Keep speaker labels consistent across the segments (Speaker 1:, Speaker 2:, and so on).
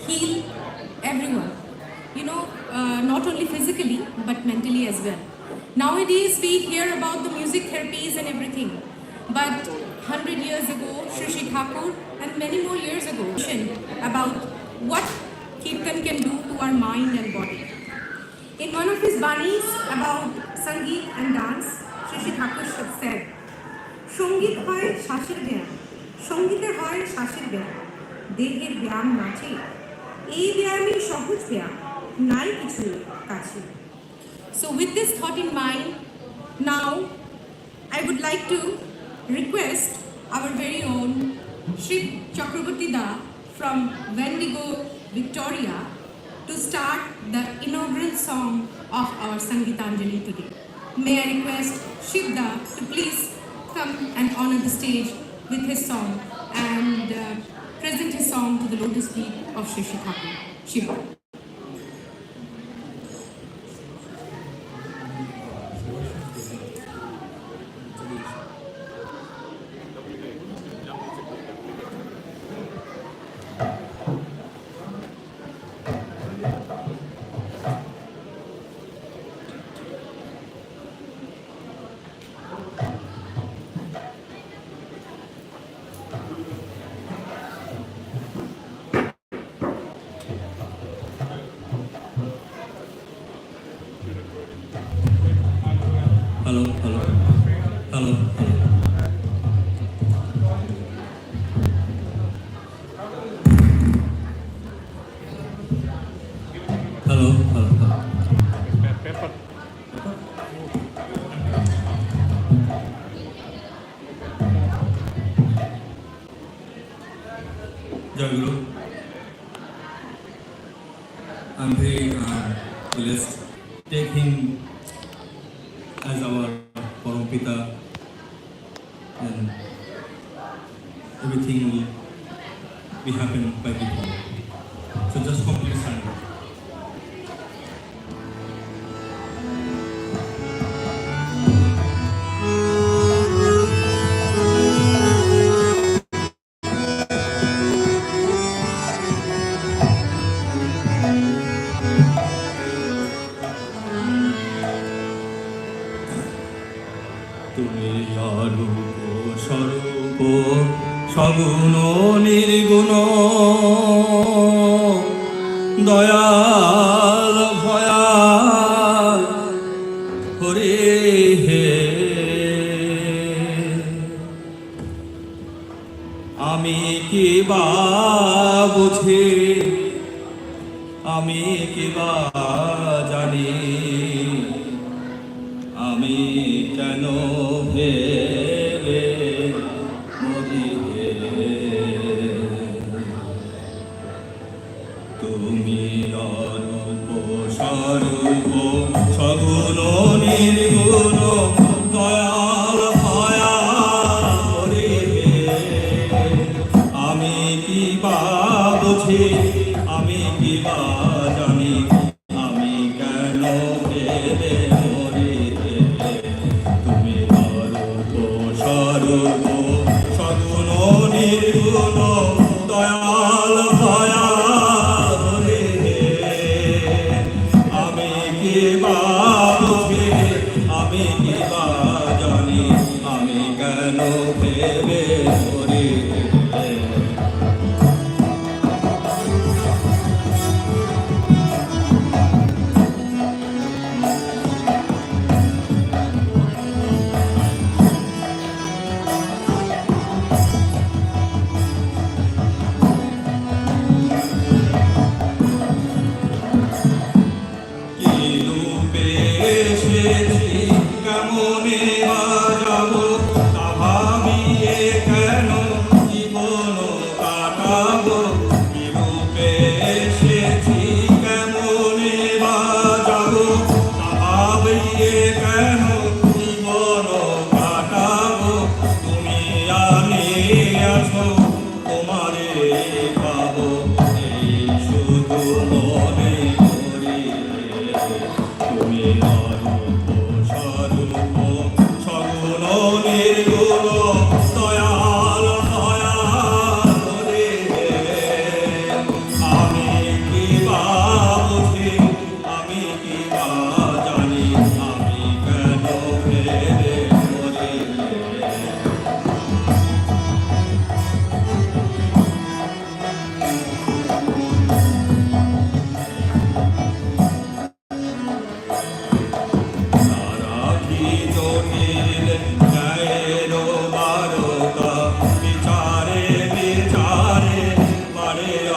Speaker 1: heal everyone. Not only physically but mentally as well. Nowadays we hear about the music therapies and everything, but 100 years ago, Shri Thakur and many more years ago, about what Kirtan can do to our mind and body. In one of his banis about Sangeet and dance, Shri Thakur said, Sangeet hoy shashir byam, Sangeeter hoy shashir byam, deher byam nache, ei byamই সহজ ব্যায়াম, নাই কিছু কাছে. So with this thought in mind, now I would like to request our very own Shri Chakrabarti Da from Wendigo, Victoria, to start the inaugural song of our Sangeetanjali today. May I request Shivda to please come and honor the stage with his song and present his song to the lotus feet of Shri Thakur. Shiva.
Speaker 2: Hello. Jai Guru. I'm very blessed. Take him as our Parampita, and everything will be happen by default. So just complete surrender. তুমি অরূপ স্বরূপ সগুণ নির্গুণ দয়াল ভয়াল হরে হে আমি কি বা বুঝি আমি কি বা জানি আমি কেন ভেবে মরি হে তুমি অরূপ স্বরূপ সগুণ নির্গুণ দয়াল ভয়াল হরে হে আমি কি বা বুঝি আমি কি বা জানি আমি কেন ভেবে সগুণ নির্গুণ দয়াল ভয়াল হরে হে আমি কি বা বুঝি আমি কি বা জানি আমি কেন ভেবে হরে হে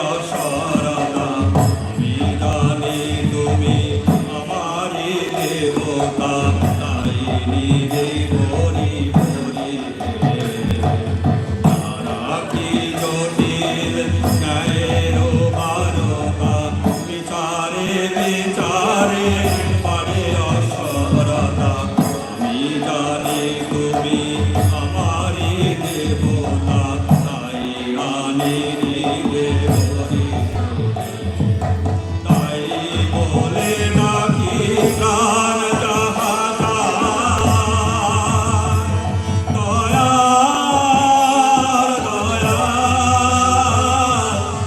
Speaker 2: অসরতা আমি জানি তুমি আমারই দেবতা তাই নিজে ভরি ভরি তারা কি জটিল ন্যায়ের বারকা বিচারে বিচারে পারে অসরতা আমি জানি তুমি আমারই দেবতা তাই আনি নিজে ভরি তাই বলে নাকি প্রাণ যাহা দয়ার দয়ার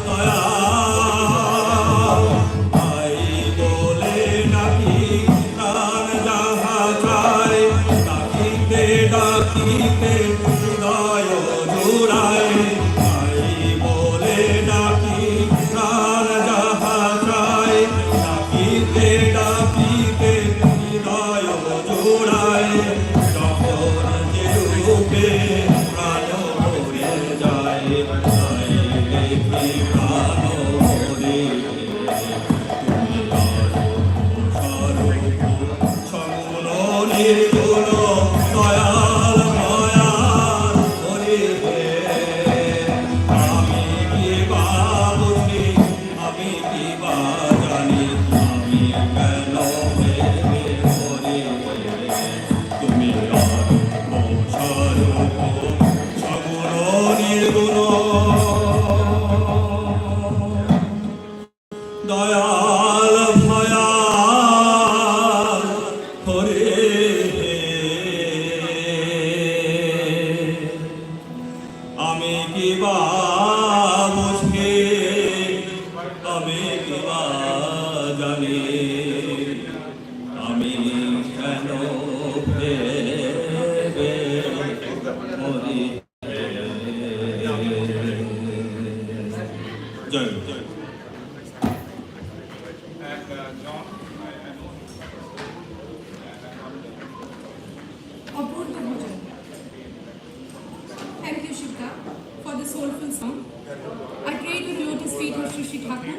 Speaker 2: দয়ার তাই বলে নাকি প্রাণ যাহা চায় ডাকিতে ডাকিতে হৃদয় জোড়ায় তাই বলে নাকি প্রাণ যাহা চায় ডাকিতে ডাকিতে হৃদয় জোড়ায় যখন যে রূপে প্রাণ ভরে যায় তাই দেখি প্রাণ ভরে তুমি সগুণ নির্গুণ দয়াল মায়ার হরিবে আমি কি বা বুঝি আমি কি বা জানি আমি কেন ভেবে হরিবে তুমি সর্ব সগুণ নির্গুণ দয়াল ভয়াল হরে আমি কি বা বুঝি আমি কি বা জানি আমি কেন ভেবে মরি জয় জয়
Speaker 1: Apurva Bhajan. Thank you, Shikha, for the soulful song. I pray to the lotus feet of Shri Thakur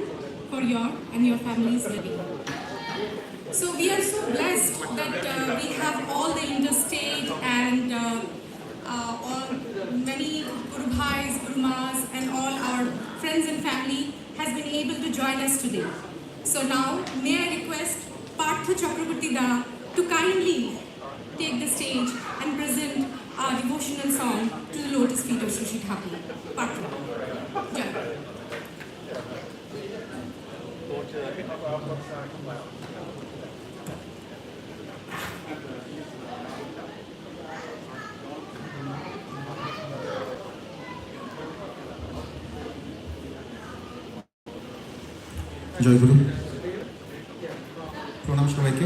Speaker 1: for your and your family's wedding. So we are so blessed that we have all the interstate and all many Guru Bhais, Guru Mas and all our friends and family has been able to join us today. So now may I request Partha Chakraborty Da to kindly take the stage and present our devotional song to the lotus feet of Shri Thakur. Partha. Jai.
Speaker 3: জয় গুরু প্রণাম সবাইকে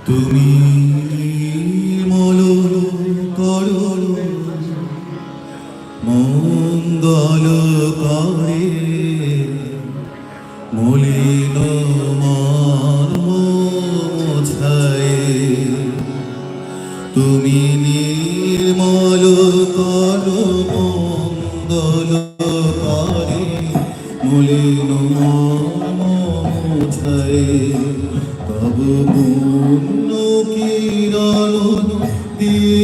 Speaker 3: তুমি মল করো মঙ্গল করে মলিন মান মোছায় তুমি নির্মল করো মঙ্গল করে মলিন মান মোছায় তব পুণ্য কিরণ দিয়ে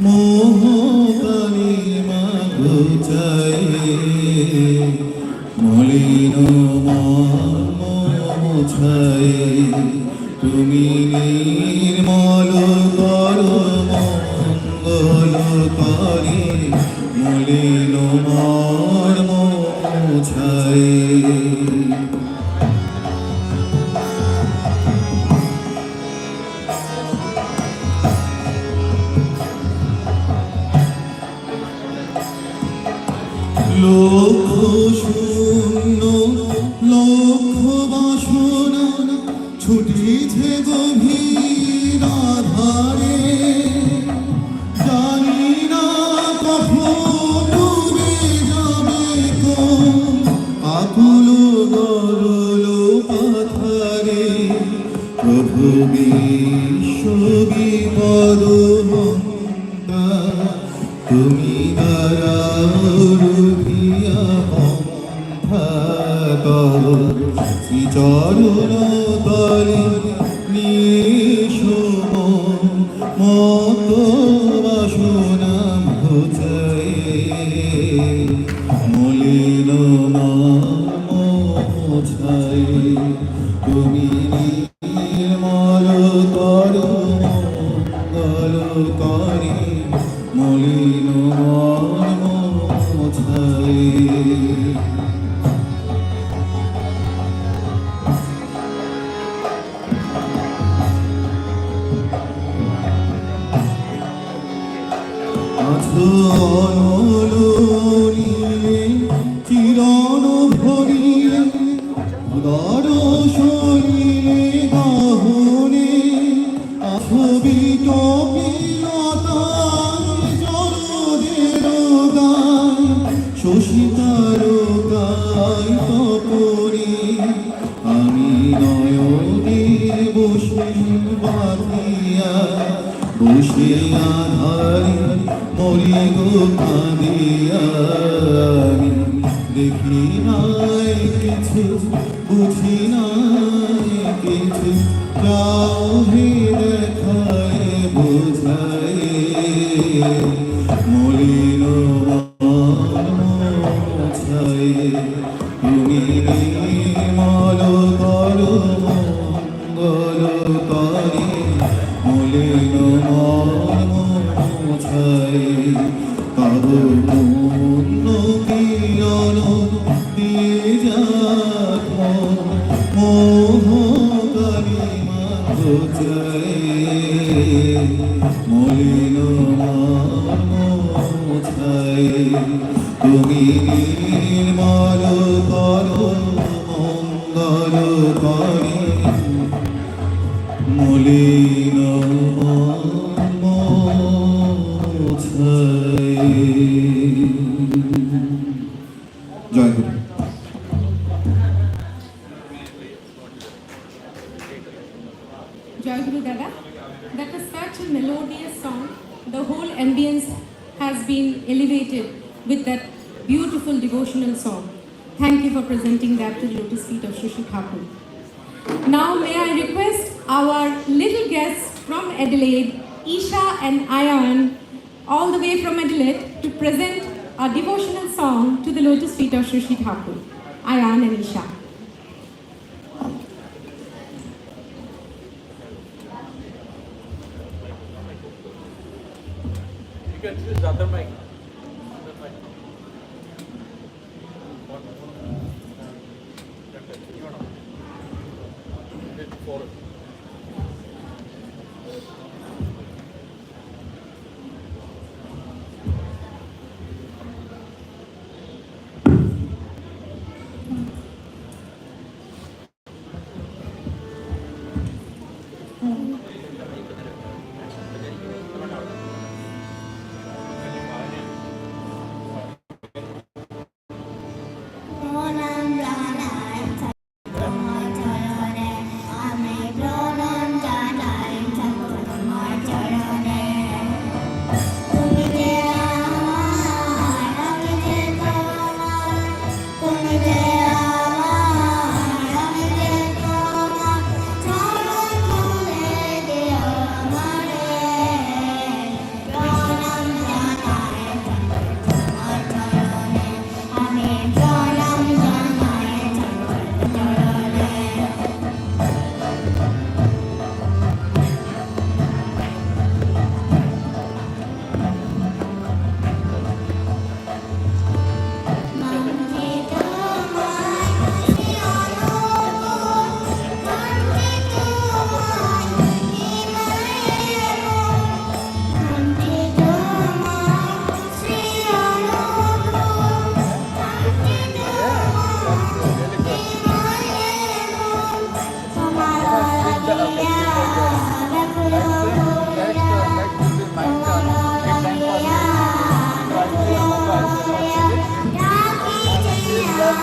Speaker 3: মোহ কালিমা ঘুচায় মলিন মান মোছায় তুমি নির্মল করো মঙ্গল করে মলিন মান শূন্য লক্ষ বাসনা ছুটিছে গভীর আধারে জানি না কখন ডুবে যাবে কোন আকুল গরল পাথারে প্রভু বিশ্ববিপদ হন্তা তুমি দাঁড়াউরিয়া পন্থা তব শ্রীচরণ তলে নিঃসম মত বাসনা ভুজায়ে মলিন মোছায়ে তুমি নির্মল করো মঙ্গল করে মলিন মোছায়ে চিরণ ভরিলে উদার শরীরে গহনে ছবি টপিলতায় জলদের গায় শশিতার গায় তপরে আমি নয়নে বসে বাঁধিয়া বসে আধারে মরি গো কাঁদিয়া আমি দেখি নাই কিছু বুঝি নাই কিছু যাও হে দেখায় বোঝায় মলিন মোছায় তুমি নির্মল করো মঙ্গল করে মলিন মোছায় তব পূর্ণ কিরণ দিয়ে যাক মোহকারী মাঝায় মলিন মোছায় তুমি নির্মল করো মঙ্গল করে মলিন জয় গুরু।
Speaker 1: Joy Guru Dada, that was such a melodious song. The whole ambience has been elevated with that beautiful devotional song. Thank you for presenting that to the lotus feet of Shri Thakur. Now may I request our little guests from Adelaide, Isha and Ayan, all the way from Adelaide, to present a devotional song to the lotus feet of Shri Thakur. Ayan and Isha.
Speaker 4: You can choose the other mic. Forward.
Speaker 5: Om Rana, Om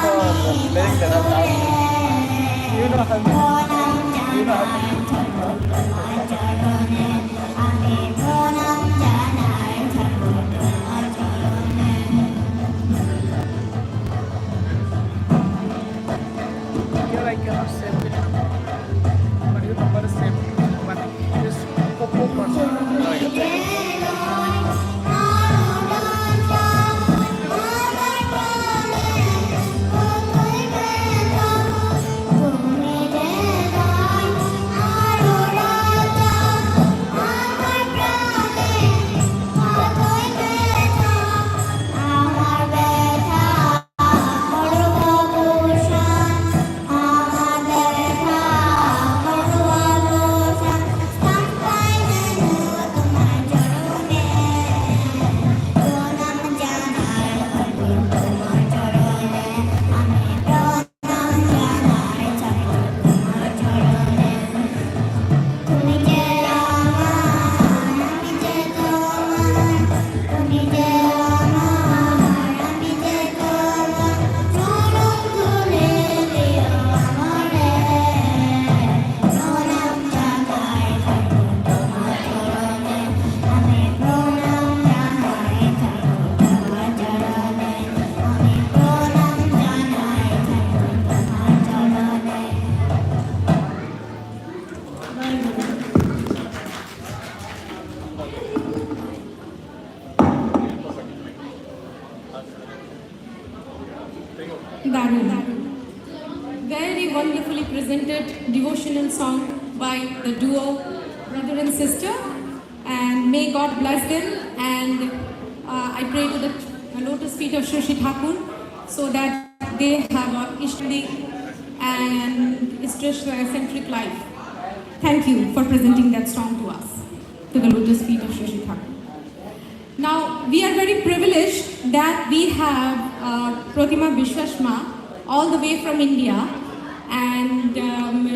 Speaker 4: lyrics that I've asked. You know how you know how here I cannot say it. But you know what is same? But this popo
Speaker 1: Very wonderfully presented devotional song by the duo, brother and sister, and may God bless them. And I pray to the lotus feet of Shri Thakur so that they have a Ishtadik and Ishtra-centric life. Thank you for presenting that song to us, to the lotus feet of Shri Thakur. Now, we are very privileged that we have Pratima Vishwashma all the way from India, and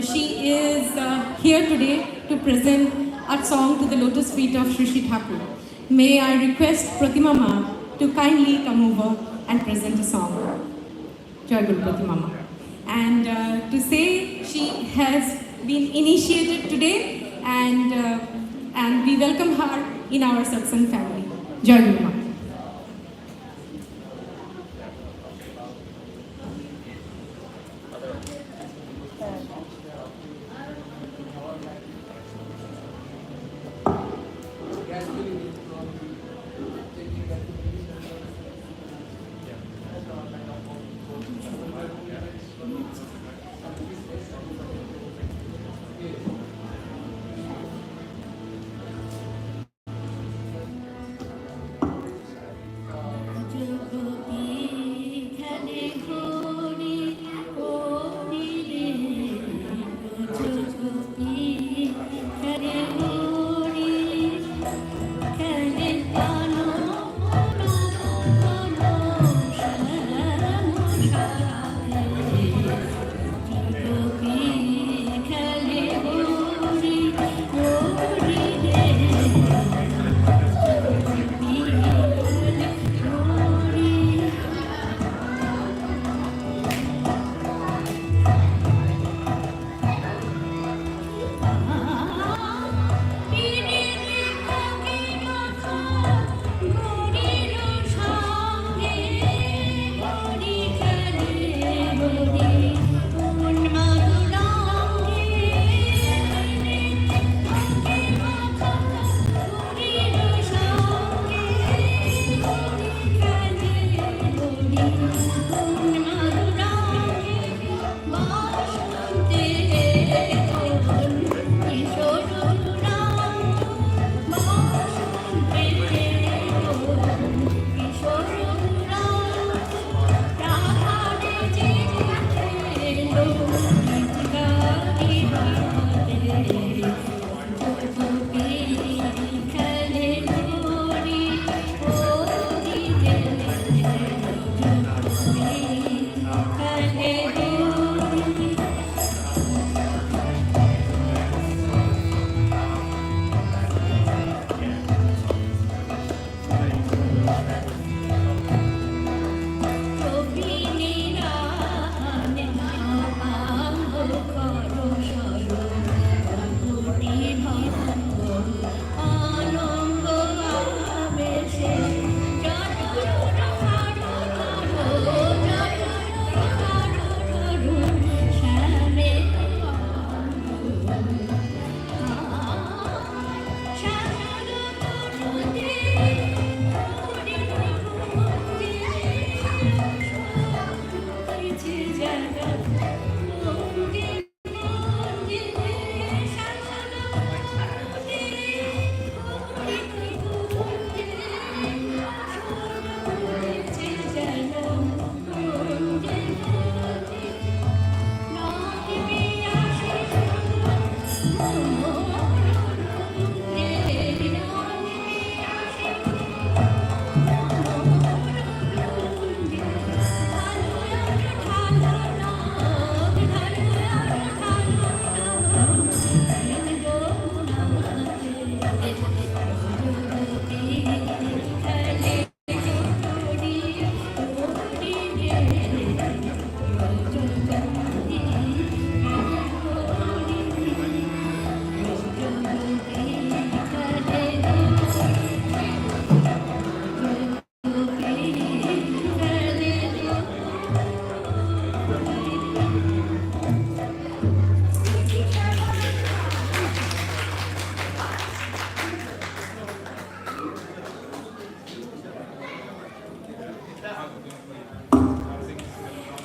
Speaker 1: she is here today to present a song to the lotus feet of Shri Thakur. May I request Pratima Ma to kindly come over and present a song. Jai Guru Pratima Ma. And to say she has been initiated today, and we welcome her in our Satsang family. Jai Guru Ma.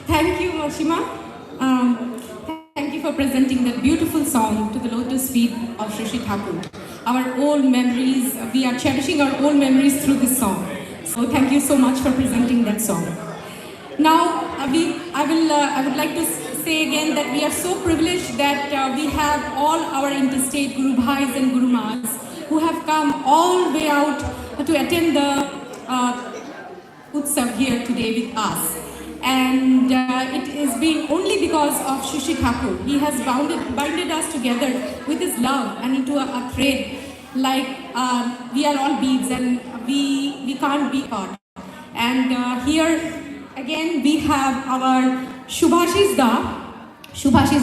Speaker 1: Thank you, Mashima. Thank you for presenting that beautiful song to the lotus feet of Shri Thakur. Our old memories, we are cherishing our old memories through this song. So thank you so much for presenting that song. Now, I would like to say again that we are so privileged that we have all our interstate Guru Bhais and Guru Maas who have come all the way out to attend the Utsav here today with us. And it is being only because of Shri Thakur. He has bounded us together with his love and into a thread like we are all beads and we can't be apart. And here again we have our Shubhashish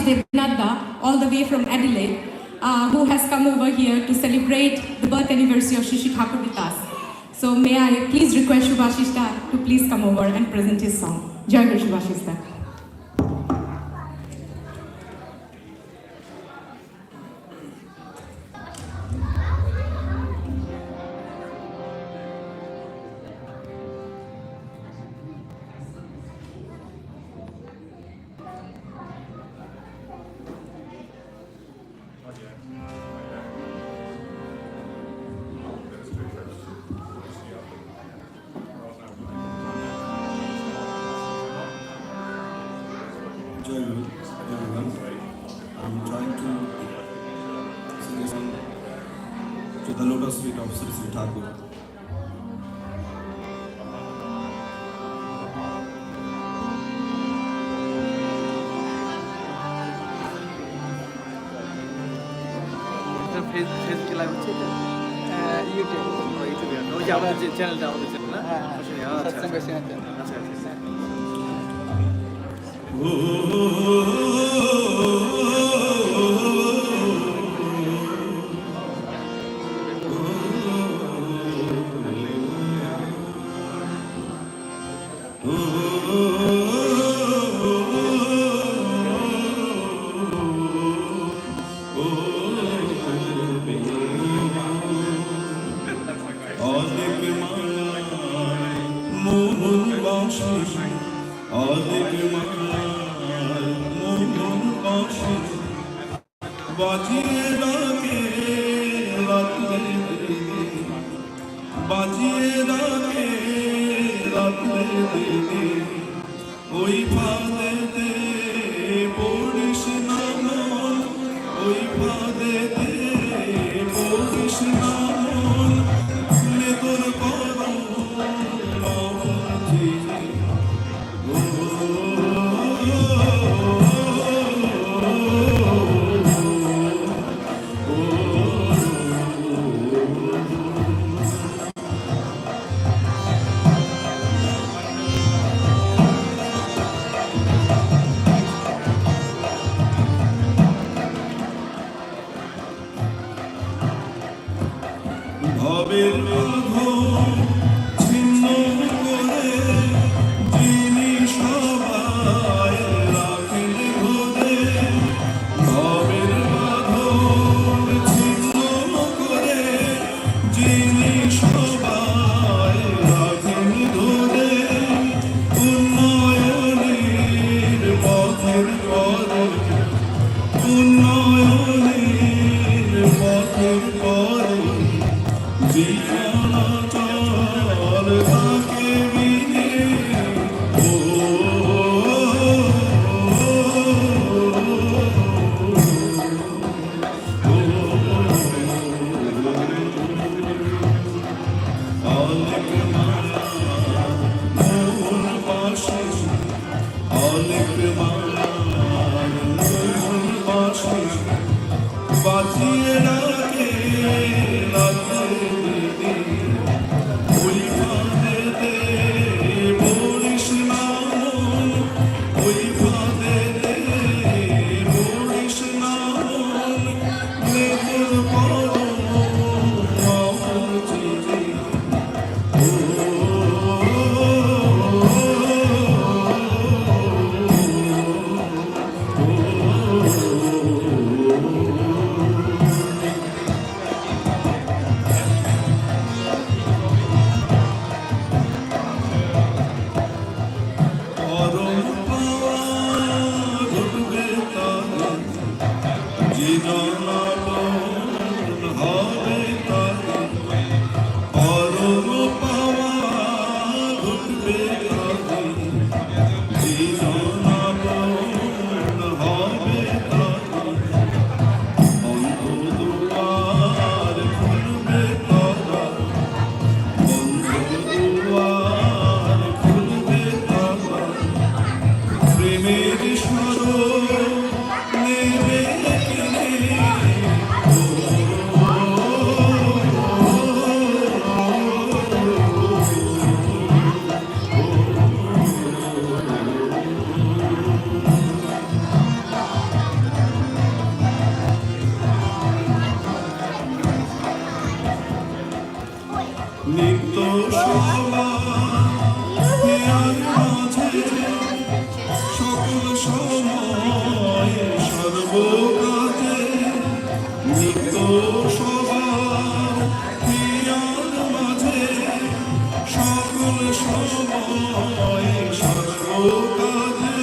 Speaker 1: Devnath Da, all the way from Adelaide, who has come over here to celebrate the birth anniversary of Shri Thakur with us. So may I please request Shubhashish Da to please come over and present his song. Jai Guru Shubhashish Da.
Speaker 3: Joy Guru, everyone. I'm trying to sing a song to the lotus feet of Sri Thakur.
Speaker 4: ফেসবুকে live হচ্ছে এটা ইউটিউবে ওই যে আমরা যে চ্যানেলটা আমাদের চ্যানেল না সাতসাং চ্যানেল আচ্ছা আচ্ছা
Speaker 2: ওই ফাঁদেতে পড়িস না মন, ওই ফাঁদেতে পড়িস না মন, নে তোর করম অবধি। ভবের বাঁধন ছিন্ন করে যিনি সবাই রাখেন ঘরে, ভবের বাঁধন ছিন্ন করে যিনি সবাই রাখেন ধরে, উন্নয়নের পথের পরে, উন্নয়নের পথের পরে জীবন চল তাকে বিনে। অনেক মায়া মোহন পাশে, অনেক মায়া মোহন পাশে বাঁচিয়ে রাখে রাখে দিদি। ওই ফাঁদেতে পড়িস না মন, ওই ফাঁদেতে পড়িস না মন, নে তোর করম অবধি।
Speaker 3: প্রেমের স্মরণ নেবে কিনে নিত্য সবার মাঝে সকল সময় সর্বকাজে নিত্য সবার মাঝে সকল সময় সর্বকাজে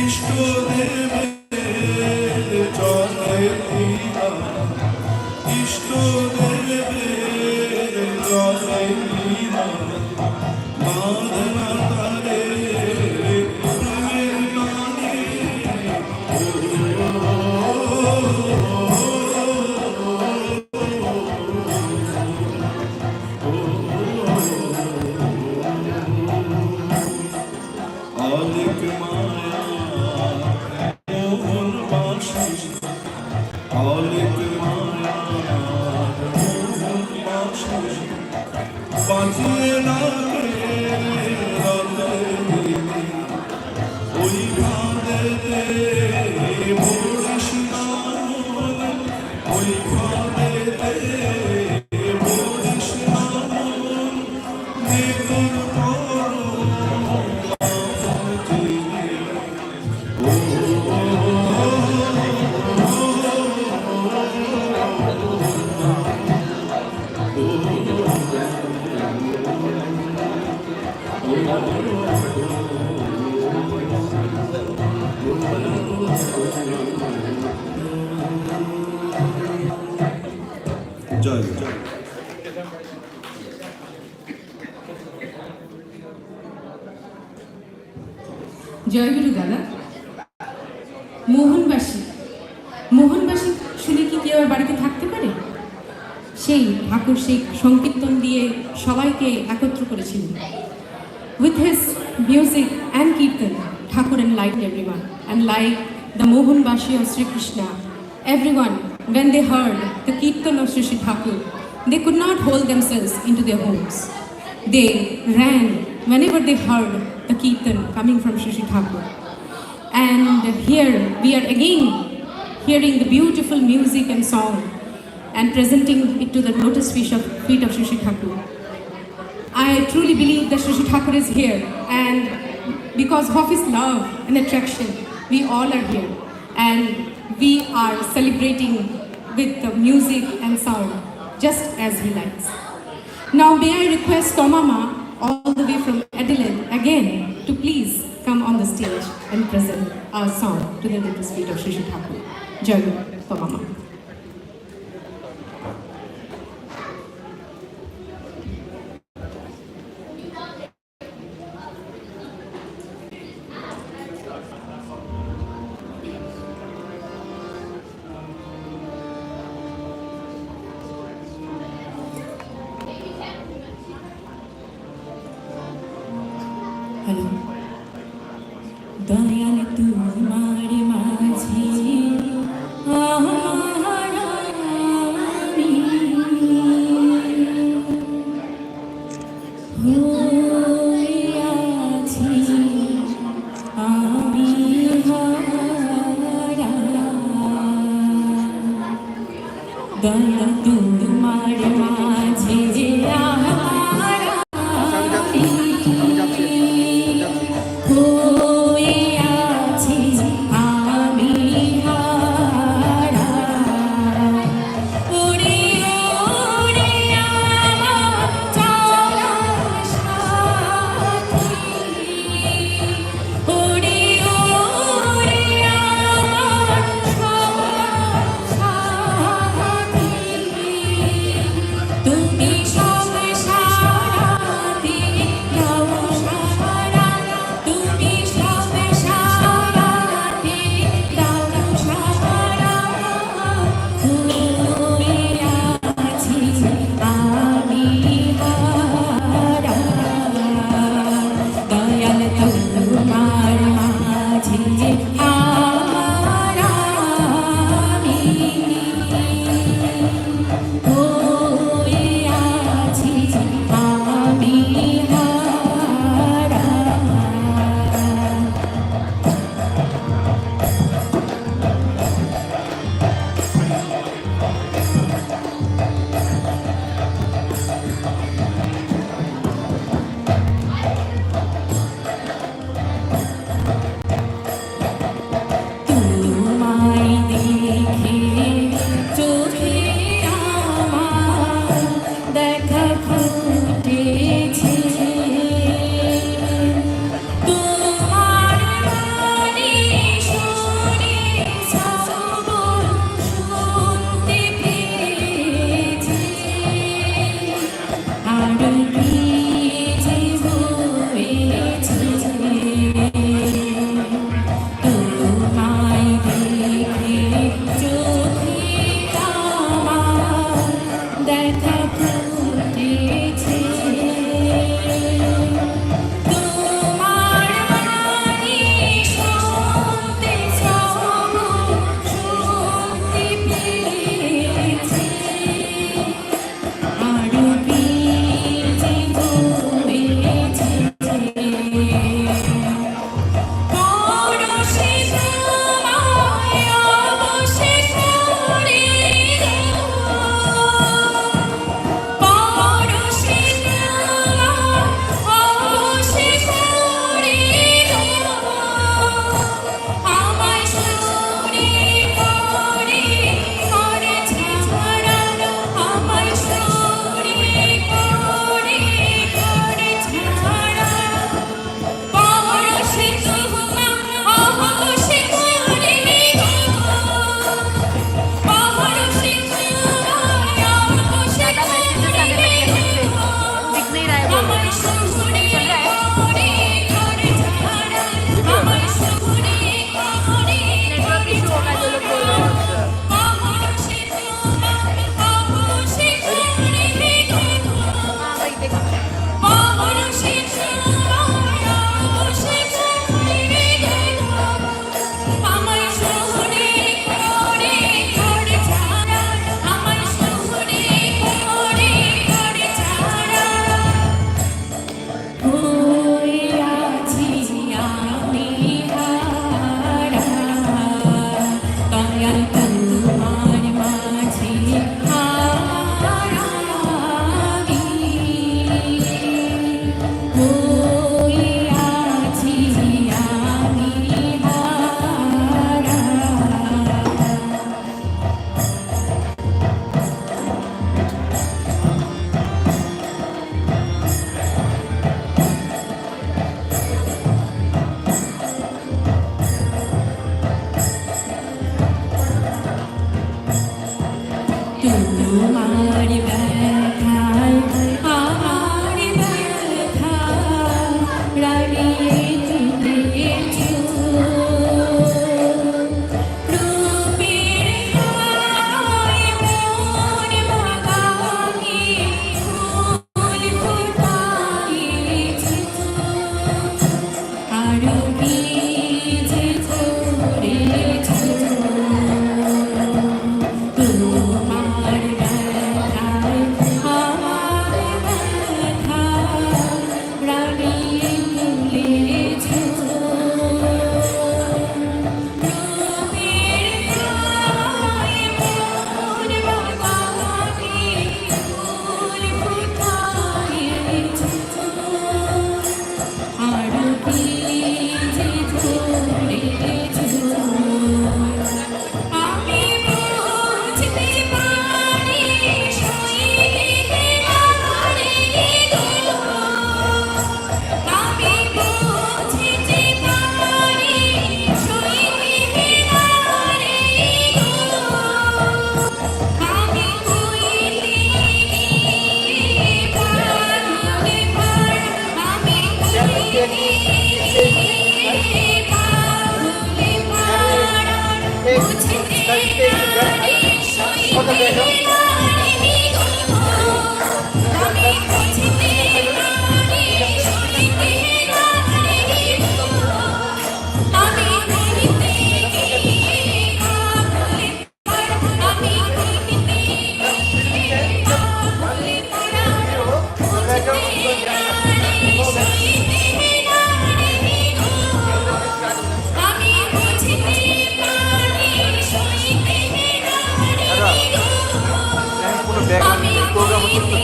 Speaker 3: ইষ্ট দেবে চলে ইষ্ট দেবে চলে মাধনা তারে প্রেমের গানে অনেক মায়া মোহন বাসি অনেক মায়া মোহন বাসি বাজিয়ে লাগে ওই ভাদেতে মরিস নামন ওই ভাদেতে মরিস নামন দেখুন জয় জয়
Speaker 1: জয়গুরু দাদা। মোহনবাসী মোহনবাসী শুনে কি কেউ আর বাড়িতে থাকতে পারে? সেই ঠাকুর সেই সংকীর্তন দিয়ে সবাইকে একত্র করেছিলেন। With his music and kirtan, Thakur enlightened everyone. And like the Mohanbashi of Sri Krishna, everyone, when they heard the kirtan of Sri Sri Thakur, they could not hold themselves into their homes. They ran whenever they heard the kirtan coming from Sri Sri Thakur. And here we are again hearing the beautiful music and song and presenting it to the lotus feet of Sri Sri Thakur. I truly believe that Sri Sri Thakur is here, and because of his love and attraction, we all are here, and we are celebrating with the music and sound just as he likes. Now may I request Tomama, all the way from Adelaide, again to please come on the stage and present our song to the lotus feet of Sri Sri Thakur. Jai Guru, Tomama. Hello. Dayal tumhare माझे आरामी होयाछि आमी हारा Dayal tumhare माझे হয়ে আছি আমি হারা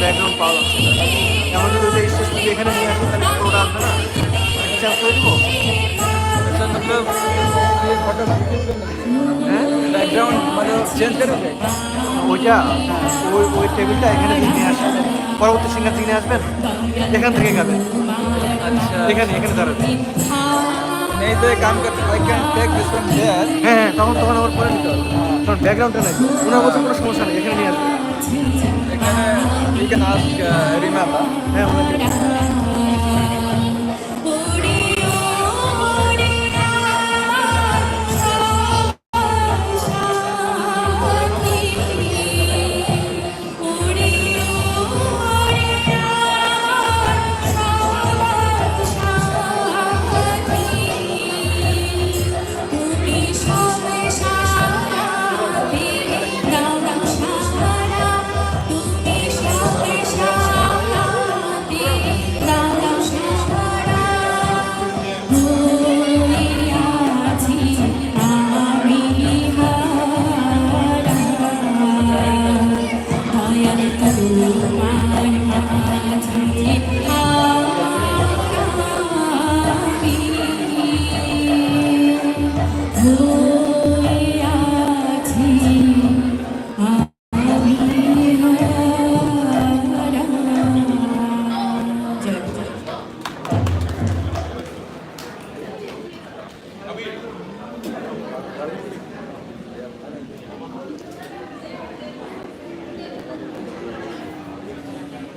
Speaker 4: background পাওয়া যাচ্ছে এমন যদি ওই স্টেজ থেকে এখানে নিয়ে আসি তাহলে পুরোটা আসবে না চেঞ্জ করে দেবো হ্যাঁ ব্যাকগ্রাউন্ড মানে চেঞ্জ করে দেয় ওইটা ওই টেবিলটা এখানে নিয়ে আসেন পরবর্তী সিঙ্গার থেকে নিয়ে আসবেন এখান থেকে গাবেন আচ্ছা এখানে দাঁড়াবেন এই তো কাম করতে হ্যাঁ তখন আমার পরে নিতে হবে তখন ব্যাকগ্রাউন্ডটা নাই ওনার মতো কোনো সমস্যা নেই এখানে নিয়ে আসবেন এখানে you can ask Rimaba. হ্যাঁ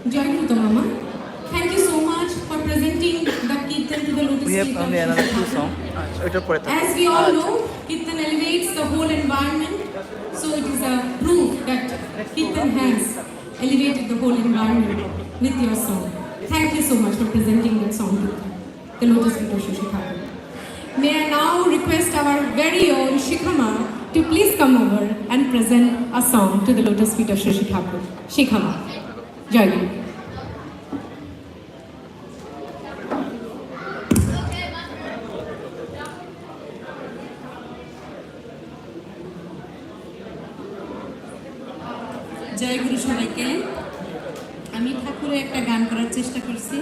Speaker 1: Join to Mama. Thank you so much for presenting the Kirtan to the Lotus
Speaker 4: We have
Speaker 1: feet of
Speaker 4: only another
Speaker 1: Shri
Speaker 4: 2 songs.
Speaker 1: As we all know, Kirtan elevates the whole environment. So it is a proof that Kirtan has elevated the whole environment with your song. Thank you so much for presenting that song to the Lotus feet of Shri Thakur. May I now request our very own Shikhama to please come over and present a song to the Lotus feet of Shri Thakur. Shikhama. Join you.
Speaker 5: জয় গুরু সবাইকে আমি ঠাকুরের একটা গান করার চেষ্টা করছি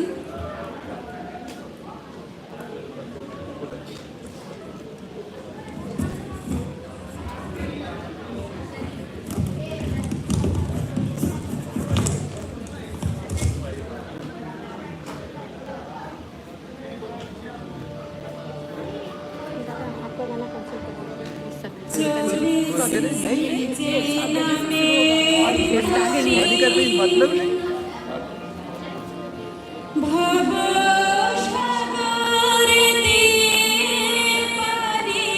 Speaker 1: চলে যে নামে
Speaker 4: शादी का कोई मतलब नहीं।
Speaker 1: ভব সাগরেতে পারি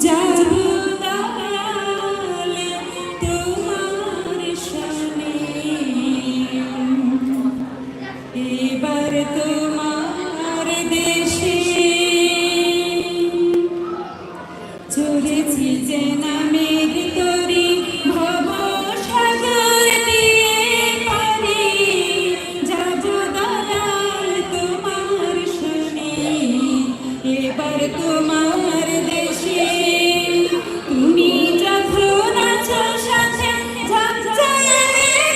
Speaker 1: যাব দয়াল তোমার শরণে, এবার তোমার দেশে চলেছি যে নামের তরি, ভব সাগর দিয়ে পারি যাব দয়াল তোমার শরণে, এবার তোমার দেশে। তুমি যখন আছো সাথে ঝাঁঝালে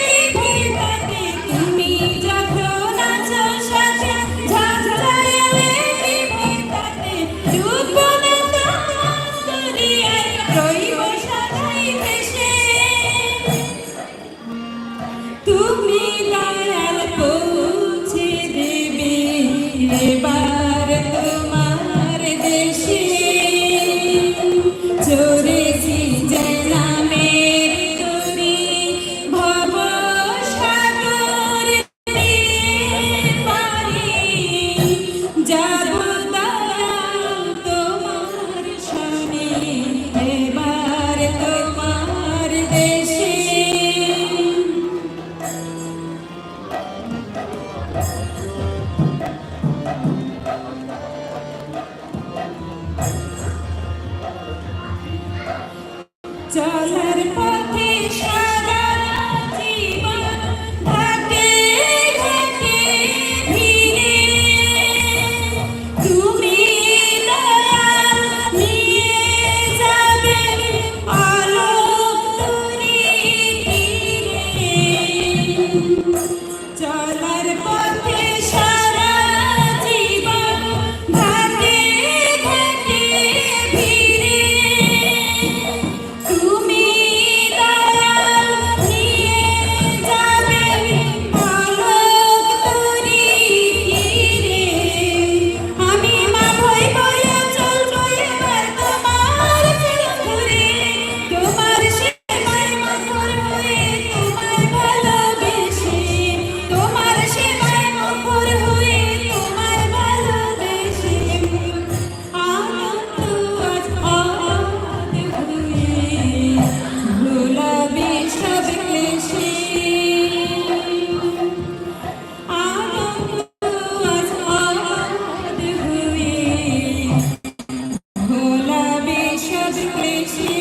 Speaker 1: বিভেদাতে, তুমি যখন আছো সাথে ঝাঁঝালে বিভেদাতে, ডুববো না তোমার দরিয়ায়, রইব সদাই ভেসে। তুমি দয়াল পৌঁছে দেবে এবার তোমার দেশে, চড়েছি যে নামের তরি, ভব সাগর দিয়ে পারি যাব দয়াল তোমার শরণে, এবার তোমার দেশে। চলার পথে সারা জীবন ঘাটে ঘাটে ভিড়ে, তুমি দয়াল নিয়ে যাবে আলোক তরি ফিরে। চলার পথে সারা জীবন ঘাটে ঘাটে ভিড়ে, তুমি দয়াল নিয়ে যাবে আলোক তরি ফিরে। আমি মাথায় বয়ে চলবো এবার তোমার ঘুরে, তোমার সেবায় মথুর হয়ে তোমার ভালোবেসে, তোমার সেবায় মথুর হয়ে তোমার ভালোবেসে। আনন্দ আজ আহাদ হয়ে ভোলাবে সব ক্লেশে, আনন্দ আজ আহাদ হয়ে ভোলাবে সব ক্লেশে,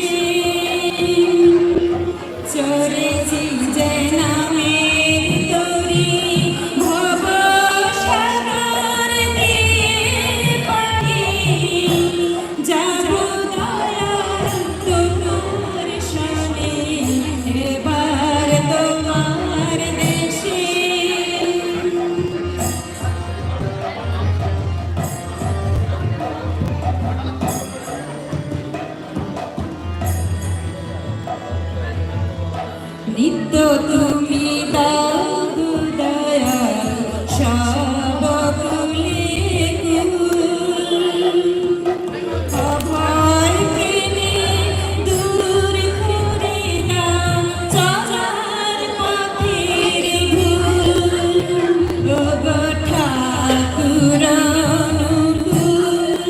Speaker 1: চড়েছি যে নামের তরি, ভব সাগর দিয়ে পারি যাব দয়াল তোমার শরণে, এবার তোমার দেশে। নিত্য তুমি দাও দয়াল সব কুলে কুল, অভয় প্রেমে দূর করে দাও চলার পথের ভুল, ওগো ঠাকুর অনুকূল,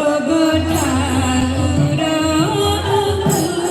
Speaker 1: ওগো ঠাকুর অনুকূল।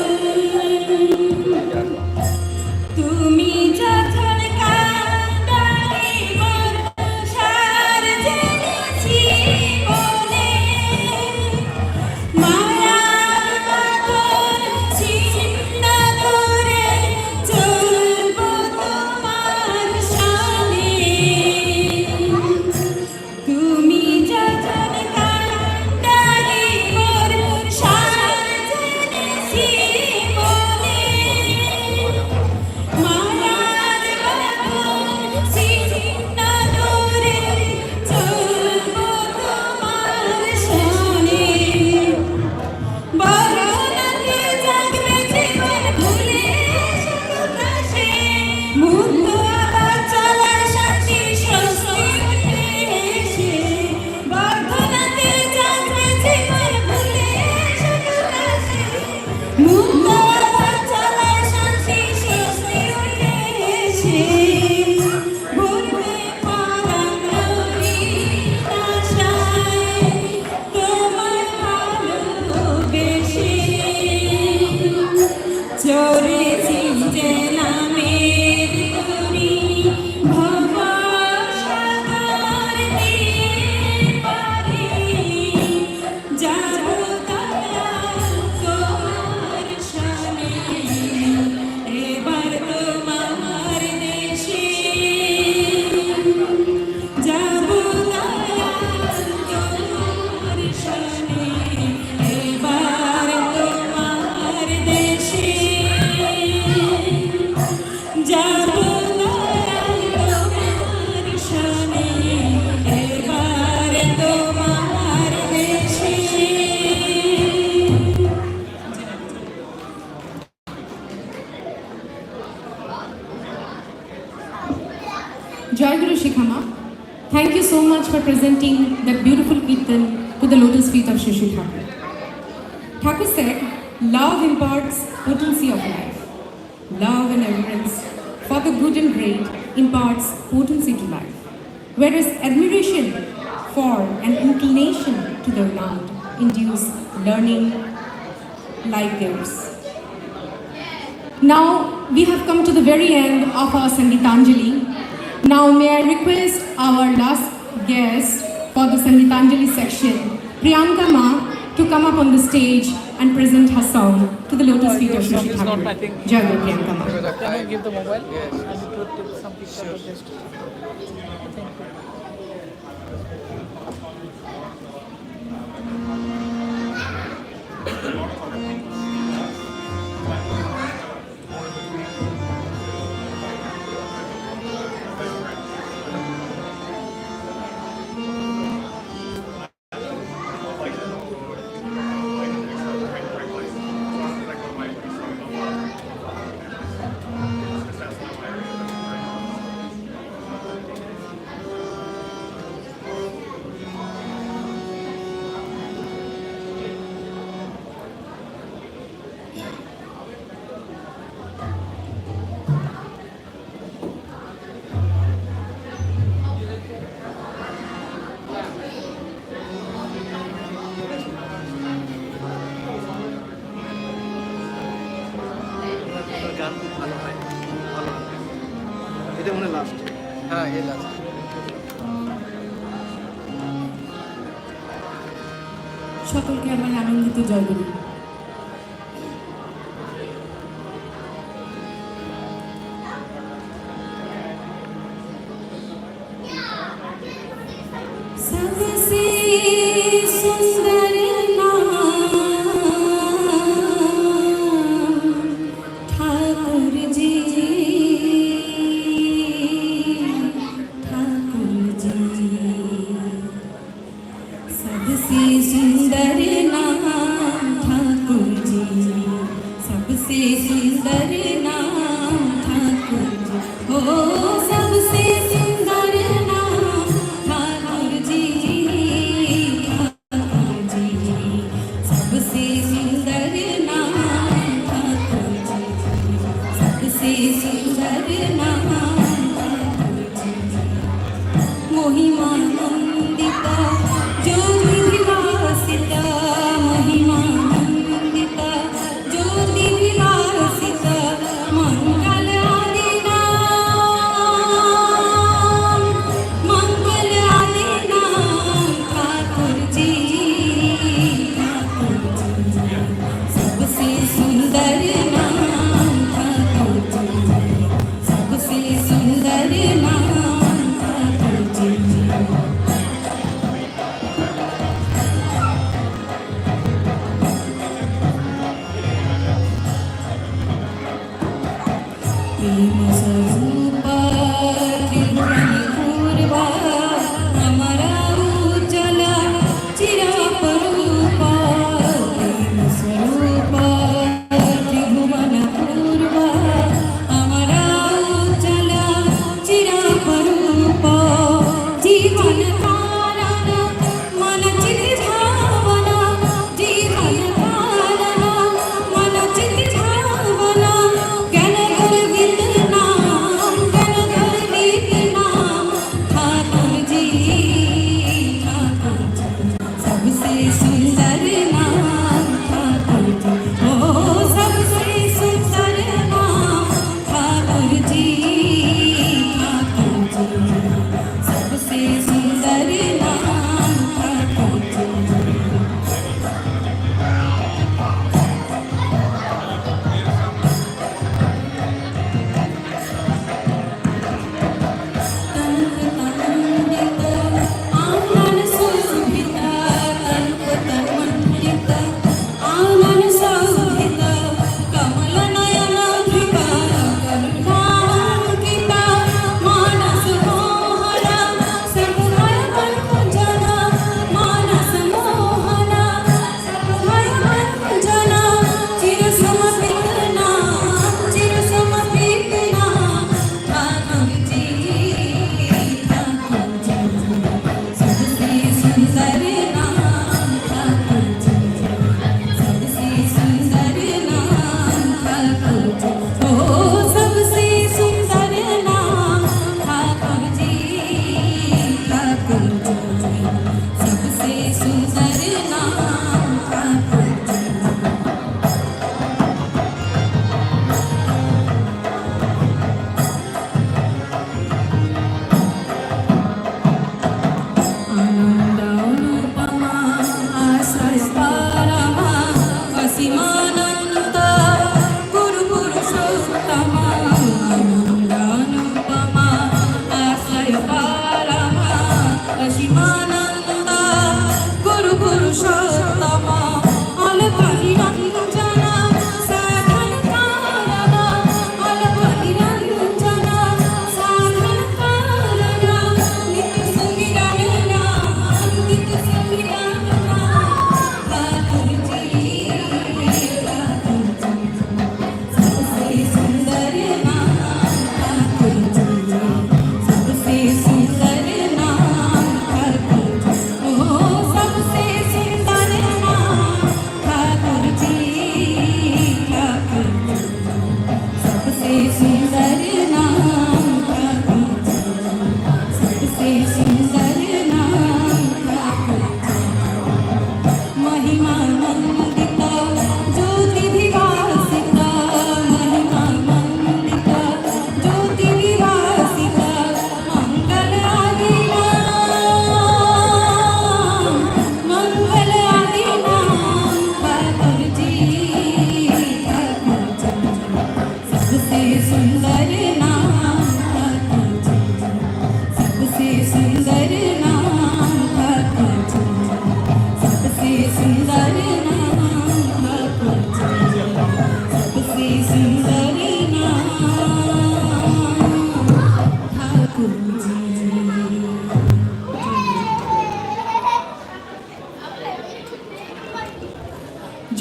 Speaker 1: for presenting that beautiful Kirtan to the lotus feet of Shri Shri Thakur. Thakur said, love imparts potency of life. Love and reverence for the good and great imparts potency to life. Whereas admiration for and inclination to the renowned induce learning like theirs. Now we have come to the very end of our Sangeetanjali. Now may I request our last guest for the Sangeetanjali section, Priyanka Ma, to come up on the stage and present her song to the lotus feet of Shri Shri Thakur. Jai Guru Priyanka Ma.
Speaker 6: Can you give the mobile? Yes. And you put some picture of just. Thank you.
Speaker 4: গান খুব ভালো হয়, ভালো হয়। এটা মনে last.
Speaker 6: হ্যাঁ, এই লাস্ট।
Speaker 1: সকলকে আমার আনন্দিত জয়গুরু। सबसे सुंदर नाम ठाकुर जी, ठाकुर जी। सबसे सुंदर नाम ठाकुर जी, सबसे सुंदर नाम ठाकुर जी। हो सबसे सुंदर नाम ठाकुर जी, ठाकुर जी। सबसे सुंदर नाम ठाकुर जी, सबसे सुंदर नाम ठाकुर जी। महिमानंदिता जो विलासिता, महिमानंदिता जो विलासिता, मंगल आदि नाम, मंगल आदि नाम ठाकुर जी, ठाकुर जी। सबसे सुंदर नाम ठाकुर जी, सबसे सुंदर नाम ठाकुर जी। प्रेम स्वरूपा त्रिभुवन पूर्वा, हमारा उज्ज्वला चिरापरूपा। प्रेम स्वरूपा त्रिभुवन पूर्वा, हमारा उज्ज्वला चिरापरूपा। जीवन कारण मन चित भावना, जीवन कारण मन चित भावना। ज्ञान गर्वित नाम, ज्ञान गर्वित नाम ठाकुर जी, ठाकुर जी। सबसे सुंदर नाम ठाकुर जी। ओ सबसे सुंदर नाम ठाकुर जी, ठाकुर जी। सबसे सुंदर नाम ठाकुर जी। आनंद सुभिता, तनुप तन मन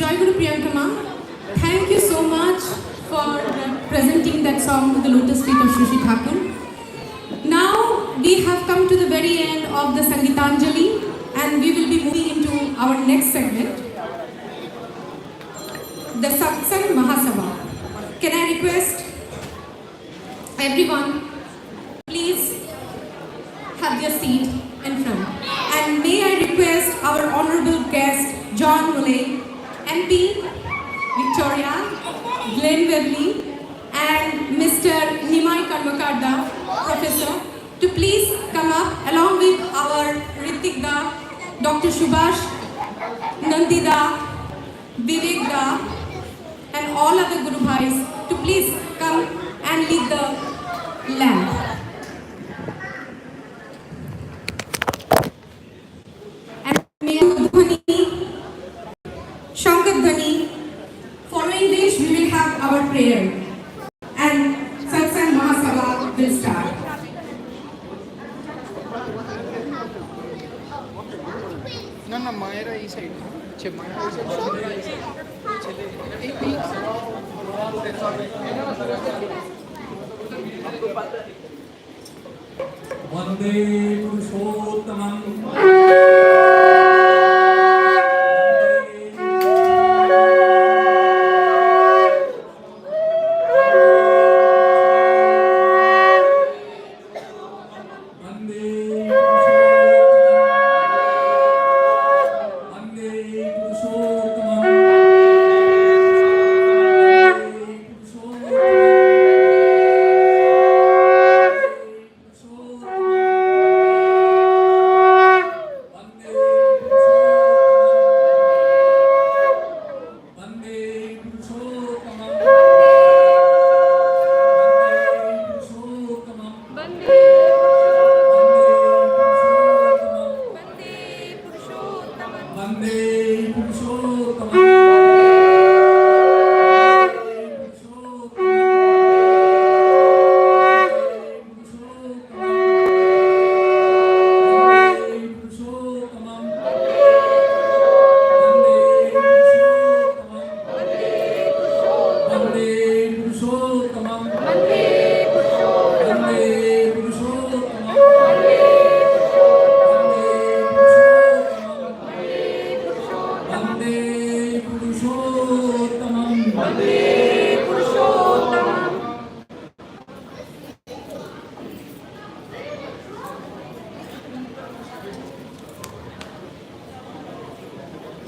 Speaker 1: Joy Guru Priyankama, thank you so much for presenting that song to the lotus feet of Shri Thakur. Now we have come to the very end of the Sangeetanjali and we will be moving into our next segment, the Satsang Mahasabha. Can I request everyone, please have your seat in front. And may I request our honorable guest, John Mullay, MP, Victoria, Glen Webley, and Mr. Nimai Karmakarda, Professor, to please come up along with our Ritik Da, Dr. Subhash, Nandi Da, Vivek Da, and all other Guru Bhais to please come and lead the lamp. And may Dhani, Shankat Dhani, following which we will have our prayer and Satsang Mahasabha will start.
Speaker 6: না না মায়েরা এই side মায়েরা এই side ছেলে এই
Speaker 2: वन्दे पुरुषोत्तमम्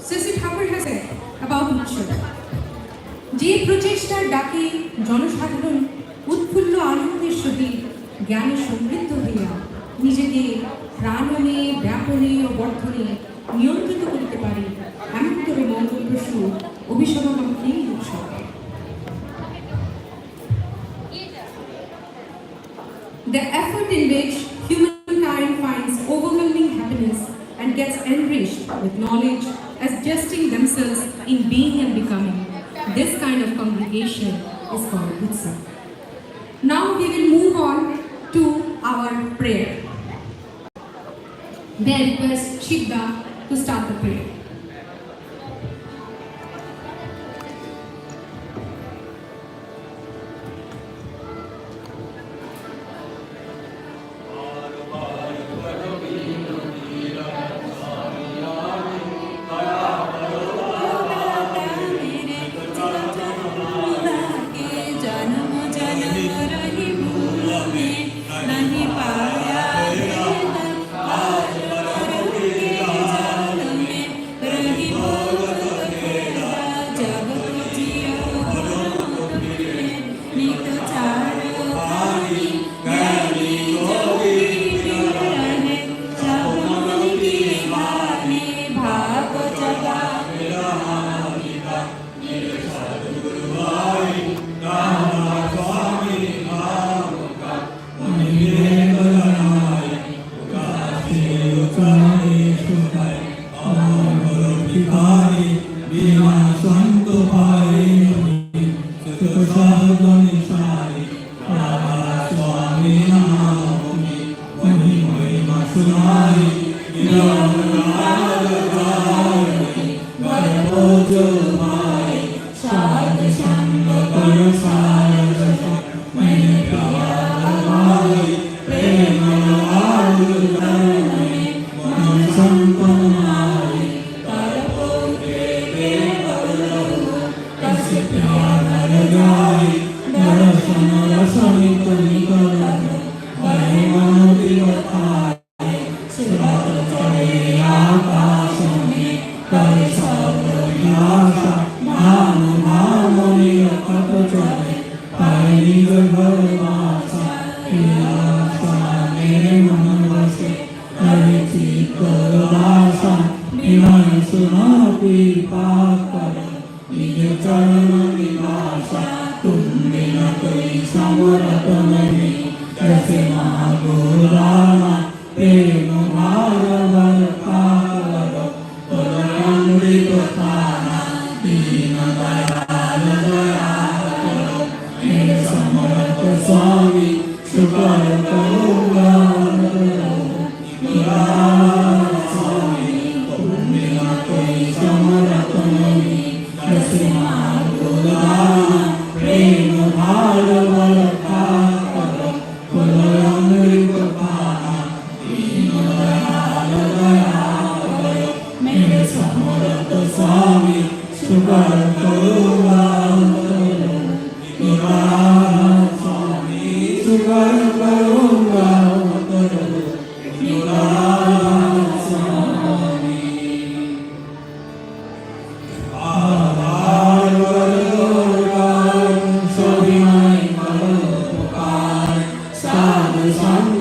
Speaker 1: Sri Thakur has said about Utsav, যে প্রচেষ্টার ডাকে জনসাধারণ উৎফুল্ল আনন্দের সহিত জ্ঞানে সমৃদ্ধ হইয়া নিজেকে প্রাণনে ব্যাপনে ও বর্ধনে নিয়ন্ত্রিত করিতে পারে এমনতর মঙ্গলপ্রসূ অভিসমাগম এই উৎসব। The effort in which humankind finds overwhelming happiness and gets enriched with knowledge as adjusting themselves in being and becoming. This kind of congregation is called Utsav. Now we will move on to our prayer. May I request Shivda to start the prayer.
Speaker 2: Swami विनय सुना पाप निज चरण निवासा तुम बिना कोई समरथ नहीं जैसे महागुराना प्रेम भागवत पावर अमृत पाना दीन दयाल दयाल करो मेरे समर्थ स्वामी शुकर करूँगा स्वामी तुम बिना कोई समर्थ नहीं जैसे महागुराना प्रेम भागवत पावर अमृत पाना दीन दयाल दयाल करो मेरे समर्थ स्वामी शुकर करूँगा स्वामी शुकर करूँगा स्वामी सविनय करो पुकार साधु संग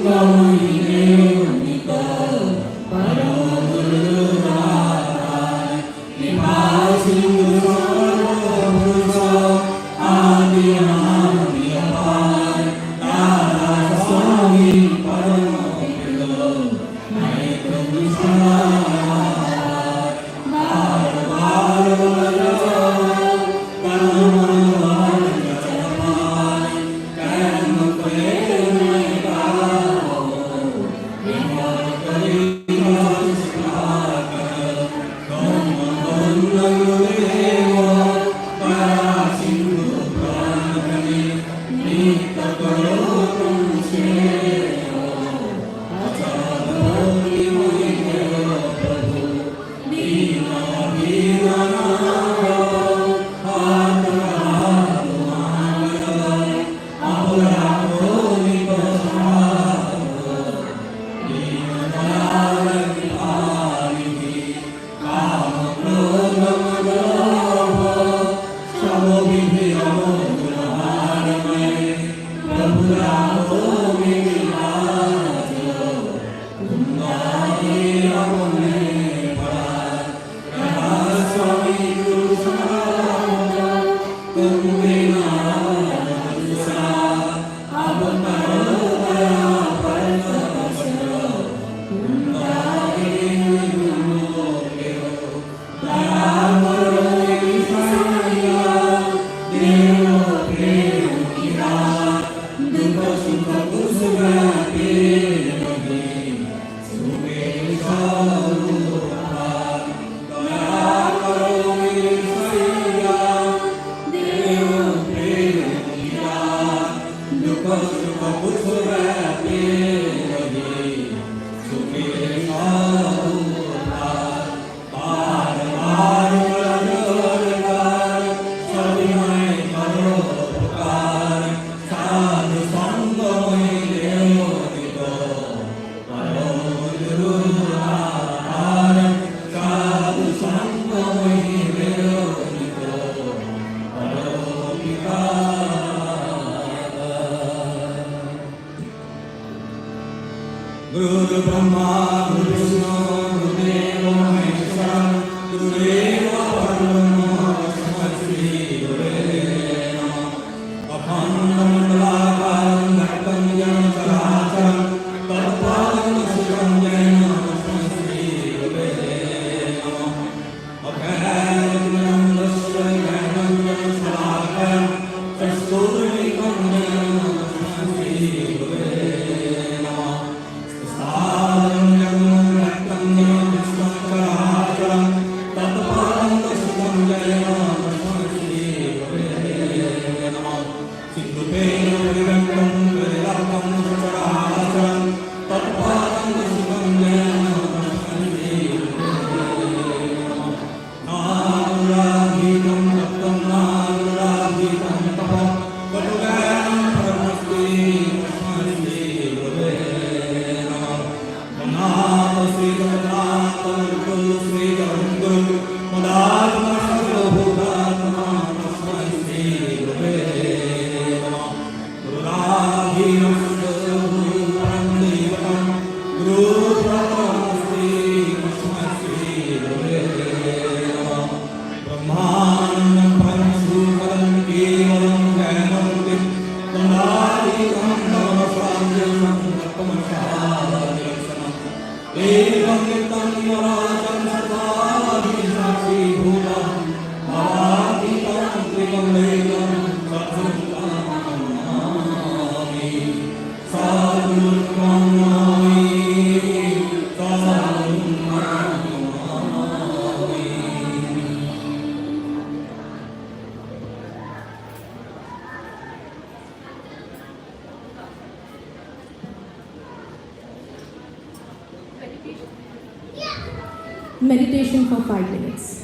Speaker 1: meditation for 5 minutes.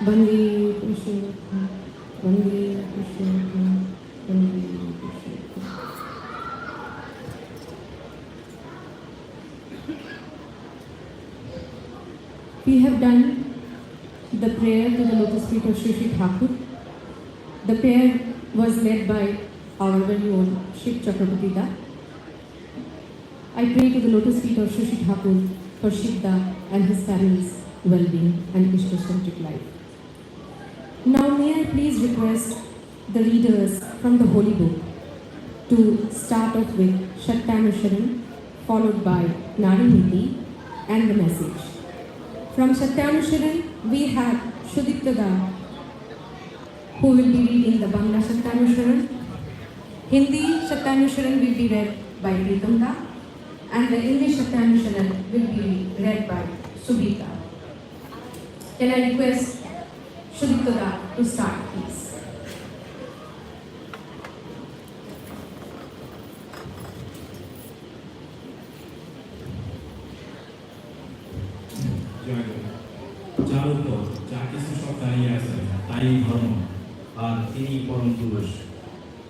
Speaker 1: Vande Purushottam, Vande Purushottam, Vande Purushottam. We have done the prayer to the lotus feet of Shri Shri Thakur. The prayer was led by our very own Shiv Chakrabarti Da. I pray to the lotus feet of Shri Shri Thakur for Shivda and his family's well-being and Ishta-centric life. Now may I please request the readers from the Holy Book to start off with Shatyanusaran, followed by Nariniti and the message. From Shatyanusaran, we have Shudipta Da, who will be reading the Bangla Shatyanusaran. Hindi Shatyanusaran will be read by Pritam Da, and the English Shatyanusaran will be read by Subhita. Can I request Shudipta Da to start, please?
Speaker 7: যার উপর যা কিছু সব দাঁড়িয়ে আছে তাই ধর্ম, আর তিনি পরম পুরুষ।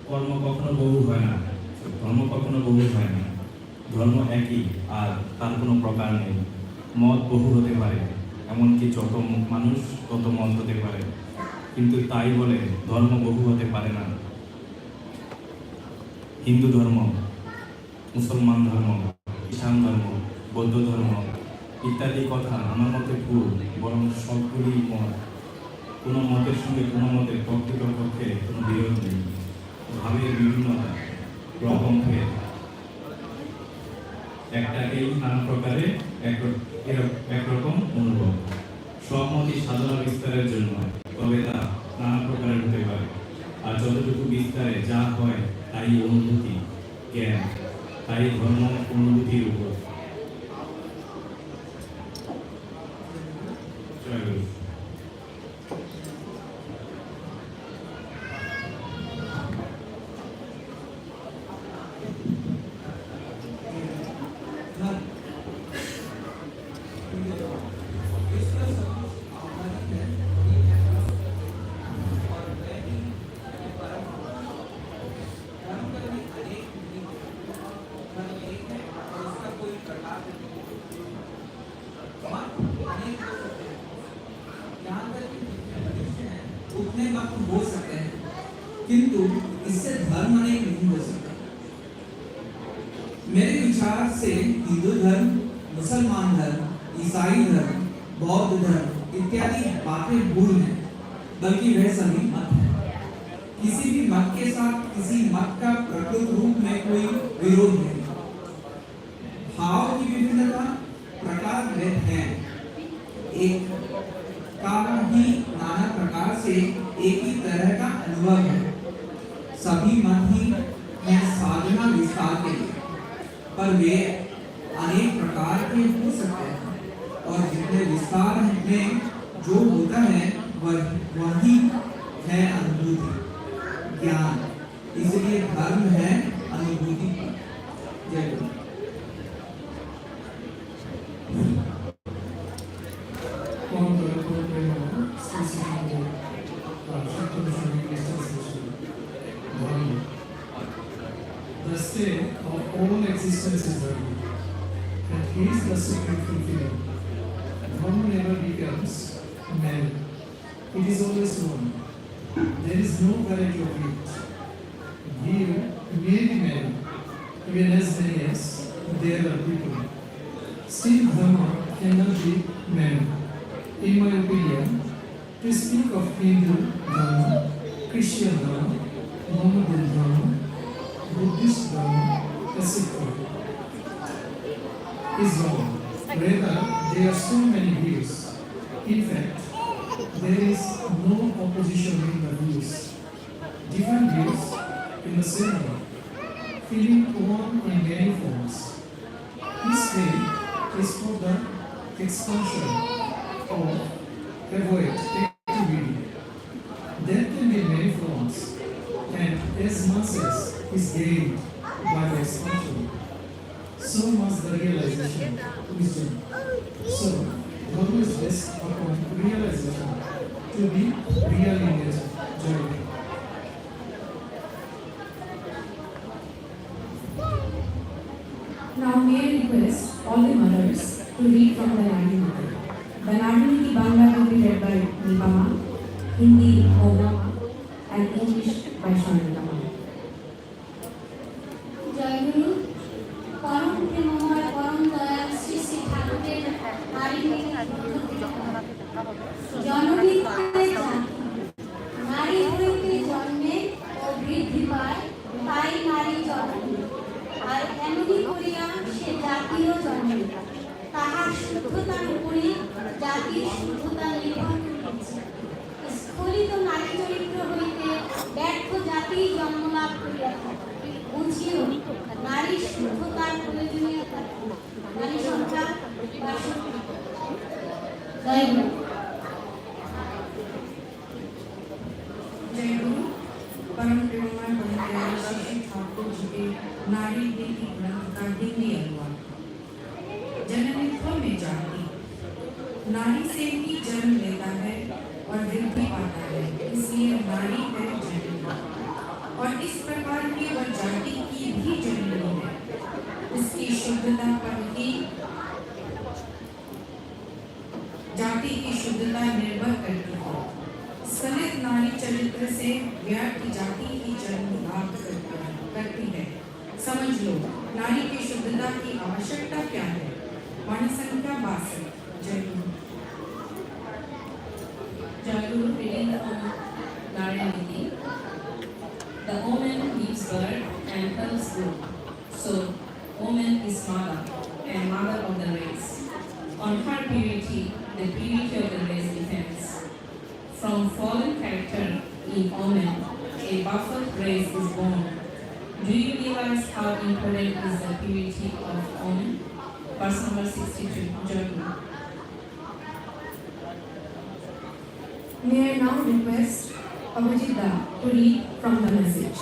Speaker 7: ধর্ম কখনো বহু হয় না, ধর্ম একই, আর তার কোনো প্রকার নেই। মত বহু হতে পারে, এমনকি যত মানুষ তত মত হতে পারে, কিন্তু তাই বলে ধর্ম বহু হতে পারে না। হিন্দু ধর্ম, মুসলমান ধর্ম, খ্রিস্টান ধর্ম, বৌদ্ধ ধর্ম ইত্যাদি কথা আমার মতে ভুল, বরং সবগুলি মত। কোনো মতের সঙ্গে কোনো মতের পক্ষে কোনো বিরোধ নেই। ভাবের বিভিন্নতা, প্রকম্পের একটাকেই নানা প্রকারে একরকম অনুভব। সব মতই সাধনা বিস্তারের জন্য, তবে তা নানা প্রকারের হতে পারে। আর যতটুকু বিস্তারে যা হয় তাই অনুভূতি, জ্ঞান, তাই ধর্ম অনুভূতির উপর।
Speaker 8: उतने वक्त हो सकते हैं, किंतु इससे धर्म अनेक नहीं हो सकता। मेरे विचार से हिंदू धर्म, मुसलमान धर्म, ईसाई धर्म, बौद्ध धर्म इत्यादि बातें भूल हैं, बल्कि वह सभी मत हैं। किसी भी मत के साथ किसी मत का प्रकृत रूप में कोई विरोध नहीं। भाव की विभिन्नता, प्रकार भेद हैं, एक का ही नाना प्रकार से एक ही तरह का अनुभव है। सभी मत ही हैं साधना विस्तार के लिए, पर वे अनेक प्रकार के हो सकते हैं, और जितने विस्तार में जो होता है वही है अनुभूति, ज्ञान। इसलिए धर्म है अनुभूति पर। जय गुरु।
Speaker 9: The state of all existence is Dharma, and He is the supreme fulfiller. Dharma never becomes man; it is always one. There is no variety of it. Here may be many, even as many as there are people. Still, Dharma cannot be man. In my opinion, to speak of Hindu Dharma, Christian Dharma, Mohammedan Dharma, Buddhist Dharma, etc. is wrong. Rather, there are so many views. In fact, there is no opposition in the views. Different views in the same way, feeling one in many forms. This way is for the expansion of avoid activity. There can be many forms, and as much as is gained by the expansion, so must the realization wisdom. So, Dharma is based upon realization, to be real in nature. Joy.
Speaker 1: Now may I request all the mothers to read from the Nadi Mother. The Nadi ki Bangla will be read by Nipama, Hindi Mogama, and English by Sangeetanjali.
Speaker 10: জয়গুরু পরম প্রেমময় পরম দয়াল শ্রী শ্রী ঠাকুরের নারী জননী হইতে জাতি নারী হইতে জন্মে ও বৃদ্ধি পায় তাই নারী জননী আর এমনি করিয়া সে জাতিও জন্মে তাহার শুদ্ধতার উপরে জাতির শুদ্ধতা নির্ভর করিয়াছে স্খলিত নারী চরিত্র হইতে ব্যর্থ জাতি জন্মলাভ করিয়া থাকে বুঝিও নারীর শুদ্ধতার প্রয়োজনীয়তা নারী সংখ্যা
Speaker 1: जय गुरु परम प्रेममय पंडित श्री ठाकुर जी के नारी देवी ग्रंथ का हिंदी अनुवाद। जननित्व में जाति नारी से ही जन्म लेता है और वृद्धि पाता है, इसलिए नारी है जननी और इस प्रकार की वह जाति की भी जननी है। उसकी शुद्धता पर ही जाति की शुद्धता निर्भर करती है। स्खलित नारी चरित्र से व्यर्थ जाति की जन्म लाभ करती है। समझ लो नारी की शुद्धता की आवश्यकता क्या है। वर्ण संख्या 62। जय गुरु।
Speaker 5: Jaguru reading from Narayani. The woman gives birth and tells good. So, woman is mother and mother of the race. On her purity, the purity of the race depends. From fallen character in woman, a buffered race is born. Do you realize how important is the purity of woman? Verse number 62. Jaguru.
Speaker 1: May I now request Abhijita to read from the message.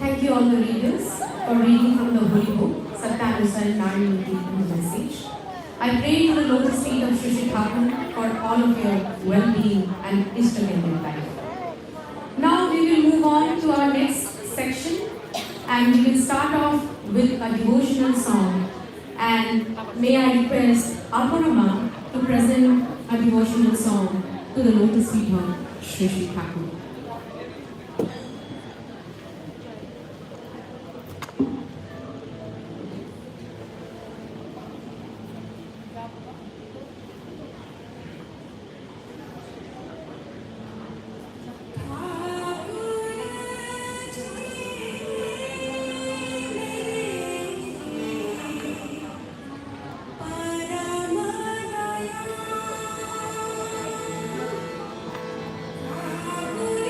Speaker 1: Thank you all the readers for reading from the Holy Book, Satsang and the message. I pray to the lotus feet of Shri Shri Thakur for all of your well-being and Ishtagan in life. Now we will move on to our next section and we will start off with a devotional song. And may I request Aparama to present a devotional song to the lotus feet of Shri Shri Thakur.
Speaker 10: Thank you.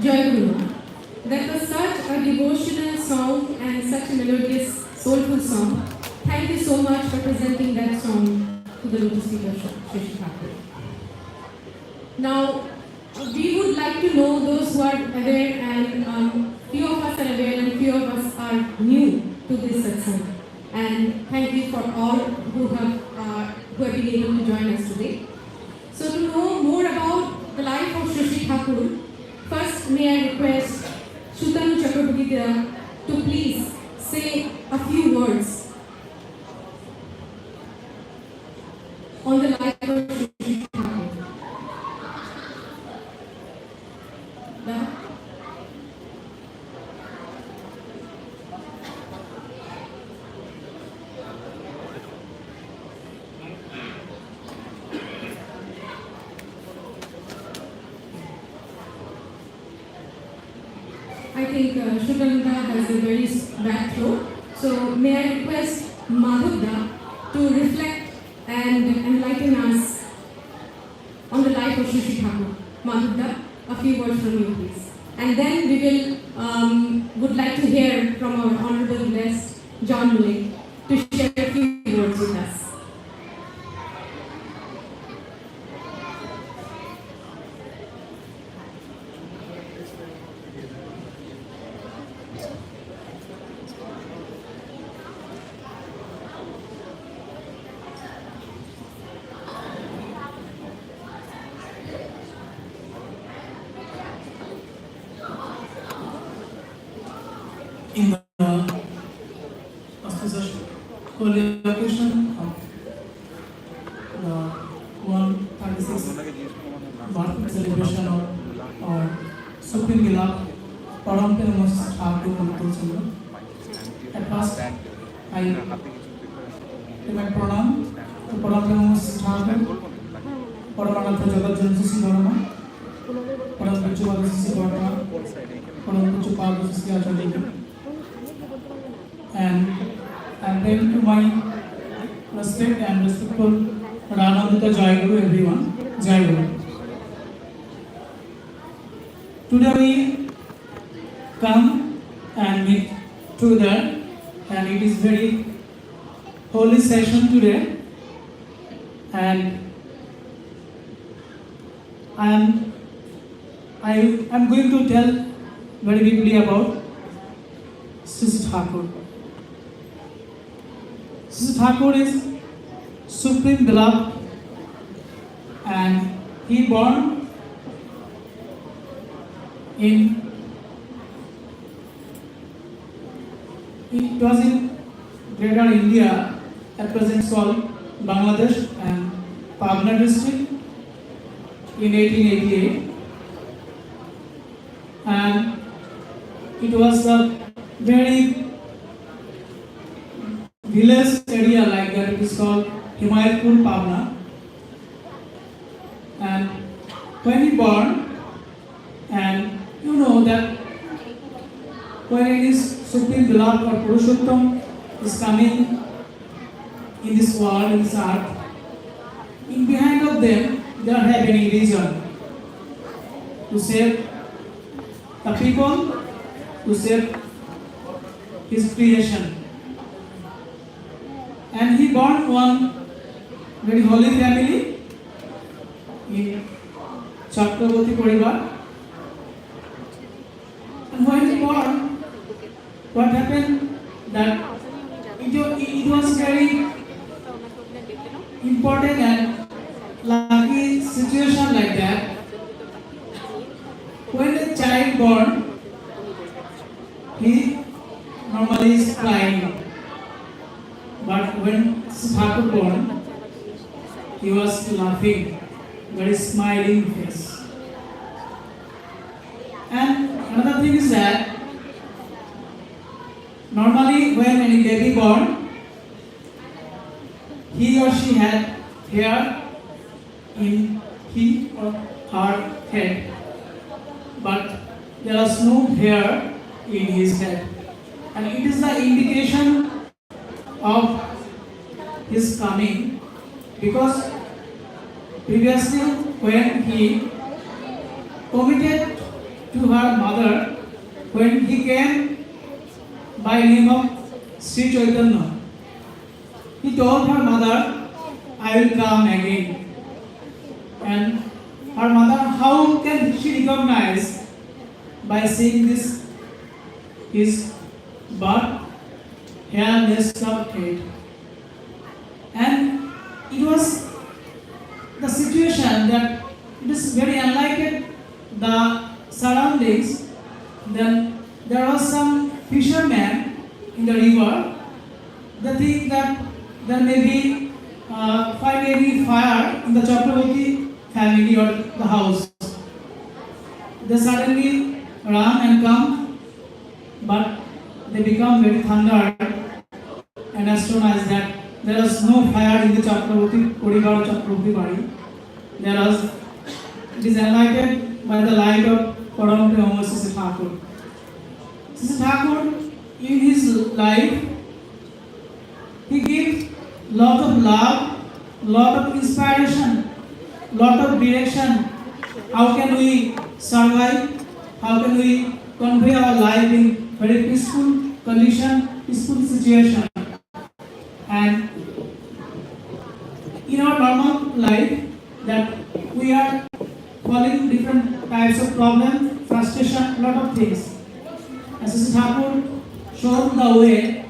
Speaker 1: Jai Guru. That was such a devotional song and such a melodious, soulful song. Thank you so much for presenting that song to the Lotus feet of Shri Thakur. Now, we would like to know those who are aware, and few of us are aware and few of us are new to this satsang. And thank you for all who have been able to join us today. So to know more about the life of Shri Thakur, first may I request Shutanu Chakrabarti to please say a few words on the life of Shri Thakur. I think Shutananda has a very bad throat. So may I request Madhuvda to reflect and enlighten us on the life of Shri Thakur. Madhuvda, a few words from you, please. And then we would like to hear from our honorable guest, John Muley, to share a few words with us.
Speaker 9: In the auspicious occasion of the 136th birthday celebration of our Supreme Beloved Parampian Master Thakur. At first, I pay my pranam to Parampian Master Thakur, Paramanatha Jagat Jansi Dharma, Parampichu Vadasi Dharma, Parampichu Padasi Acharya. And I bring to my respect and respectful Ranamrita Jai Guru, everyone. Jai Guru. Today we come and meet together, and it is very holy session today. And I am going to tell very briefly about Shri Thakur. Shri Thakur is Supreme Beloved, and he born in, it was in Greater India, at present called Bangladesh and Pabna district, in 1888, and it was a very village area like that. It is called Himayatpur Pabna. And when he born, and you know that when it is Supreme Beloved or Purushottam is coming in this world, in this earth, in behind of them they are having a reason to save the people, to save his creation. And he born one very holy family in Chakrabarti Parivar. And when he born, what happened that it was very important and lucky situation like that. When a child born, he normally is crying. But when Thakur born, he was laughing, very smiling face. And another thing is that normally when any baby born, he or she had hair in he or her head, but there was no hair in his head, and it is the indication of his coming, because previously when he committed to her mother when he came by name of Sri Chaitanya. He told her mother, I will come again. And her mother, how can she recognize by seeing this his butt, hair, nest of head? And it was the situation that it is very unlike the surroundings. Then there was some fishermen in the river. They think that there may be find any fire in the Chakravarti family or the house. They suddenly run and come, but they become very thundered and astonished that there is no fire in the Chakravarti Parivar Chakravarti body. It is enlightened by the light of Param Brahma Sisi Thakur. Sisi Thakur, in his life, he gives lot of love, lot of inspiration, lot of direction. How can we survive? How can we convey our life in very peaceful condition, peaceful situation? And in our normal life, that we are falling different types of problems, frustration, lot of things. As Sisi Thakur showed the way,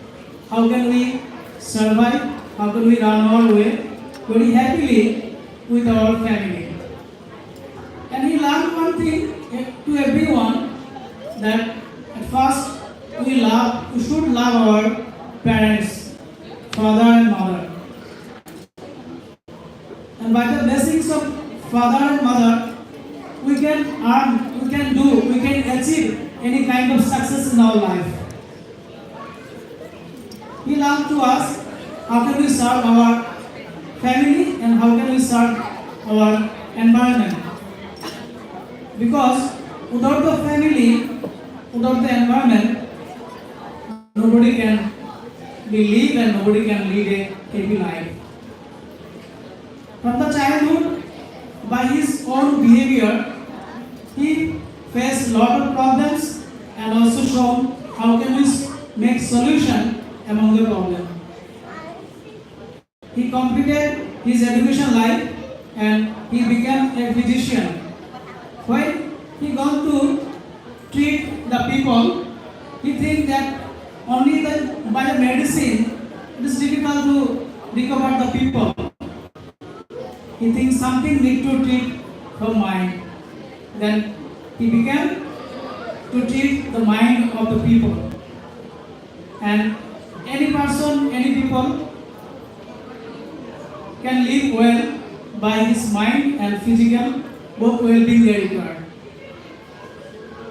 Speaker 9: how can we survive, how can we run our way very happily with our family. And he learned one thing to everyone, that at first we should love our parents, father and mother. And by the blessings of father and mother, we can earn, we can achieve any kind of success in our life. He learned to us how can we serve our family and how can we serve our environment. Because without the family, without the environment, nobody can live and nobody can lead a happy life. From the childhood, by his own behavior, he faced a lot of problems and also shown how can we make solution among the problem. He completed his education life and he became a physician. When he gone to treat the people, he think that only by the medicine it is difficult to recover the people. He thinks something need to treat her mind. Then he began to treat the mind of the people. And any person, any people can live well by his mind and physical, both well-being they require.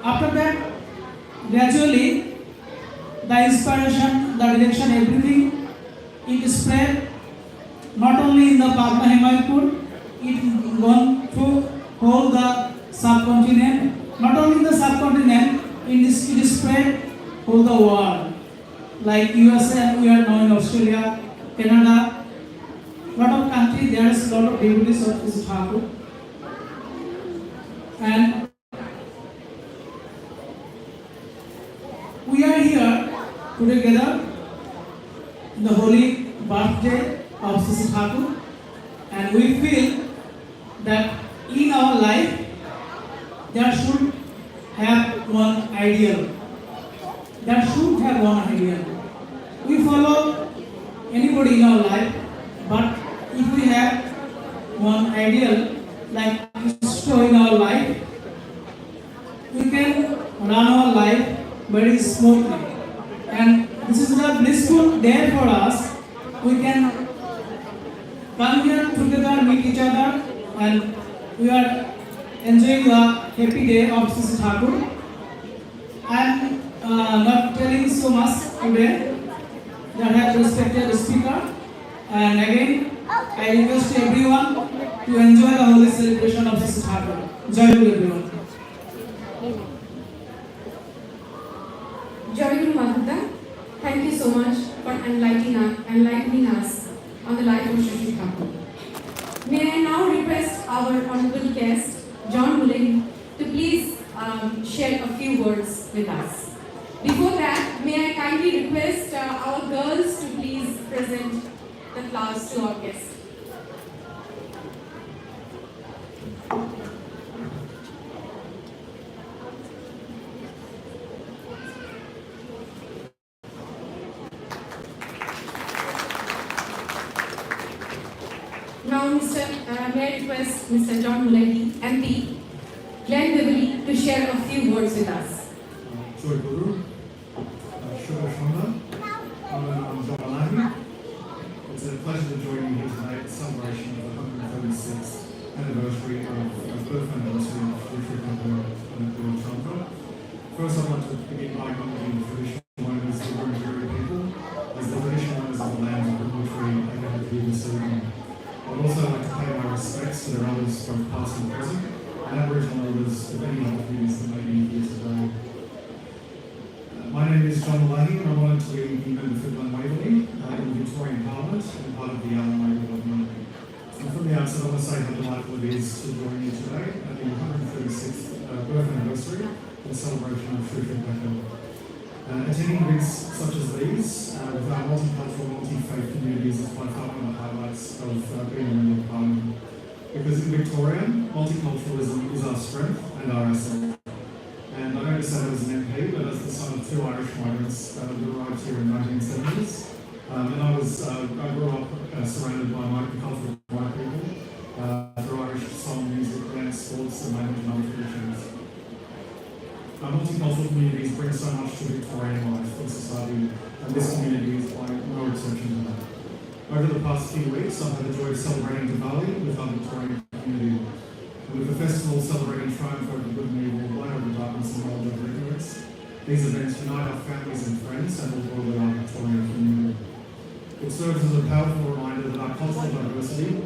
Speaker 9: After that, gradually, the inspiration, the direction, everything, it spread not only in the Padma Himayapur, it gone through whole the subcontinent. Not only in the subcontinent, it spread whole the world. Like USA, we are now in Australia, Canada, lot of countries, there is lot of devotees of Sisi Thakur. And we are here together in the holy birthday of Sisi Thakur, and we feel that in our life there should have one ideal. There should have one ideal. We follow anybody in our life, but if we have one ideal like show in our life, we can run our life very smoothly. And this is a blissful day for us. We can come here together, meet each other, and we are enjoying the happy day of Sisi Thakur. I am not telling so much today. That I have respected the speaker, and again I request everyone to enjoy the holy celebration of Sisi Thakur. Jai Guru everyone.
Speaker 1: Jai Guru Mahanta, thank you so much for enlightening us on the life of Sisi Thakur. May I now request our honorable guest, John Mulling, to please share a few words with us. Before that, may I kindly request our girls to please present the flowers to our guests. Now, may I request Mr. John Mullehy, MP, Glen Beverly, to share a few words with us.
Speaker 9: Joy Guru, Shubha Shonda, I'm John Mullehy. It's a pleasure to join you here today at the celebration of the 136th anniversary of birth anniversary of Sri Papa and Guru Chandra. First, I'd like to begin by acknowledging the traditional owners of the Wurundjeri people as the traditional owners of the land of the Wurundjeri and Adhiveshan. I'd also like to pay my respects to their elders, both past and present, and Aboriginal elders of any other communities that may be here today. My name is John Mullehy, and I'm honoured to be the member for Glen Waverley in the Victorian Parliament and part of the Alan Labor government. And from the outset, I want to say how delightful it is to join you today at the 136th birth anniversary and celebration of Sri Papa. Attending events such as these with our multicultural, multi-faith communities is by far one of the highlights of being a member of Parliament. Because in Victoria, multiculturalism is our strength and our asset. And I don't just say that as an MP, but as the son of two Irish migrants who arrived here in the 1970s. And I grew up surrounded by multicultural white people through Irish song, music, dance, sports, and language and other traditions. Our multicultural communities bring so much to Victorian life and society, and this community is by no exception to that. Over the past few weeks, I've had the joy of celebrating Diwali with our Victorian community. And with the festival celebrating triumph over good and evil, light over darkness and knowledge over ignorance, these events unite our families and friends and will broadly our Victorian community. It serves as a powerful reminder that our cultural diversity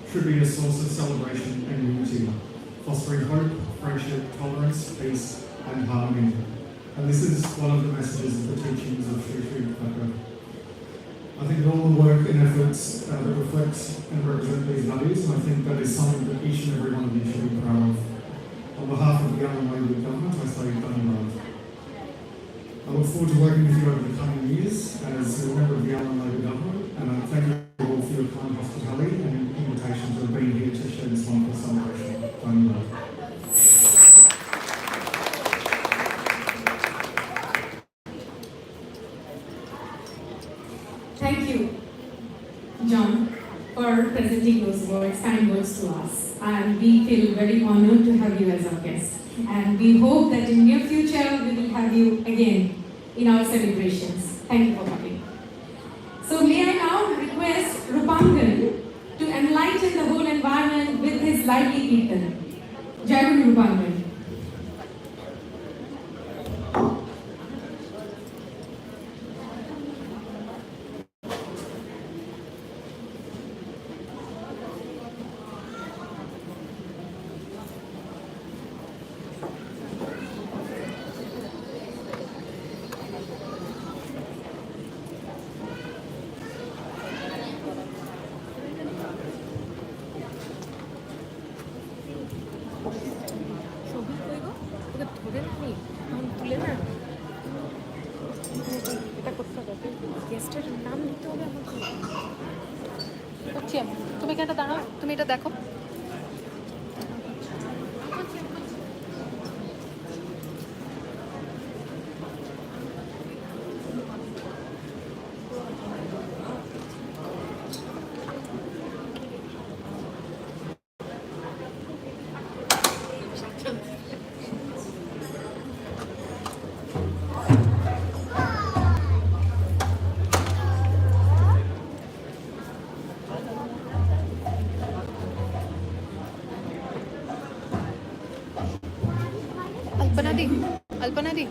Speaker 9: should be a source of celebration and unity, fostering hope, friendship, tolerance, peace, and harmony. And this is one of the messages of the teachings of Sri Papa. I think all the work and efforts that reflect and represent these values, and I think that is something that each and every one of you should be proud of. On behalf of the Alan Labor government, I say done well. I look forward to working with you over the coming years as a member of the Alan Labor government, and I thank you all for your kind hospitality and invitation to being here to share this wonderful celebration. Done well.
Speaker 1: Thank you, John, for presenting those words, kind words to us. And we feel very honored to have you as our guest. And we hope that in near future we will have you again in our celebrations. Thank you for coming. So may I now request Rupangan to enlighten the whole environment with his lively kirtan. Jai Guru Rupangan.
Speaker 11: তুমি এখানটা দাঁড়াও, তুমি এটা দেখো। अल्पना दी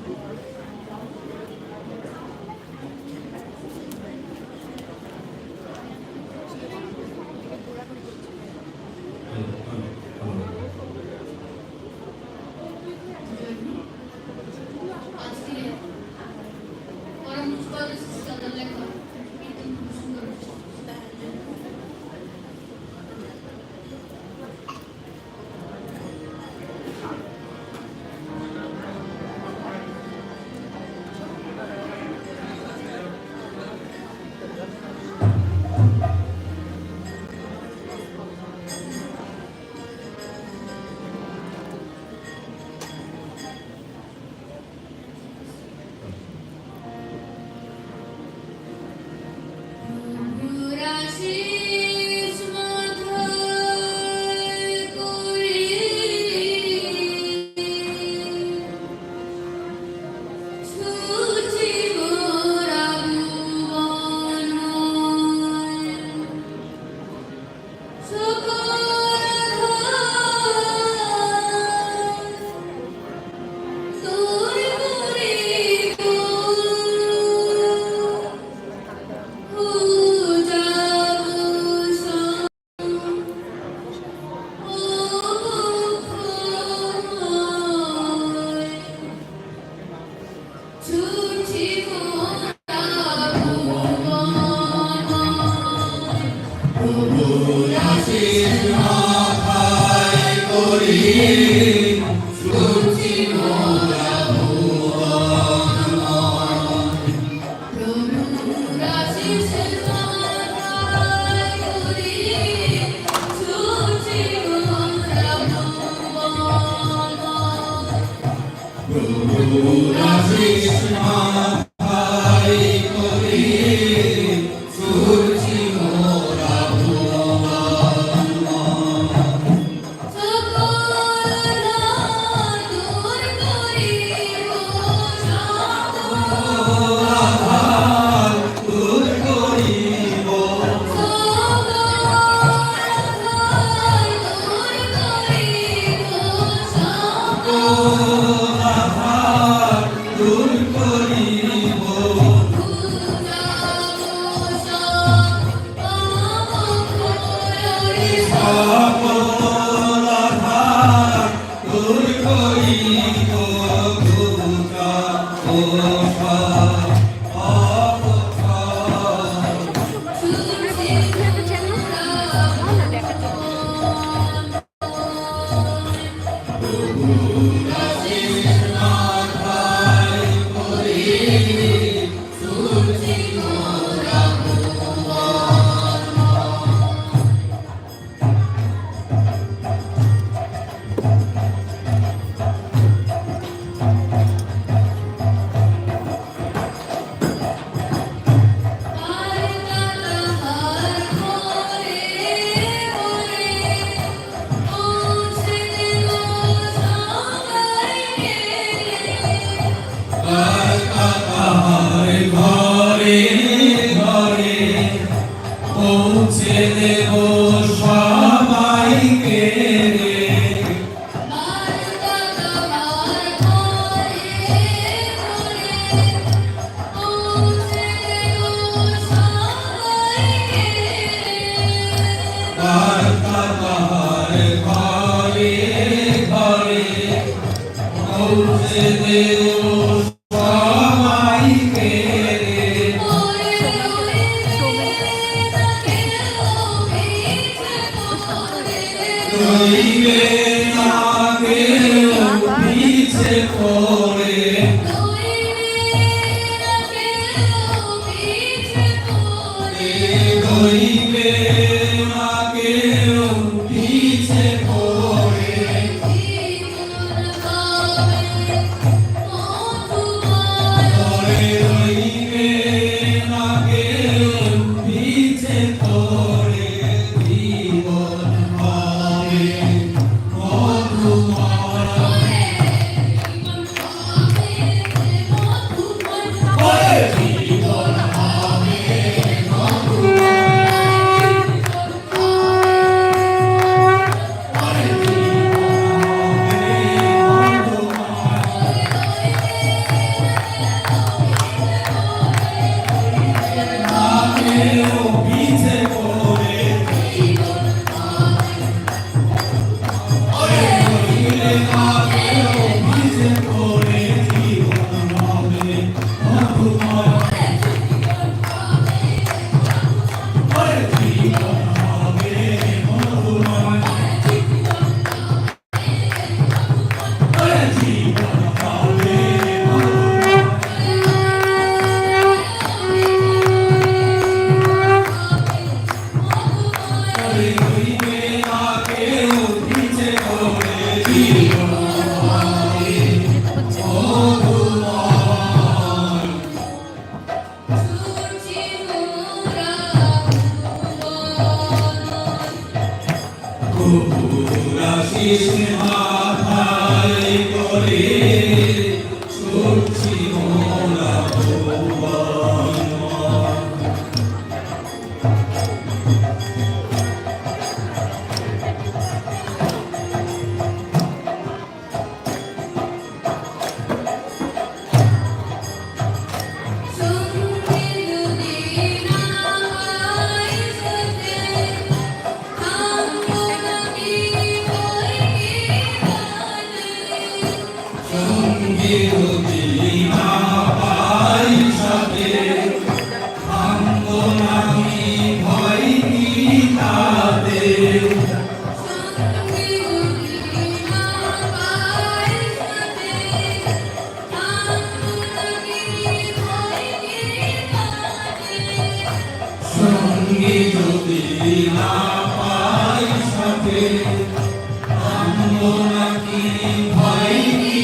Speaker 8: ভয় কি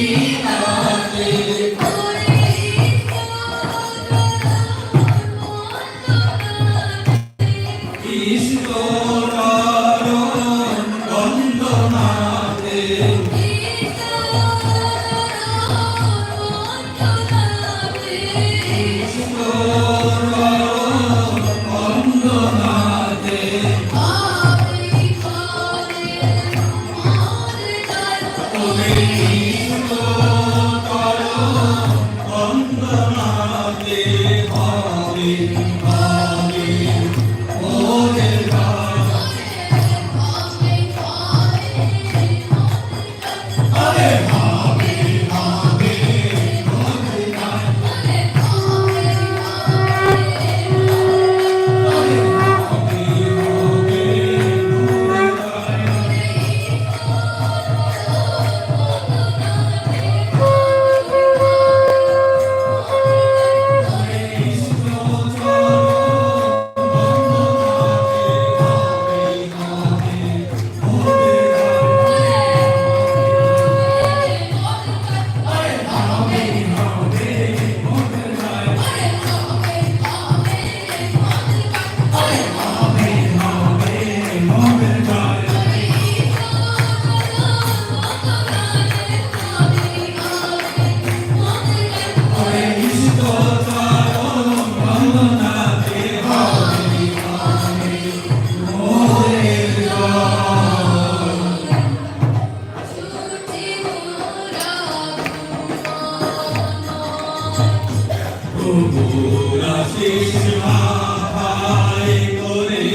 Speaker 2: আশিস মাথায় করে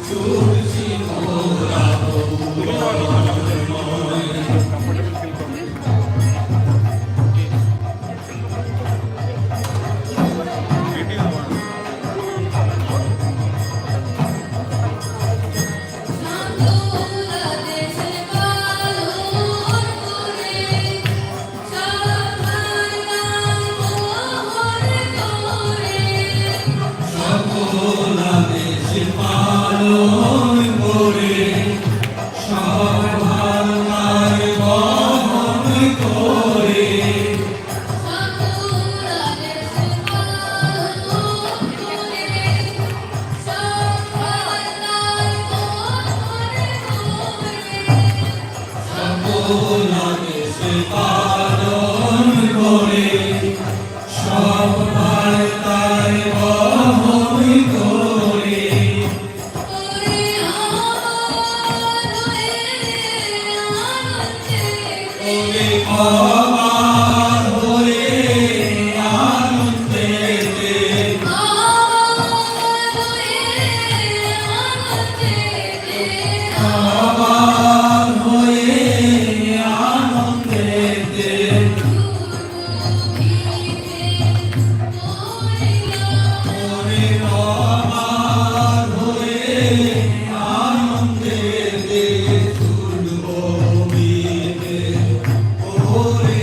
Speaker 2: ছুটছি মোরা পালন করে সবার বহন করে সকল দেশে পালন করে সব ভারতার বহন করে ওরে আমার হয়ে আনন্দেতে আমার হয়ে আনন্দেতে ওরে আমার হয়ে আনন্দেতে তুলবীতে ওরে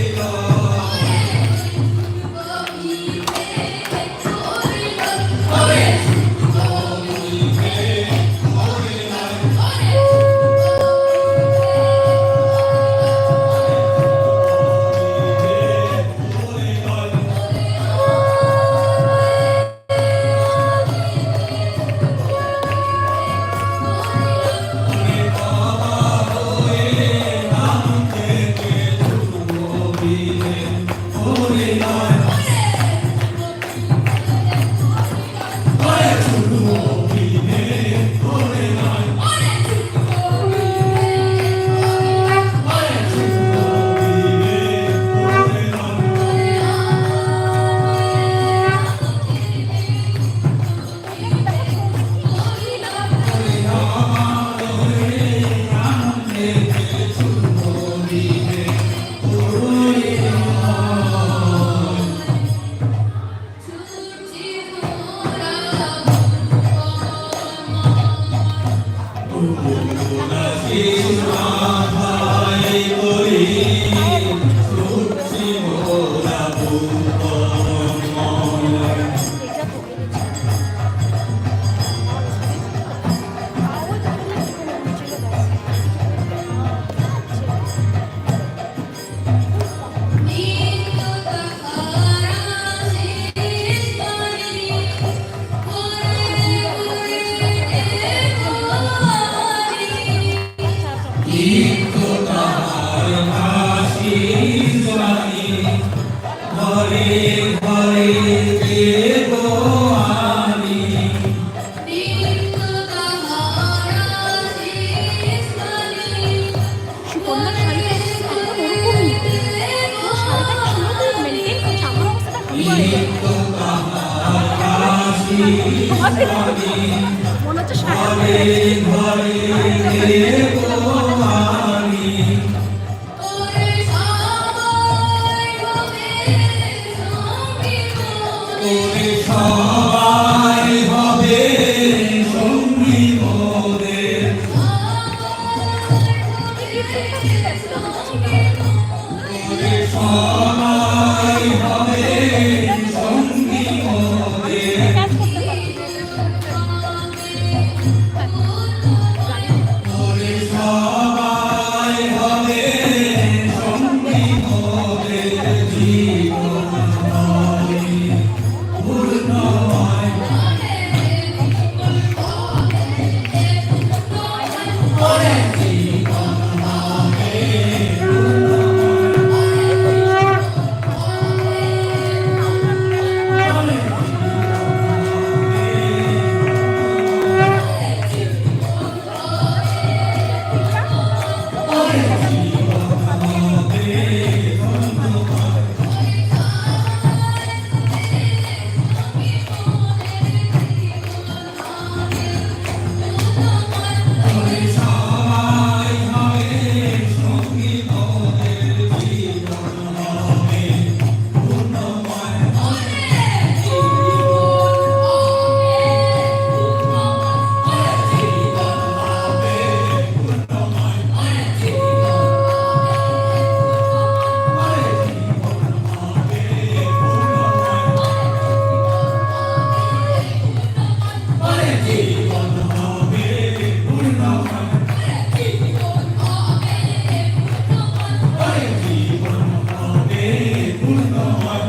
Speaker 2: পূর্ণ হয়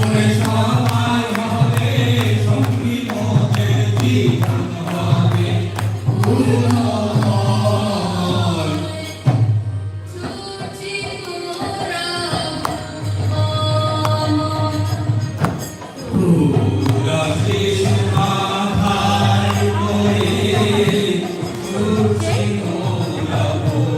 Speaker 2: ওরে সবাই হবে সঙ্গী মোদের জীবন হবে পূর্ণ হয় পুরা শেষ মাথায় করে ছুটছি মোরা ভুবন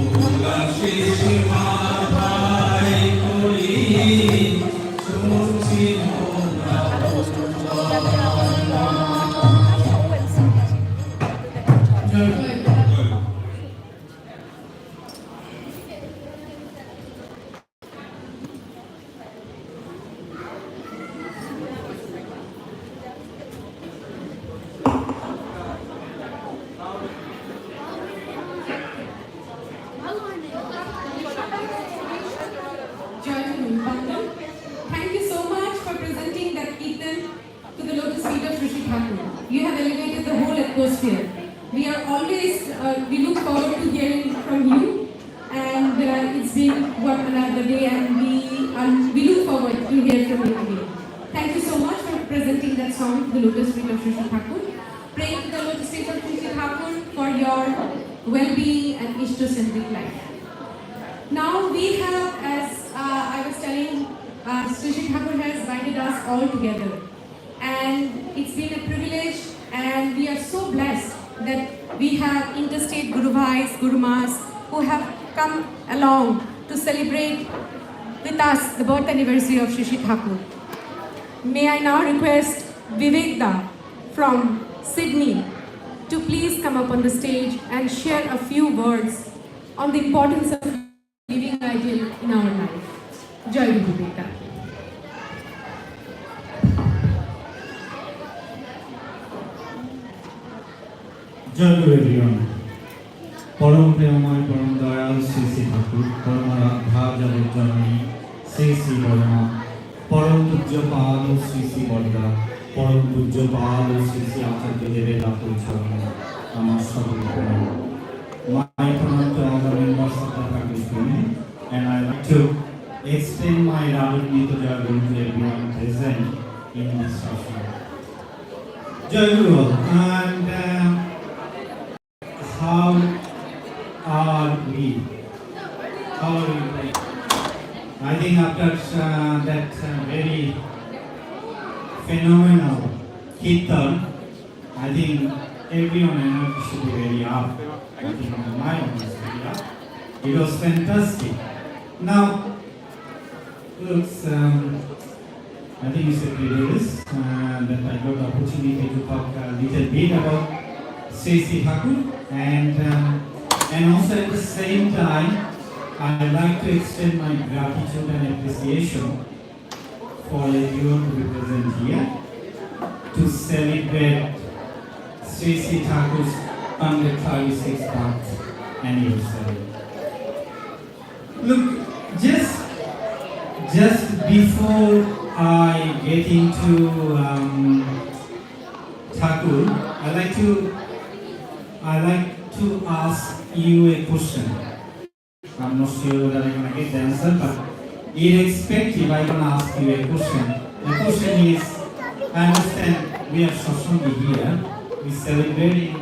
Speaker 2: পুরা শেষ মাথায় করে ছুটছি মোরা
Speaker 1: Thank you so much for presenting that Kirtan to the lotus feet of Rishi Thakur. You have elevated the whole atmosphere. We are always, we look forward to hearing from you, and it's been what another day, and we look forward to hear from you again. Thank you so much for presenting that song to the lotus feet of Rishi Thakur. Praying to the lotus feet of Rishi Thakur for your well-being and Ishta-centric life. Now we have, as I was telling, Rishi Thakur has binded us all together, and it's been a privilege, and we are so blessed that we have interstate Guru Bhais, Guru Mas who have come along to celebrate with us the birth anniversary of Rishi Thakur. May I now request Vivekda from Sydney to please come up on the stage and share a few words on the importance of living ideal in our life. Jai Guru Vivekda.
Speaker 7: Joy Guru everyone. পরম প্রেমময় পরম দয়াল শ্রী শ্রী ঠাকুর পরম রাধা জগজ্জননী শ্রী শ্রী বর্মা পরম পূজ্যপাদ শ্রী শ্রী বরদা পরম পূজ্যপাদ শ্রী শ্রী আচার্য দেবের লাখুর চরণ আমার সকল প্রণাম। My pranam to all the members of the Thakur family, and I like to extend my Radha Jai Guru to everyone present in this session. Jai Guru, and how are we? How are we playing? I think after that very phenomenal Kirtan, I think everyone energy should be very up. I think my own is very up. It was fantastic. Now, looks, I think it's a privilege that I got the opportunity to talk a little bit about Sri Sri Thakur, and also at the same time, I'd like to extend my gratitude and appreciation for everyone to be present here to celebrate Sri Sri Thakur's 136th birth anniversary. Look, just before I get into Thakur, I like to ask you a question. I'm not sure whether I'm gonna get the answer, but irrespective, I'm gonna ask you a question. The question is, I understand we are Satsang here, we celebrating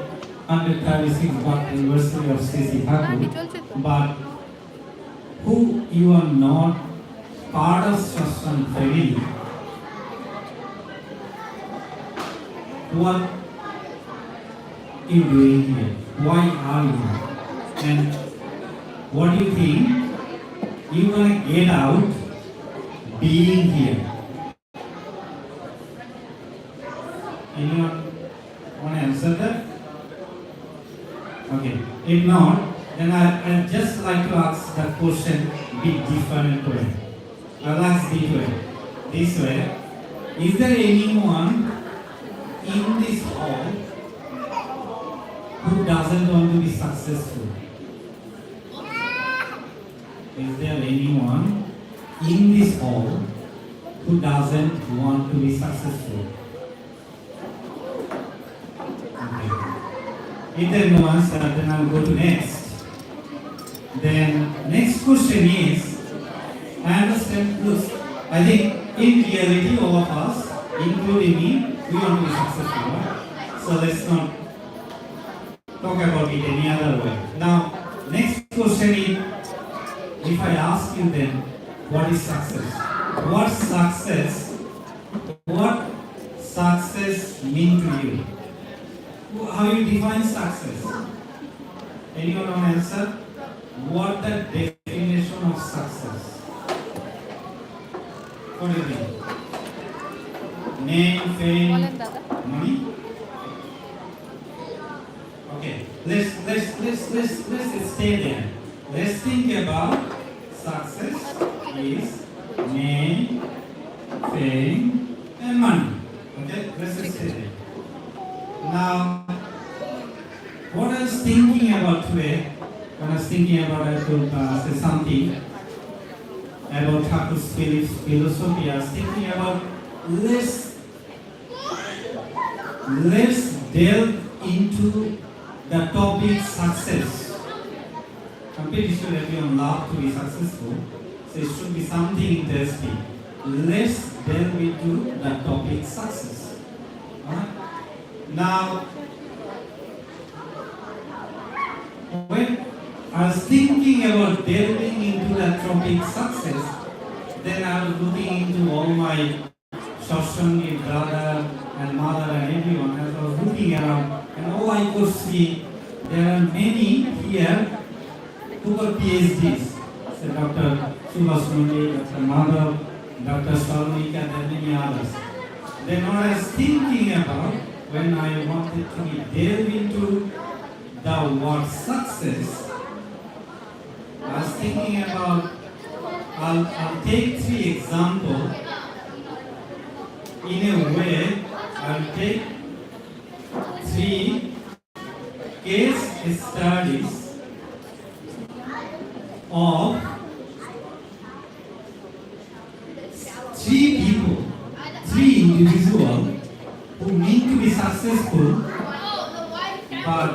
Speaker 7: 136th birth anniversary of Sri Sri Thakur, but who you are not part of Satsang family, what you doing here? Why are you here? And what do you think you gonna get out being here? Anyone want to answer that? Okay. If not, then I'd just like to ask that question bit different way. I'll ask this way. Is there anyone in this hall who doesn't want to be successful? successful? Is there anyone in this hall who doesn't want to be successful? Okay. If there is no answer, then I'll go to next. Then next question is, I understand, look, I think in reality all of us, including me, we want to be successful, right? So let's not talk about it any other way. Now, next question is, if I ask you then, what is success? What success mean to you? How you define success? Anyone want to answer? What the definition of success? What do you think? Name, fame,
Speaker 11: বলেন দাদা
Speaker 7: money? Okay, let's stay there. Let's think about success is name, fame, and money. Okay, let's just stay there. Now, what I was thinking about today, when I was thinking about, I could say something about Thakur's philosophy, I was thinking about let's delve into the topic success. I'm pretty sure everyone loves to be successful, so it should be something interesting. Let's delve into the topic success. Alright? Now, when I was thinking about delving into the topic success, then I was looking into all my Satsangi brother and mother and everyone. As I was looking around, and all I could see, there are many here who got PhDs. So Dr. Subhash Nandi, Dr. Madhav, Dr. Salmika, and many others. Then what I was thinking about, when I wanted to delve into the word success, I was thinking about, I'll take 3 examples. In a way, I'll take 3 case studies of 3 people, 3 individuals who need to be successful, but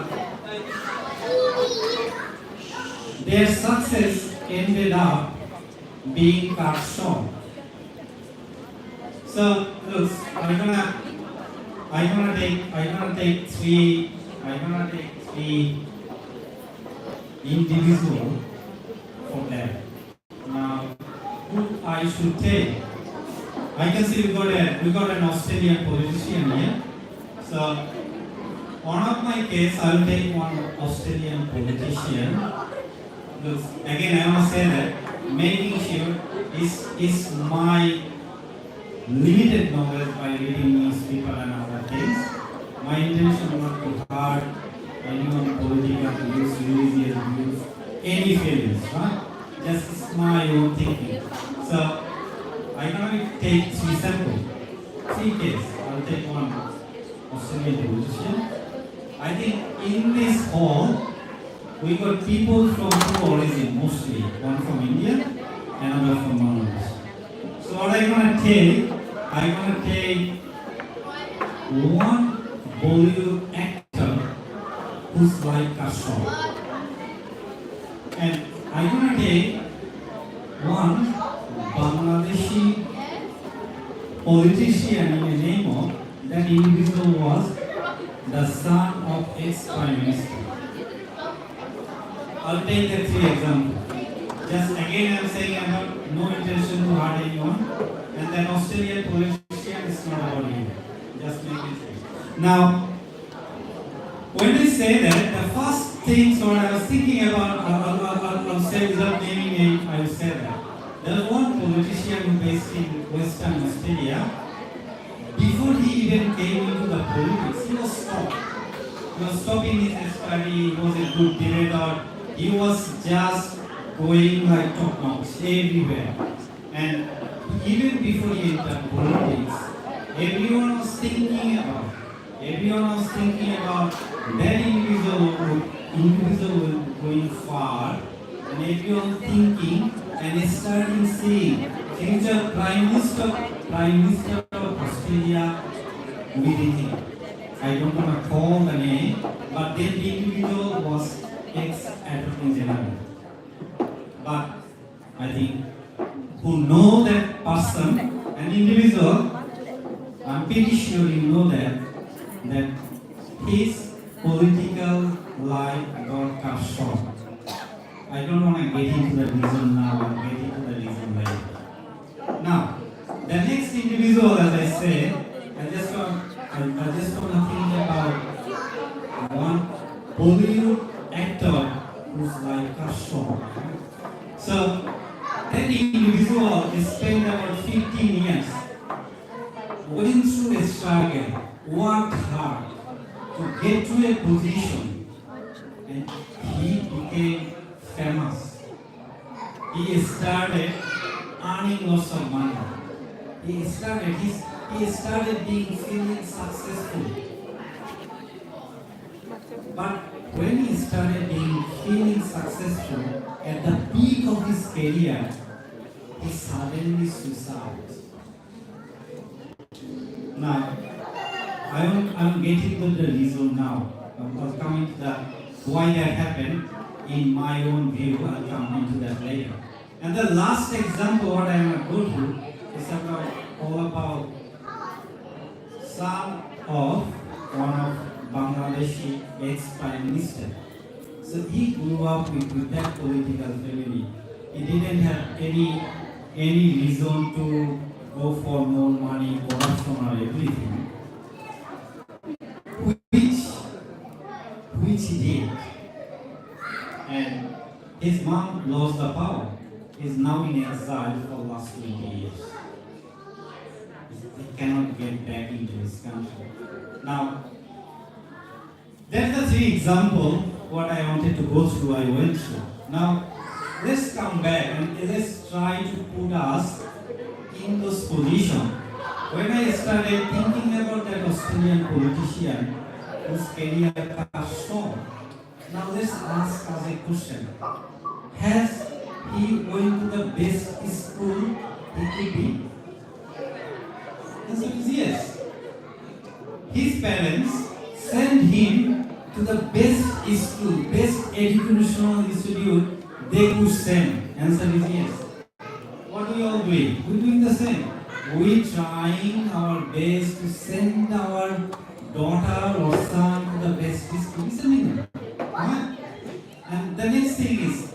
Speaker 7: their success ended up being cut short. So look, I'm gonna take 3 individuals for that. Now, who I should take? I can see we got an Australian politician here. So one of my case, I'll take one Australian politician. Look, again, I want to say that making sure is my limited knowledge by reading newspaper and other things. My intention not to hurt anyone political views, religious views, any feelings, right? Just my own thinking. So I'm going to take 3 samples, 3 cases. I'll take one Australian politician. I think in this hall, we got people from 2 origin mostly. One from India, another from Bangladesh. So what I'm going to take one Bollywood actor who's like Kashmir. And I'm going to take one Bangladeshi politician in the name of that individual was the son of ex-prime minister. I'll take the 3 examples. Just again I'm saying I have no intention to hurt anyone, and that Australian politician is not about you. Just make it clear. Now, when I say that, the first things what I was thinking about, I'll say without naming name, I will say that. There was one politician who based in Western Australia. Before he even came into the politics, he was stopped. He was stopping his study, he was a good debater, he was just going like top notch everywhere. And even before he entered politics, everyone was thinking about that individual individual going far and everyone thinking and starting saying future Prime Minister of Australia within him. I don't want to call the name, but then the individual was ex-Attorney General. But I think who know that person, an individual, I'm pretty sure you know that his political life got cut short. I don't want to get into the reason now, I'll get into the reason later. Now, the next individual, as I said, I just want to think about one Bollywood actor whose life got short. So, that individual spent about 15 years going through a struggle, worked hard to get to a position, and he became famous. He started earning lots of money. He started feeling successful. But when he started feeling successful at the peak of his career, he suddenly suicided. Now, I'm getting to the reason now. I'm coming to the why that happened in my own view. I'll come into that later. And the last example what I am going to go to is all about son of one of Bangladeshi ex-prime minister. So he grew up with that political family. He didn't have any reason to go for more money, corruption or everything, which he did. And his mom lost the power. He's now in exile for the last 20 years. He cannot get back into his country. Now, that's the three examples what I wanted to go through, I went through. Now, let's come back and let's try to put us in those positions. When I started thinking about that Australian politician whose career cut short, now let's ask us a question. Has he went to the best school he could be? The answer is yes. His parents sent him to the best school, best educational institute they could send. Answer is yes. What are we all doing? We're doing the same. We're trying our best to send our daughter or son to the best school, isn't it? Right? And the next thing is,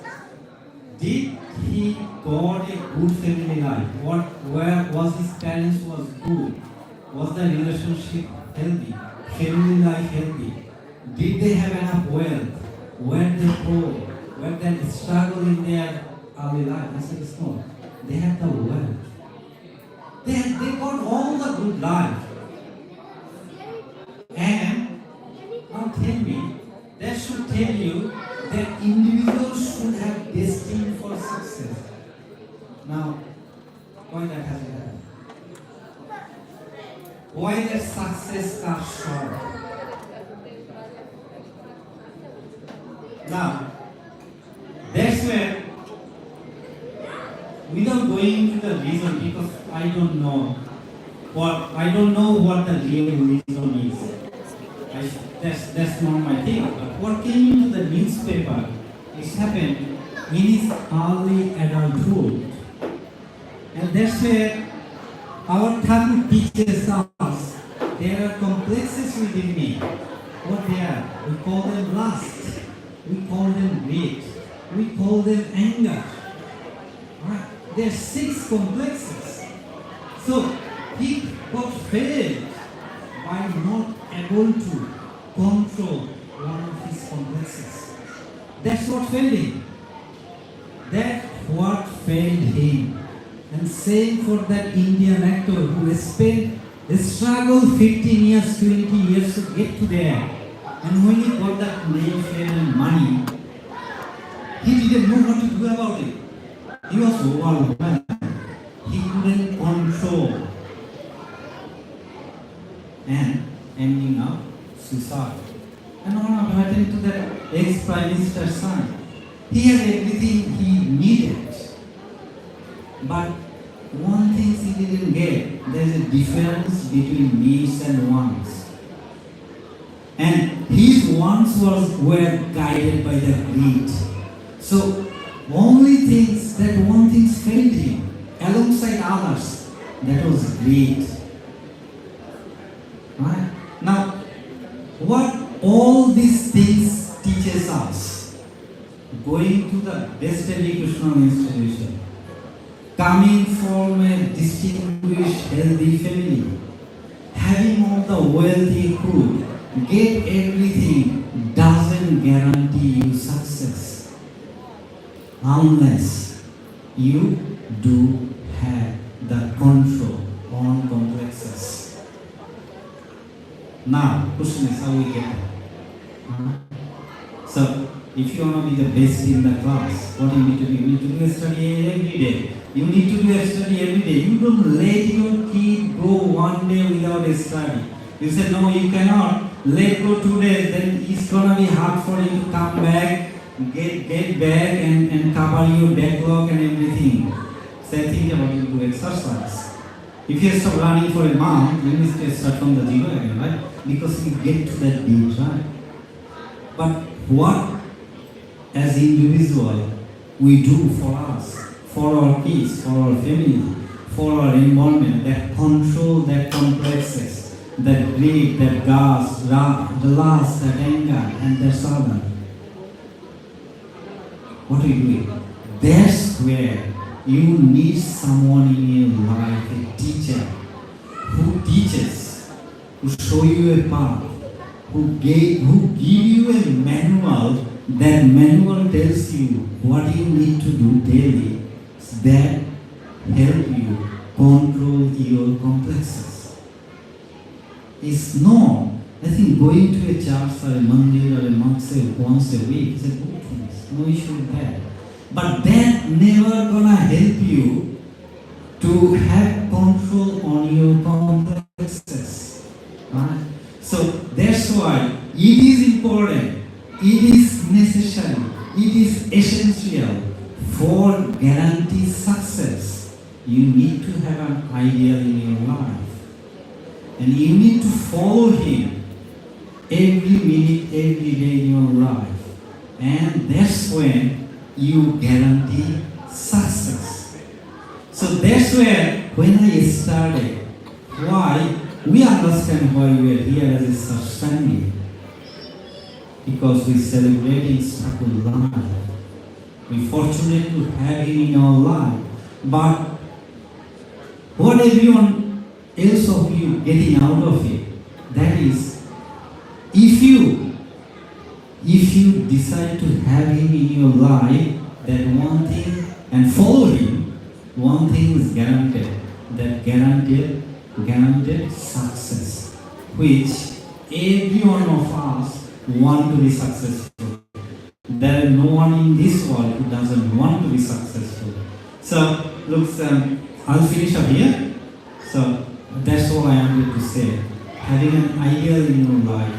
Speaker 7: did he got a good family life? Where was his parents was good? Was the relationship healthy? Family life healthy? Did they have enough wealth? Were they poor? Were they struggle in their early life? I said, it's no. They had the wealth. They got all the good life. And now tell me, that should tell you that individuals should have destined for success. Now, why that hasn't happened? Why that success comes short? Now, that's where, without going into the reason, because I don't know what the real reason is. That's not my thing. But what came into the newspaper, it happened in his early adulthood. And that's where our Thakur teaches us there are complexes within me. What they are? We call them lust. We call them greed. We call them anger. Right? There are 6 complexes. So he got failed by not able to control one of his complexes. That's what failed him. That's what failed him. And same for that Indian actor who struggled 15 years, 20 years to get to there. And when he got that name, fame and money, he didn't know what to do about it. He was overwhelmed. He couldn't control. And ending up suicide. And what happened to that ex-prime
Speaker 12: Prime Minister's son. He had everything he needed. But one thing he didn't get, there's a difference between needs and wants. And his wants were guided by the greed. So only things that one thing failed him alongside others, that was greed. Right? Now, what all these things teaches us, going to the best educational institution, coming from a distinguished, healthy family, having all the wealth you could, get everything doesn't guarantee you success unless you do have the control on complexes. Now, question is how we get there. So, if you want to be the best in the class, what you need to do? You need to do a study every day. You need to do a study every day. You don't let your kid go one day without a study. You say, no, you cannot. Let go 2 days, then it's going to be hard for you to come back, get back and cover your backlog and everything. So think about you to exercise. If you stop running for a month, you need to start from the zero again, right? Because you get to that beat, right? But what, as individual, we do for us, for our kids, for our family, for our environment, that control, that complexes, that greed, that gas, the lust, that anger, and that sadhana. What are you doing? That's where you need someone in your life, a teacher, who teaches, who show you a path, who give you a manual. That manual tells you what you need to do daily, that help you control your complexes. It's not, I think, going to a church or a mandir or a mosque once a week is a good thing. No issue with that. But that never gonna help you to have control on your complexes. Right? So that's why it is important, it is necessary, it is essential for guaranteed success. You need to have an ideal in your life. And you need to follow him every minute, every day in your life. And that's when you guarantee success. So that's where, when I started, why we understand why we are here as a Satsang, because we celebrating Thakur's life. We fortunate to have him in our life. But what everyone else of you getting out of it, that is, if you decide to have him in your life, that one thing, and follow him, one thing is guaranteed, that guaranteed success, which every one of us want to be successful. There is no one in this world who doesn't want to be successful. So, look, I'll finish up here. So, that's all I wanted to say. Having an ideal in your life,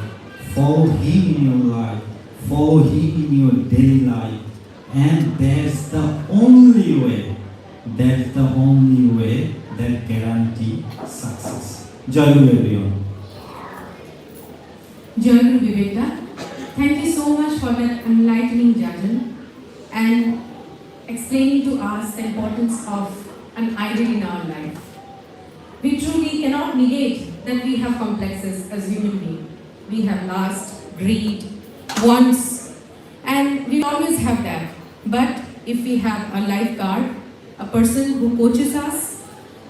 Speaker 12: follow him in your life, follow him in your daily life, and that's the only way that guarantees success. Jai Guru everyone.
Speaker 1: Jai Guru Viveka, thank you so much for that enlightening judgment and explaining to us the importance of an ideal in our life. We truly cannot negate that we have complexes as human beings. We have lust, greed, wants, and we always have that. But if we have a lifeguard, a person who coaches us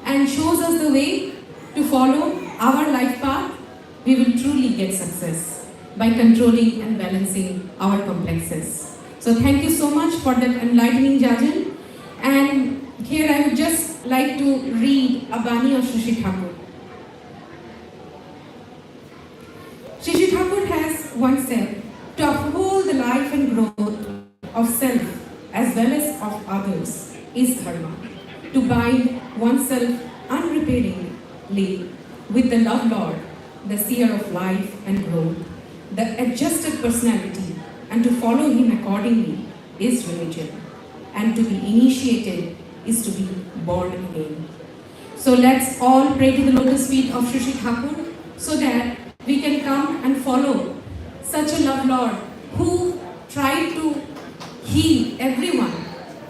Speaker 1: and shows us the way to follow our life path, we will truly get success by controlling and balancing our complexes. So thank you so much for that enlightening judgment. And here I would just like to read a Bani of Shri Thakur. Shri Thakur has once said, to uphold the life and growth of self as well as of others is dharma. To bind oneself unrepairingly with the love Lord, the seer of life and growth, the adjusted personality, and to follow him accordingly is religion. And to be initiated is to be born again. So let's all pray to the lotus feet of Shri Thakur so that we can come and follow such a love Lord who tried to heal everyone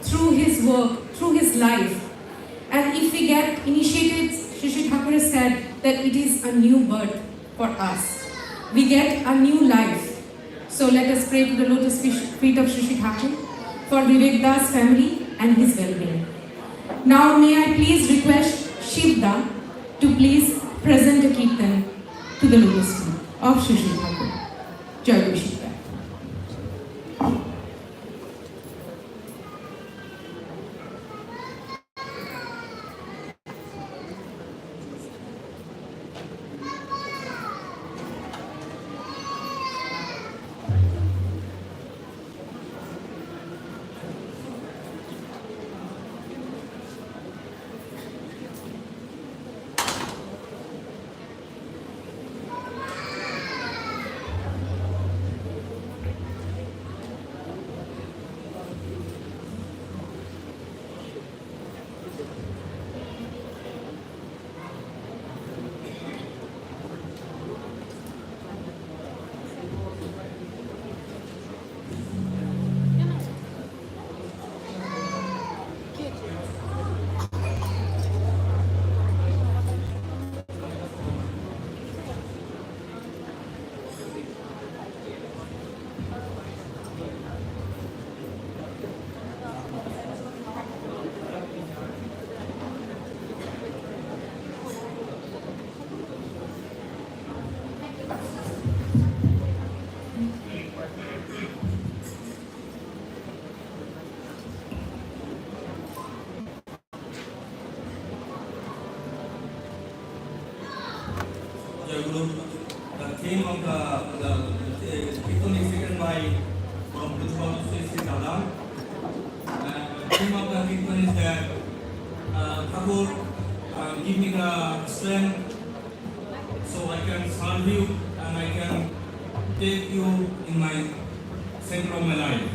Speaker 1: through his work, through his life. And if we get initiated, Shri Thakur has said that it is a new birth for us. We get a new life. So let us pray to the lotus feet of Shri Thakur for Vivek Das' family and his well-being. Now may I please request Shivda to please present a kirtan to the lotus feet of Shri Thakur. Jai Guru Shivda.
Speaker 2: The theme of the kirtan is written by Utsav Sri Dada. The theme of the kirtan is that Thakur, give me the strength so I can serve you and I can take you in my center of my life.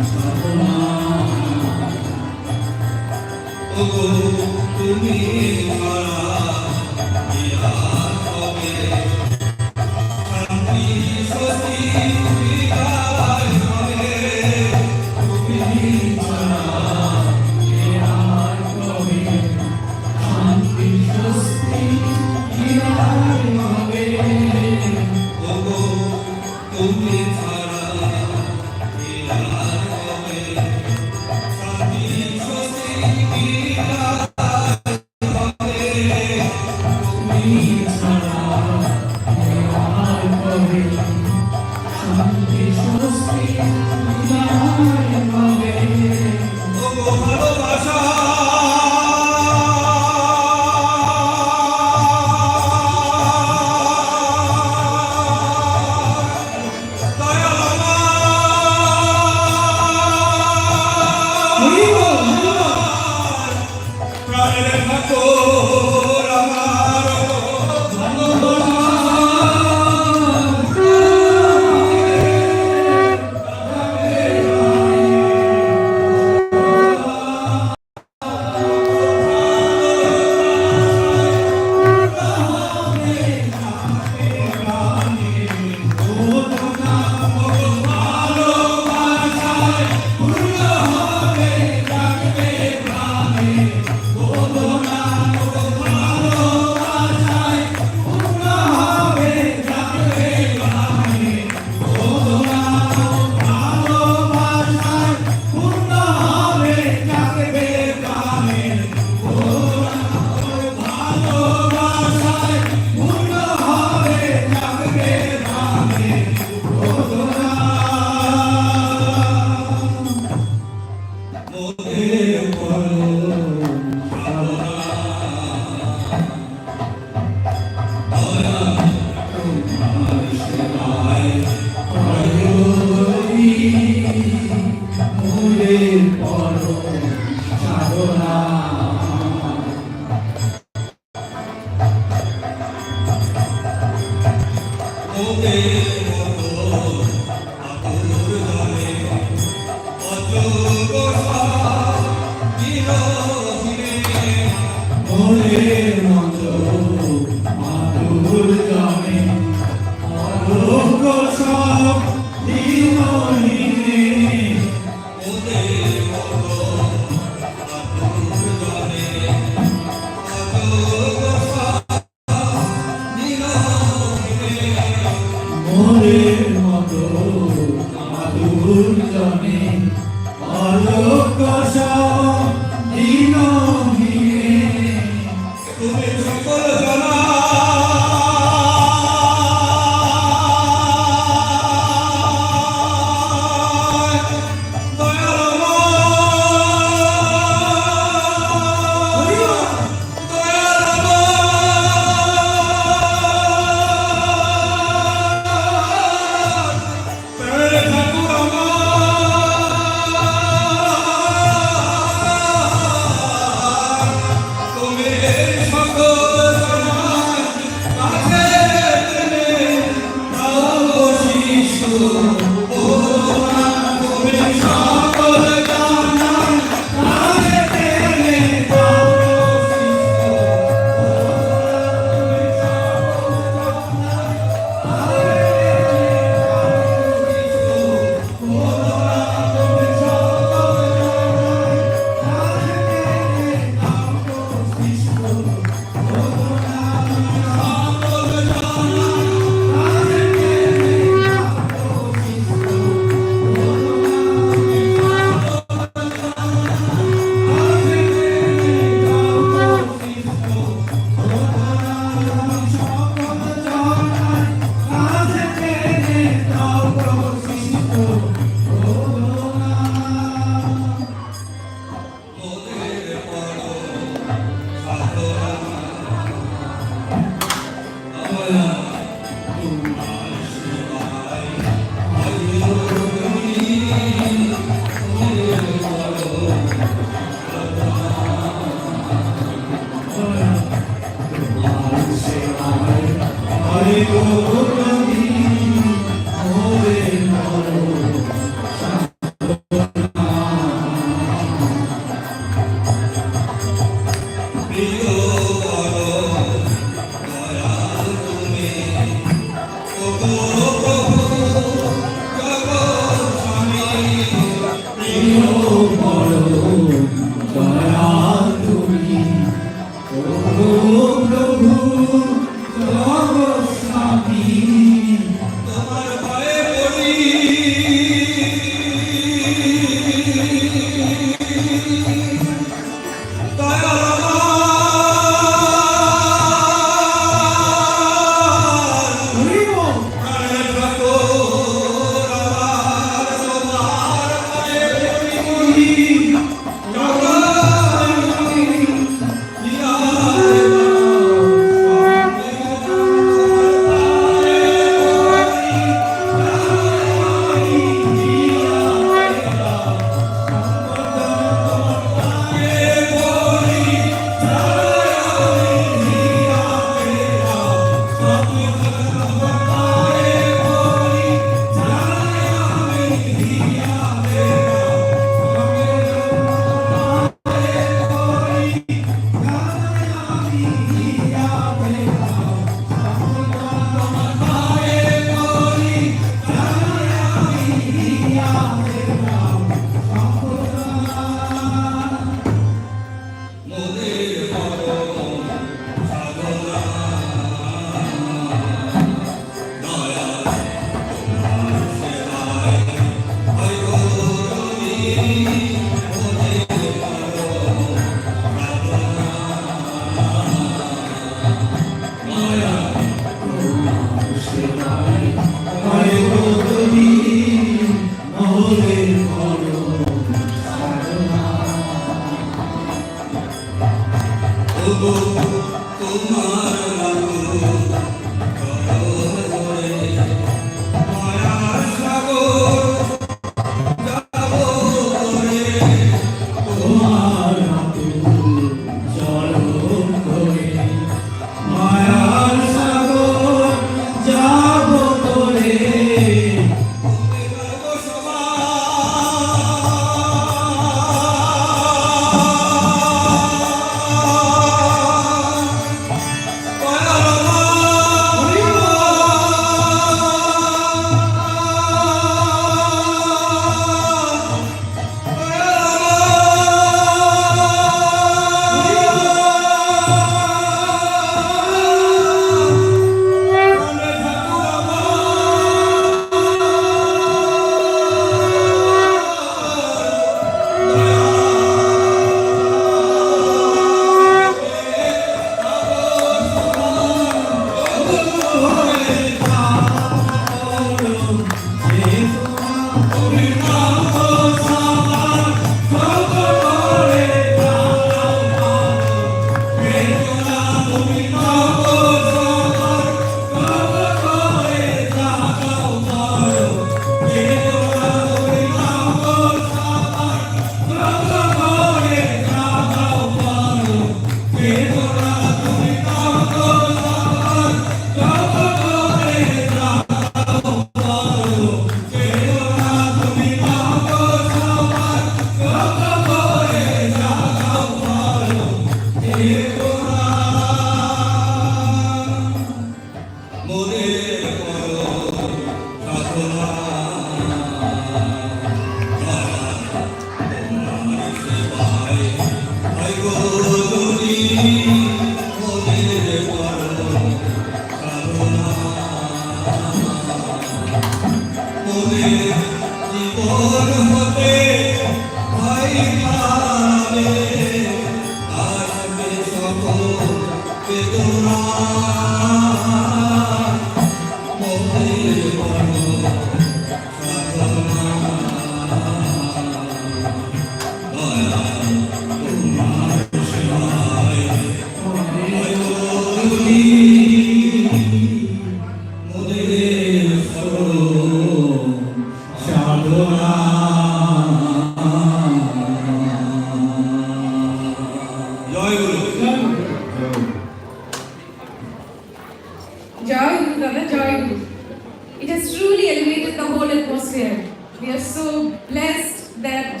Speaker 1: It has truly elevated the whole atmosphere. We are so blessed that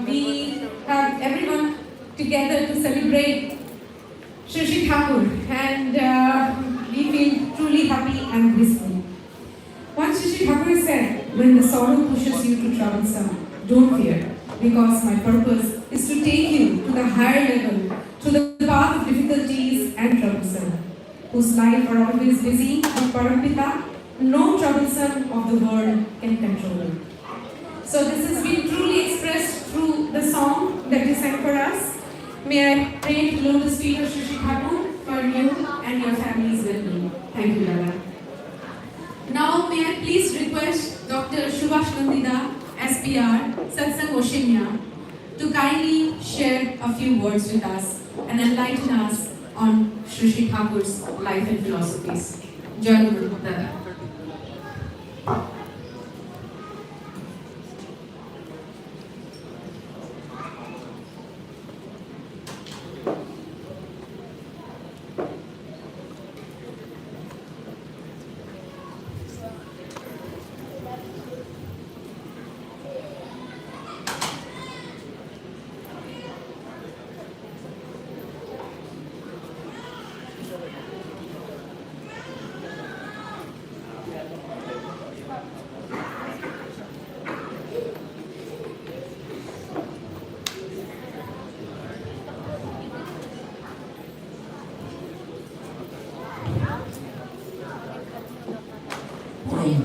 Speaker 1: we have everyone together to celebrate Shri Thakur, and we feel truly happy and blissful. Once Shri Thakur said, when the sorrow pushes you to troublesome, don't fear, because my purpose is to take you to the higher level, to the path of difficulties and troublesome, whose life are always busy with Parampita. No troublesome of the world can control it. So this has been truly expressed through the song that you sang for us. May I pray to lotus feet of Shri Thakur for you and your families well-being. Thank you, Lala. Now may I please request Dr. Subhash Nandida, SPR, Satsang Oceania, to kindly share a few words with us and enlighten us on Shri Thakur's life and philosophies. Jai Guru Dada.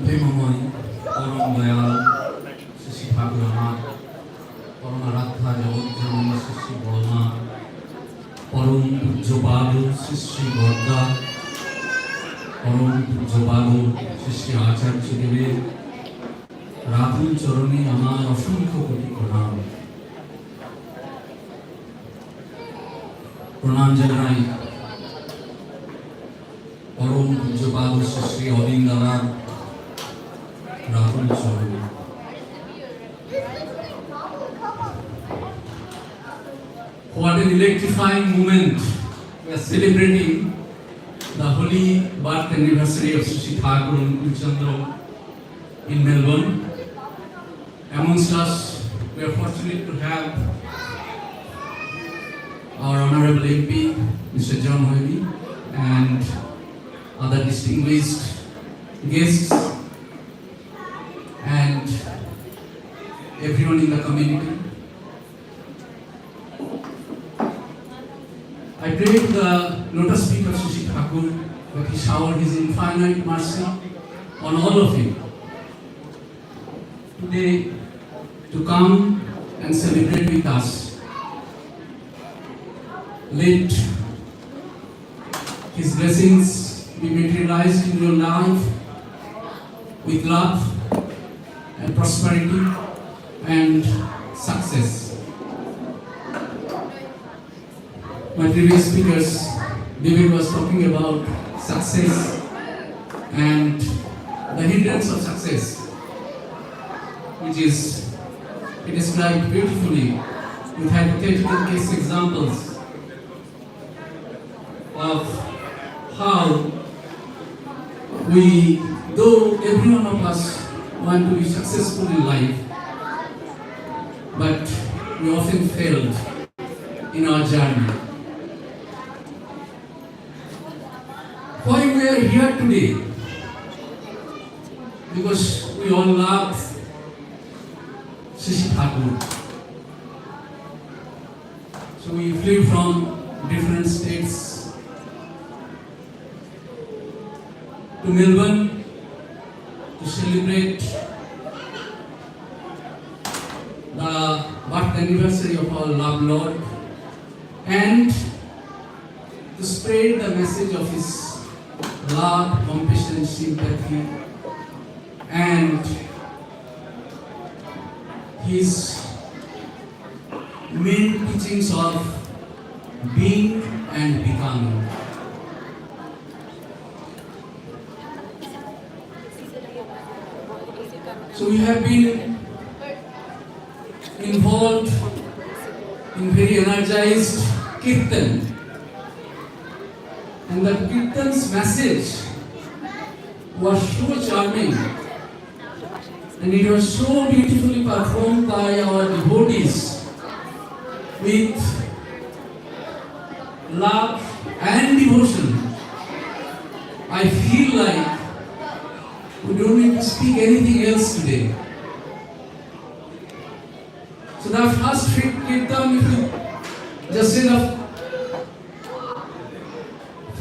Speaker 13: প্রেমময় পরম দয়াল শ্রী ঠাকুর আমার করুণারাধ্যা জগৎজননী শ্রী বড়মা পরম পূজ্যপাদ শ্রী বর্দা পরম পূজ্যপাদ শ্রী আচার্যদেবের রাতুল চরণে আমার অসংখ্য কোটি প্রণাম। প্রণাম জানাই পরম পূজ্যপাদ শ্রী অরিন্দানার রাতুল চরণে। What an electrifying moment! We are celebrating the holy birth anniversary of Sri Thakur and Utsav in Melbourne. Amongst us, we are fortunate to have our Honorable MP, Mr. John Hoybe, and other distinguished guests, and everyone in the community. I pray to the lotus feet of Sri Thakur that he showered his infinite mercy on all of you today to come and celebrate with us. Let his blessings be materialized in your life with love and prosperity and success. My previous speakers, David was talking about success and the hindrance of success, which is described beautifully with hypothetical case examples of how we, though every one of us want to be successful in life, but we often failed in our journey. Why we are here today? Because we all love Sri Thakur. So we flew from different states to Melbourne to celebrate the birth anniversary of our loved Lord and to spread the message of His love, compassion, sympathy, and His main teachings of being and becoming. So we have been involved in very energized kirtan. And the kirtan's message was so charming and it was so beautifully performed by our devotees with love and devotion. I feel like we don't need to speak anything else today. So the first kirtan, if you just say the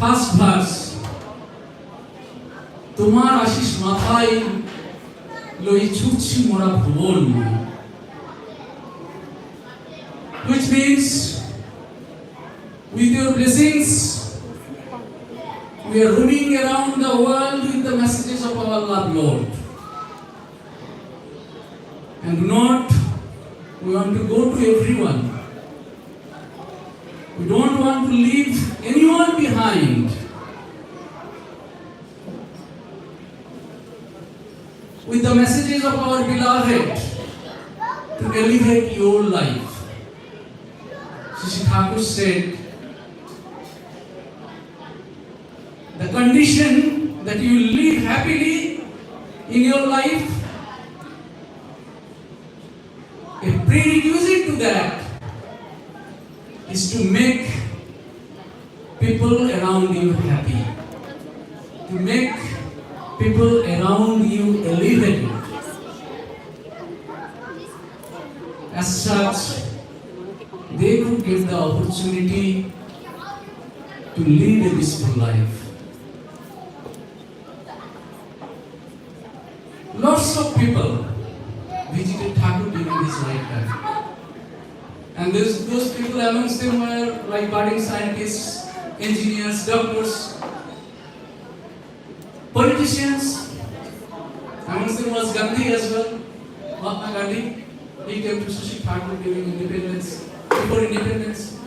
Speaker 13: first verse, তোমার আশিস মাথায় লই ছুটছি মোরা ভুবন, which means with your blessings we are roaming around the world with the messages of our loved Lord, and not we want to go to everyone. We don't want to leave anyone behind. With the messages of our beloved to elevate your life. Sri Thakur said, the condition that you live happily in your life, a prerequisite to that is to make people around you happy, to make people around you elevated. As such, they could get the opportunity to lead a peaceful life. Lots of people visited Thakur during his lifetime. And those people amongst them were like budding scientists, engineers, doctors, politicians. Amongst them was Gandhi as well. Mahatma Gandhi, he came to Shashi Thakur during independence, before independence.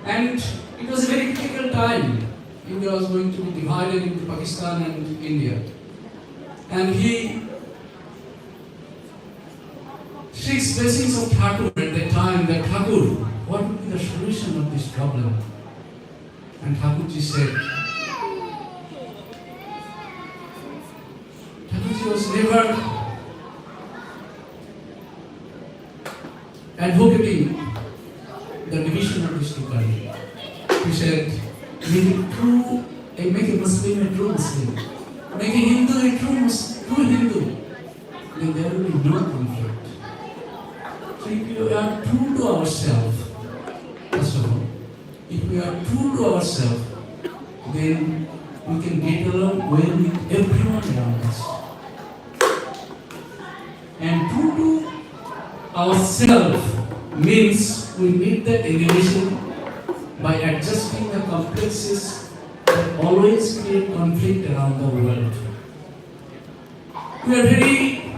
Speaker 13: And it was a very critical time. India was going to be divided into Pakistan and India. And he seeks blessings of Thakur at that time, that Thakur, what would be the solution of this problem? And Thakurji said, Thakurji was never advocating the division of this two countries. He said, make a Muslim a true Muslim, make a Hindu a true Hindu, then there will be no conflict. So if we are true to ourselves, first of all, if we are true to ourselves, then we can get along well with everyone around us. And true to ourselves means we meet that elevation by adjusting the complexes that always create conflict around the world. We are very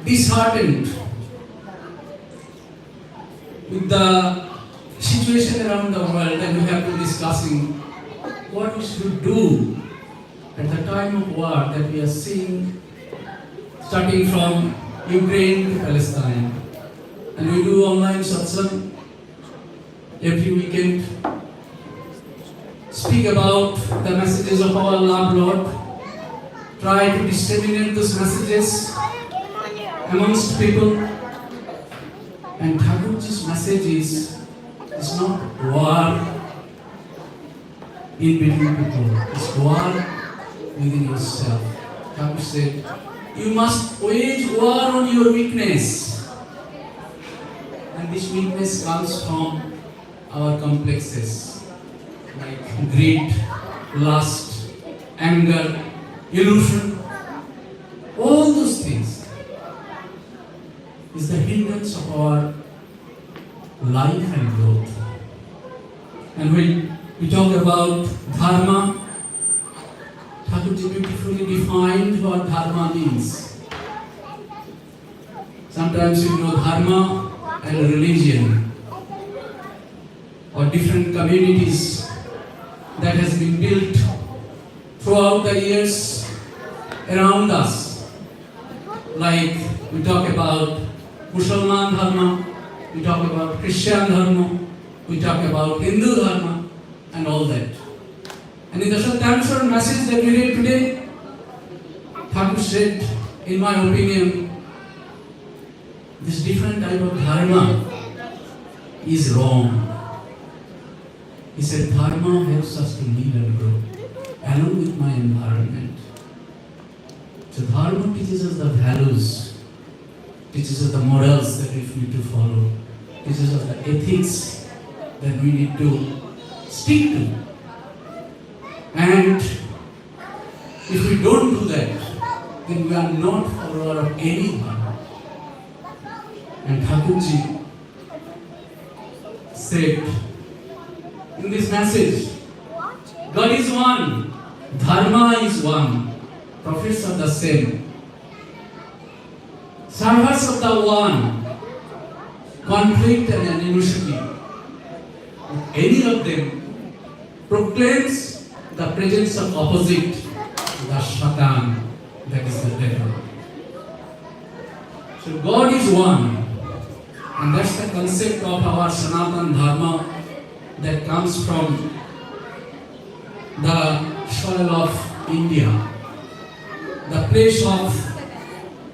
Speaker 13: disheartened with the situation around the world, and we have been discussing what we should do at the time of war that we are seeing, starting from Ukraine to Palestine. And we do online satsang every weekend, speak about the messages of our loved Lord, try to disseminate those messages amongst people. And Thakurji's message is not war in between people, it's war within yourself. Thakur said, you must wage war on your weakness. And this weakness comes from our complexes, like greed, lust, anger, illusion. All those things is the hindrance of our life and growth. And when we talk about dharma, Thakurji beautifully defined what dharma means. Sometimes you know dharma and religion, or different communities that has been built throughout the years around us. Like we talk about Musalman Dharma, we talk about Christian Dharma, we talk about Hindu Dharma, and all that. And in the Satsang message that we read today, Thakur said, in my opinion, this different type of dharma is wrong. He said, dharma helps us to live and grow along with my environment. So dharma teaches us the values, teaches us the morals that we need to follow, teaches us the ethics that we need to stick to. And if we don't do that, then we are not follower of any dharma. And Thakurji said in this message, God is one, dharma is one, prophets are the same, servers of the one, conflict and animosity. Any of them proclaims the presence of opposite, the Satsang, that is the devil. So God is one, and that's the concept of our Sanatan Dharma that comes from the soil of India, the place of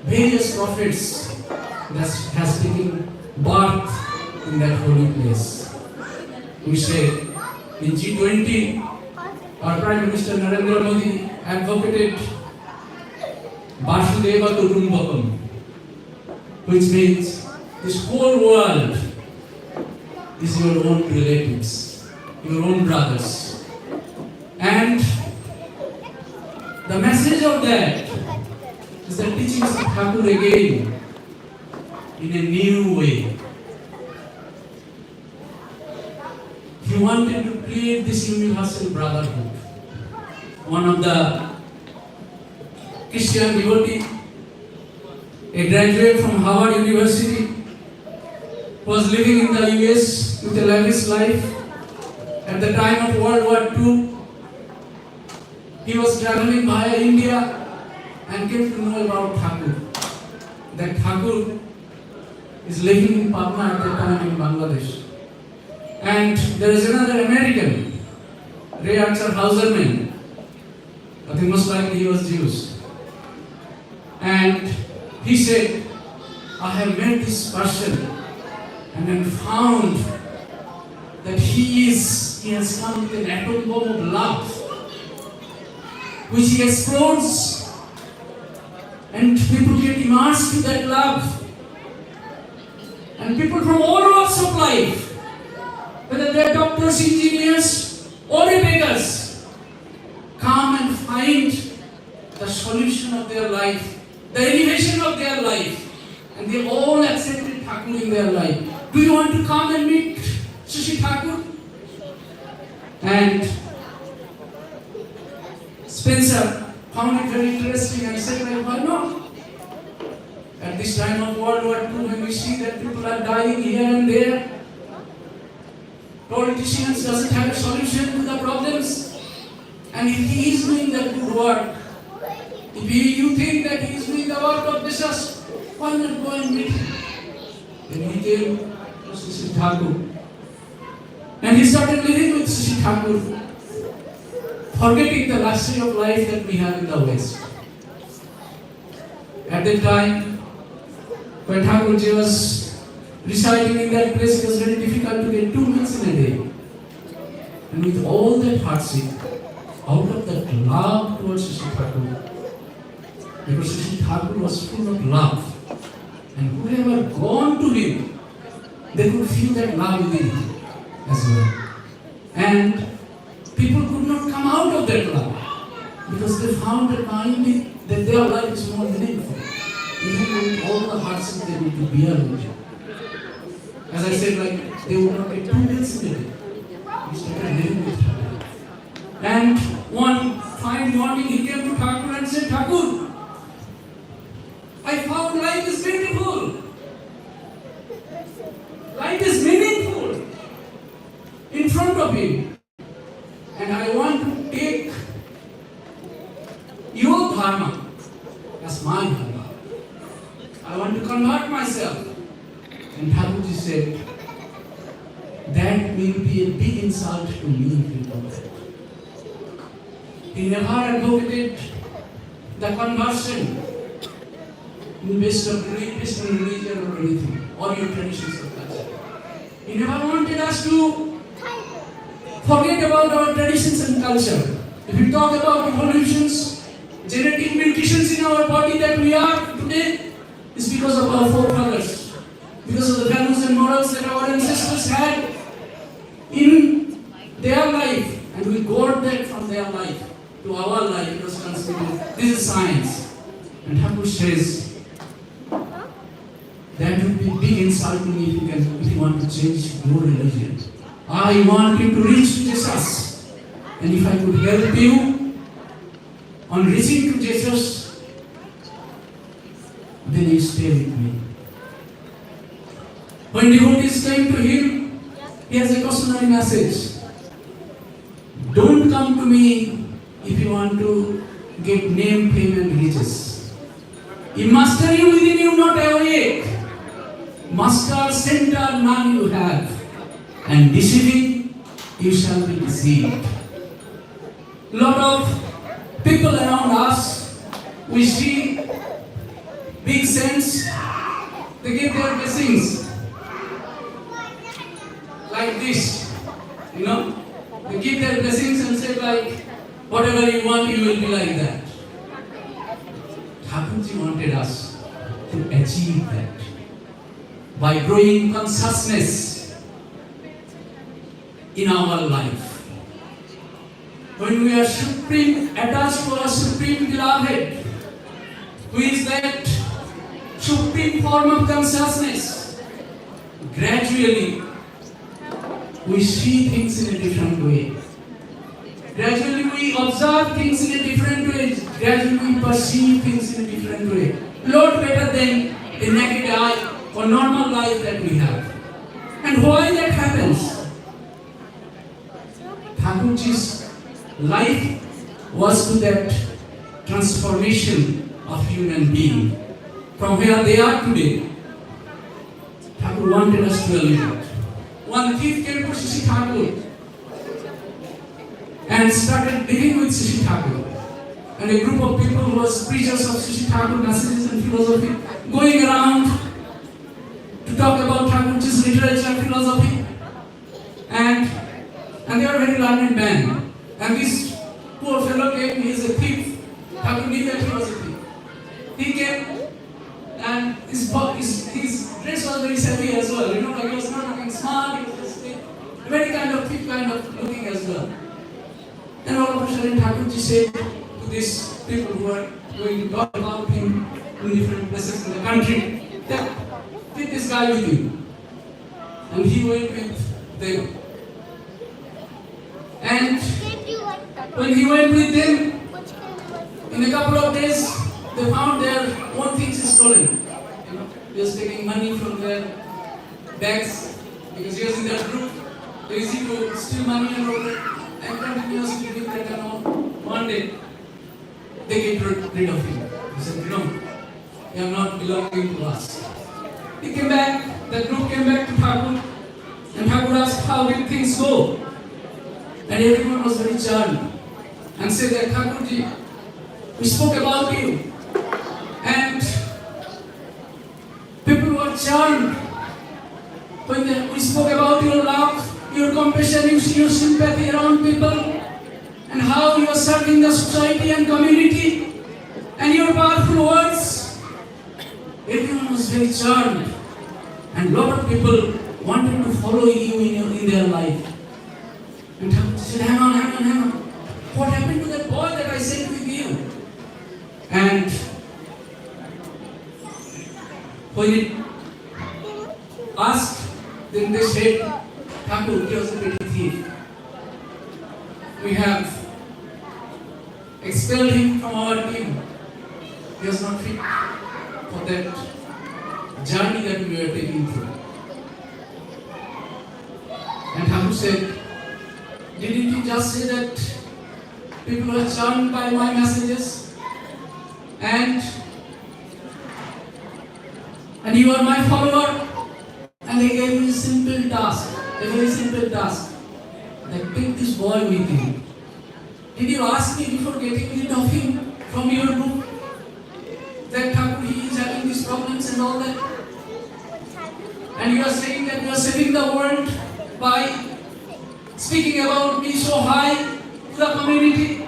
Speaker 13: various prophets that has taken birth in that holy place. We say in G20, our Prime Minister Narendra Modi advocated Vasudeva Kutumbakam, which means this whole world is your own relatives, your own brothers. And the message of that is the teachings of Thakur again in a new way. He wanted to create this universal brotherhood. One of the Christian devotees a graduate from Harvard University, was living in the US with a lavish life. At the time of World War II, he was traveling via India and came to know about Thakur. That Thakur is living in Patna at that time in Bangladesh. And there is another American, Ray Archer Hauserman. I think most likely he was Jewish. And he said, I have met this person and then found that he has come with an atom bomb of love, which he explodes, and people get immersed in that love. And people from all walks of life, whether they are doctors, engineers, or beggars, come and find the solution of their life, the elevation of their life, and they all accepted Thakur in their life. Do you want to come and meet Shashi Thakur? And Spencer found it very interesting and said, like, why not? At this time of World War II, when we see that people are dying here and there, politicians doesn't have a solution to the problems. And if he is doing that good work, if you think that he is doing the work of Jesus, why not go and meet him? Then he came to Shashi Thakur. And he started living with Shashi Thakur, forgetting the luxury of life that we have in the West. At that time, when Thakurji was residing in that place, it was very difficult to get 2 meals in a day. And with all that hardship, out of that love towards Shashi Thakur, because Shashi Thakur was full of love, and whoever gone to him, they could feel that love within him as well. And people could not come out of that love because they found that their life is more meaningful, even with all the hardships they need to bear with it. As I said, like, they would not get 2 meals in a day. He started living with Thakur. And one fine morning he came to Thakur and said, Thakur, I found life is beautiful. Life is meaningful in front of him. And I want to take your dharma as my dharma. I want to convert myself. And Thakurji said, that will be a big insult to me if you do that. He never advocated the conversion based on religion or anything, or your traditions of culture. He never wanted us to forget about our traditions and culture. If we talk about evolutions, genetic mutations in our body that we are today, is because of our forefathers, because of the values and morals that our ancestors had in their life, and we got that from their life to our life. It was considered, this is science. And Thakur says, that would be a big insult to me if you want to change your religion. I want you to reach to Jesus. And if I could help you on reaching to Jesus, then you stay with me. When devotees came to him, he has a cautionary message. Don't come to me if you want to get name, fame and riches. In mastery within you not awake. Master center none you have. And deceiving, you shall be deceived. Lot of people around us, we see big saints, they give their blessings like this, you know. They give their blessings and say like, whatever you want, you will be like that. Thakurji wanted us to achieve that by growing consciousness in our life. When we are supreme, attached to our supreme beloved, who is that supreme form of consciousness, gradually we see things in a different way. Gradually we observe things in a different way. Gradually we perceive things in a different way. lot better than the naked eye or normal life that we have. And why that happens? Thakurji's life was to that transformation of human being. From where they are today, Thakur wanted us to elevate. One thief came to Shishi Thakur and started dealing with Shishi Thakur. And a group of people who was preachers of Shishi Thakur messages and philosophy going around to talk about Thakurji's literature, philosophy, and they are very learned men. And this poor fellow came, he is a thief. Thakur knew that he was a thief. He came and his dress was very savvy as well. Like he was not looking smart, he was just very kind of thief, kind of looking as well. And all of a sudden Thakurji said to these people who are going to talk about him in different places in the country, that take this guy with you. And he went with them. And when he went with them, in a couple of days, they found their own things stolen. He was taking money from their bags because he was in their group. They easy to steal money and all that, and continuously give that amount. One day, they get rid of him. He said, "No, you are not belonging to us." He came back, the group came back to Thakur, and Thakur asked, "How did things go?" And everyone was very charmed and said that, "Thakurji, we spoke about you, and people were charmed when we spoke about your love, your compassion, your sympathy around people, and how you are serving the society and community, and your powerful words." Everyone was very charmed, and a lot of people wanted to follow you in their life. And Thakur said, hang on. What happened to that boy that I sent with you? And when it asked, then they said, Thakur, he was a petty thief. We have expelled him from our team. He was not fit for that journey that we were taking through. And Thakur said, didn't you just say that people were charmed by my messages? And you are my follower? And they gave me a simple task, a very simple task. That take this boy with you. Did you ask me before getting rid of him from your group? That Thakur, he is having these problems and all that? And you are saying that you are saving the world by speaking about me so high to the community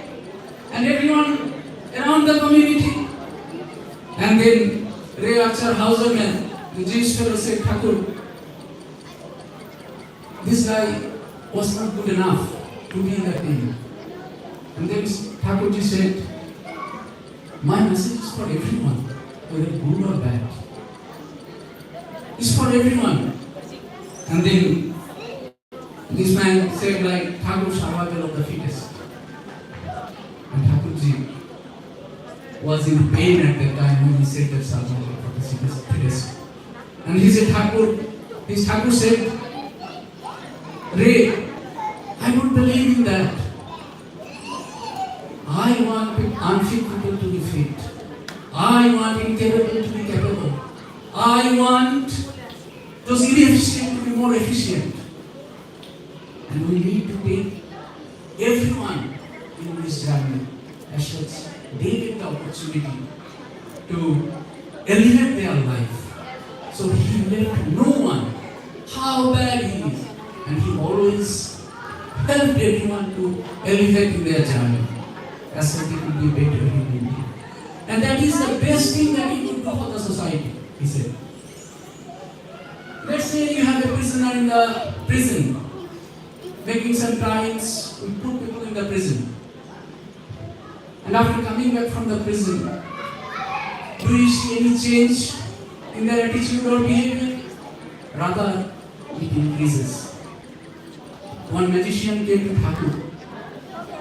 Speaker 13: and everyone around the community. And then Ray Achar Hauserman, the Jewish fellow, said, Thakur, this guy was not good enough to be in that team. And then Thakurji said, my message is for everyone, whether good or bad. It's for everyone. And then this man said like Thakur, survival of the fittest. And Thakurji was in pain at that time when he said that survival of the fittest. And he said, Thakur said, Ray, I don't believe in that. I want unfit people to be fit. I want incapable to be capable. I want those inefficient to be more efficient. And we need to take everyone in this journey as such they get the opportunity to elevate their life. So he left no one, how bad he is, and he always helped everyone to elevate in their journey as such it will be better human being. And that is the best thing that we could do for the society, he said. Let's say you have a prisoner in the prison, making some crimes, we put people in the prison. And after coming back from the prison, do you see any change in their attitude or behavior? Rather, it increases. One magician came to Thakur.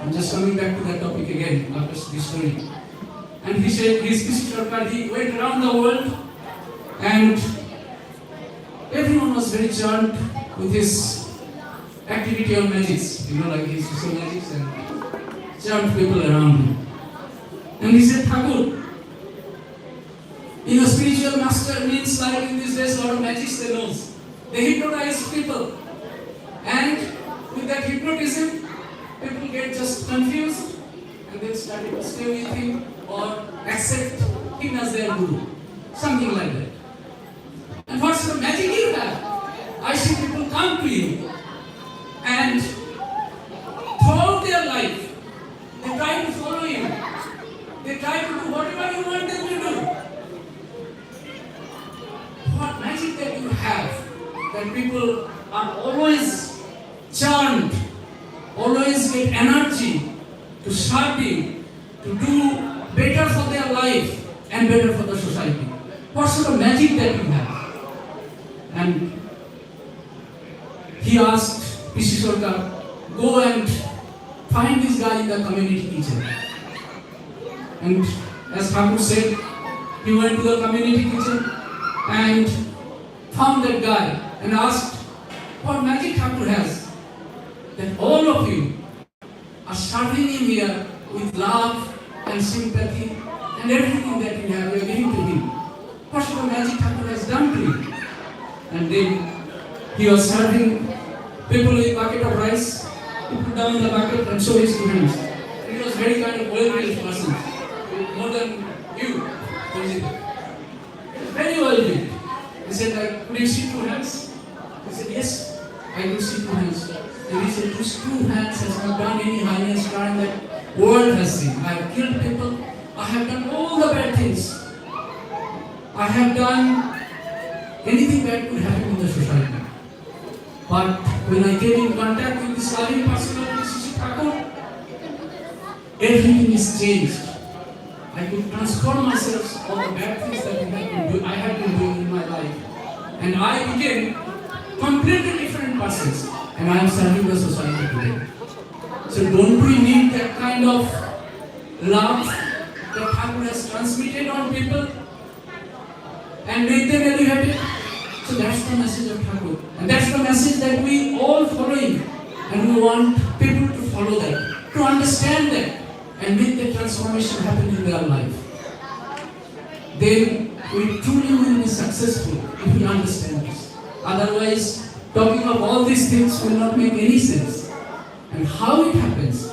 Speaker 13: I'm just coming back to that topic again after this story. And he said his Sarkar, he went around the world and everyone was very charmed with his activity on magics, like his social magics, and charmed people around him. And he said, Thakur, a spiritual master means like in these days a lot of magics they know. They hypnotize people. And with that hypnotism, people get just confused and then start to stay with him or accept him as their guru. Something like that. And what sort of magic is that? I see people come to you and throughout their life, they try to follow you. They try to do whatever you want them to do. What magic that you have, that people are always charmed, always get energy to serve you, to do better for their life and better for the society. What sort of magic that you have? And he asked P.C. Sarkar, go and find this guy in the community kitchen. And as Thakur said, he went to the community kitchen and found that guy and asked what magic Thakur has, that all of you are serving him here with love and sympathy and everything that you have, you are giving to him. What sort of magic Thakur has done to you? And then he was serving people with a bucket of rice. He put down the bucket and showed his two hands. He was very kind of well-built person, more than you. Very well-built. He said, like, could you see two hands? He said, yes, I could see two hands. And he said, those two hands has not done any heinous crime that world has seen. I have killed people. I have done all the bad things. I have done anything bad could happen in the society. But when I came in contact with this loving personality, Sri Thakur, everything is changed. I could transform myself all the bad things that I have been doing in my life. And I became completely different persons. And I am serving the society today. So don't we need that kind of love that Thakur has transmitted on people and make them elevated? So that's the message of Thakur. And that's the message that we all following. And we want people to follow that, to understand that, and make the transformation happen in their life. Then we truly will be successful if we understand this. Otherwise, talking of all these things will not make any sense. And how it happens?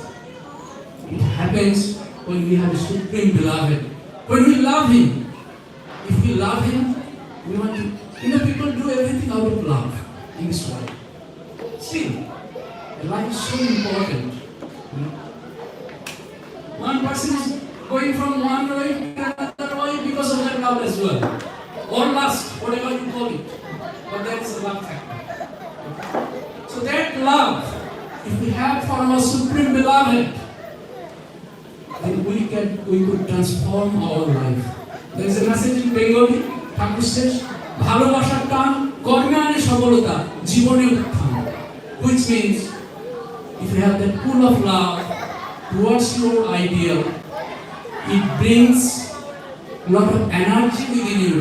Speaker 13: It happens when we have a supreme beloved. When we love him. If we love him, we want to. People do everything out of love in this world. Still, life is so important. One person is going from one way to another way because of their love as well. Or lust, whatever you call it. But that is a love factor. So that love, if we have for our supreme beloved, then we could transform our life. There is a message in Bengali, Thakur says, ভালোবাসার টান কর্মে আনে সফলতা জীবনে উত্থান, which means if you have that pool of love towards your ideal, it brings a lot of energy within you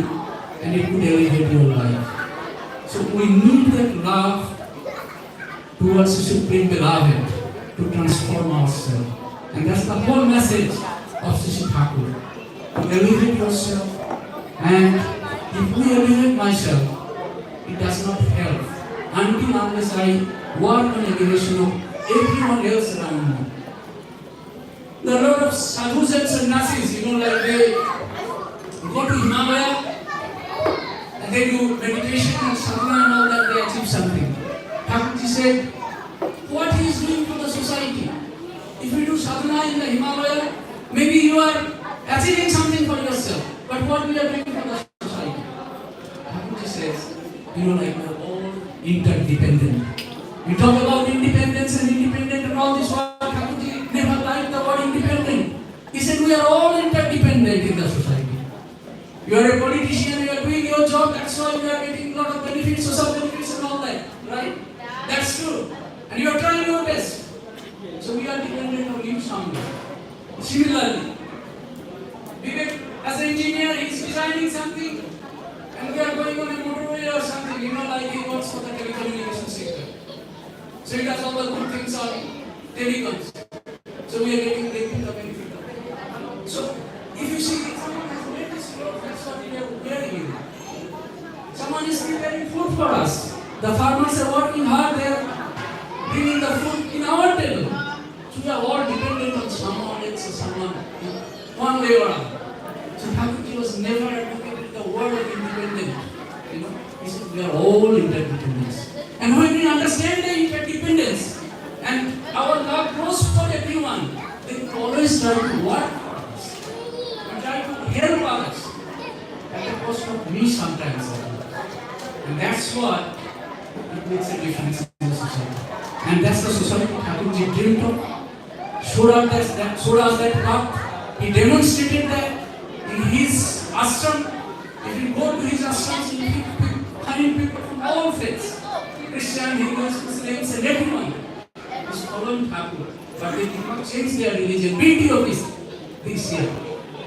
Speaker 13: and it would elevate your life. So we need that love towards the Supreme Beloved to transform ourselves. And that's the whole message of Sri Thakur. To elevate yourself, and if we elevate myself, it does not help until unless I work on elevation of everyone else around me. There are a lot of sadhus and sannyasis, like they go to Himalaya and they do meditation and sadhana and all that, they achieve something. Thakurji said, what he is doing for the society? If you do sadhana in the Himalaya, maybe you are achieving something for yourself, but what we are doing for the society? Thakurji says, like we are all interdependent. We talk about independence and all this work. Thakurji never liked the word independent. He said we are all interdependent in the society. You are a politician, you are doing your job, that's why you are getting a lot of benefits, social benefits and all that, right? That's true. And you are trying your best. So we are dependent on you somewhere. Similarly, Vivek, as an engineer, he's designing something, and we are going on a motorway or something, you know, like he works for the telecommunication sector. So he does all the good things on telecoms. So we are getting the benefit of it. So if you see someone has made this road, that's what we are wearing. Someone is preparing food for us. The farmers are working hard, they are bringing the food in our table. So we are all dependent on someone else or someone, one way or another. So Thakurji was never advocated the word of independent. You know, he said we are all interdependent. And when we understand the interdependence and our love grows for everyone, then we always try to work for others. We try to help others. At the cost of me sometimes. And that's what it makes a difference in the society. And that's the society Thakurji dreamed of. Showed us that path. He demonstrated that in his ashram. If you go to his ashrams, you find people from all faiths. Christian, Hindus, Muslims, and everyone is following Thakur. But they did not change their religion. Beauty of this year.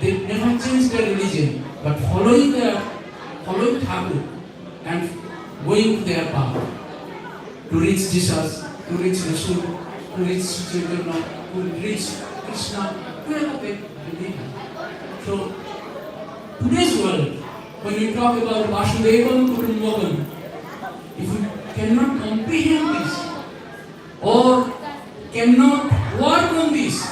Speaker 13: They never changed their religion, but following Thakur and going to their path to reach Jesus, to reach Rasul, to reach Chaitanya, to reach Krishna, whoever they believe. So today's world, when we talk about Vasudevam Kutumbakam, if we cannot comprehend this or cannot work on this,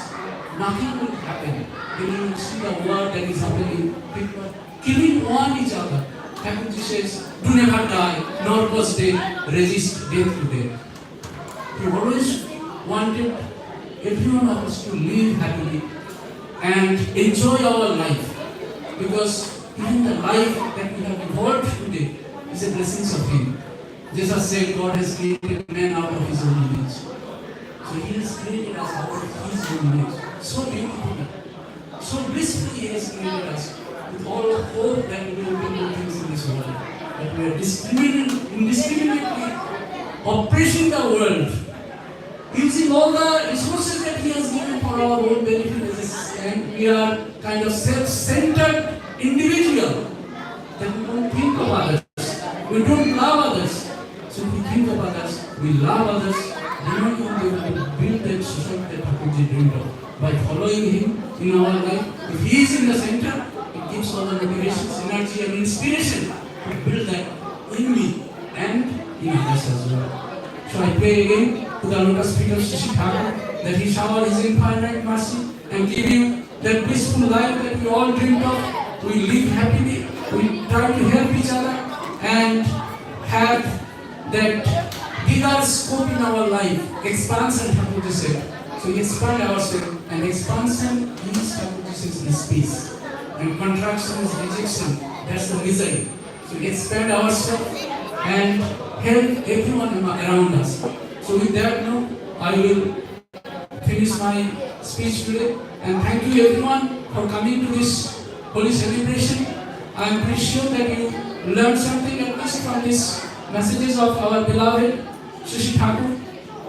Speaker 13: nothing will happen. Then you will see the war that is happening. People killing one each other. Thakurji says, do never die, nor cause death, resist death to death. He always wanted every one of us to live happily and enjoy our life. Because even the life that we have evolved today is a blessing of Him. Jesus said God has created man out of His own image. So He has created us out of His own image. So beautifully, so blissfully He has created us with all the hope that we will do good things in this world. That we are indiscriminately oppressing the world, using all the resources that He has given for our own benefit, and we are kind of self-centered individual. That we don't think of others, we don't love others. So if we think of others, we love others, then we will be able to build that society that Thakurji dreamed of. By following him in our life, if he is in the center, it gives all the motivations, energy and inspiration to build that in me and in others as well. So I pray again to the lotus feet of Sri Thakur that he shower his infinite mercy and give you that peaceful life that we all dreamed of. We live happily, we try to help each other and have that bigger scope in our life. Expansion, Thakurji said. So we expand ourselves, and expansion is Thakurji says is peace. And contraction is rejection, that's the misery. So we expand ourselves and help everyone around us. So with that note, I will finish my speech today. And thank you everyone for coming to this holy celebration. I am pretty sure that you learned something at least from these messages of our beloved Sri Thakur.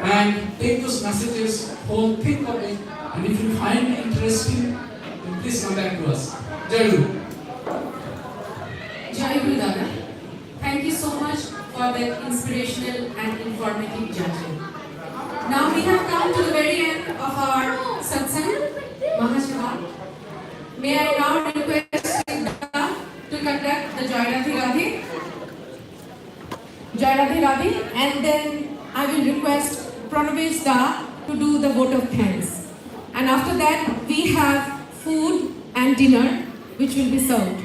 Speaker 13: And take those messages home, think of it, and if you find it interesting, then please come back to us. Jai Guru.
Speaker 1: Jai Guru Dada. Thank you so much for that inspirational and informative judging. Now we have come to the very end of our Satsang, Mahasabha. May I now request Sudha to conduct the Jai Radhe Radhe. Jai Radhe Radhe, and then I will request Pranavesh Da to do the vote of thanks. And after that, we have food and dinner which will be served.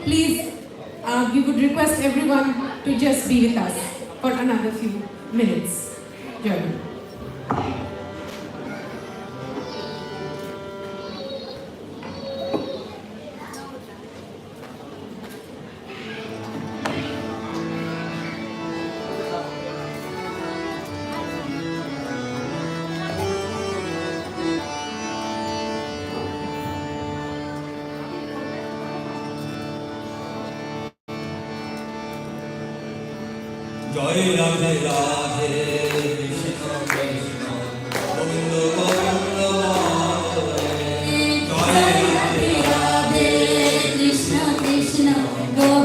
Speaker 1: Please, we would request everyone to just be with us for another few minutes. Jai Guru.
Speaker 2: জয় রাধে রাধে কৃষ্ণ কৃষ্ণ গোবিন্দ গোবিন্দ জয়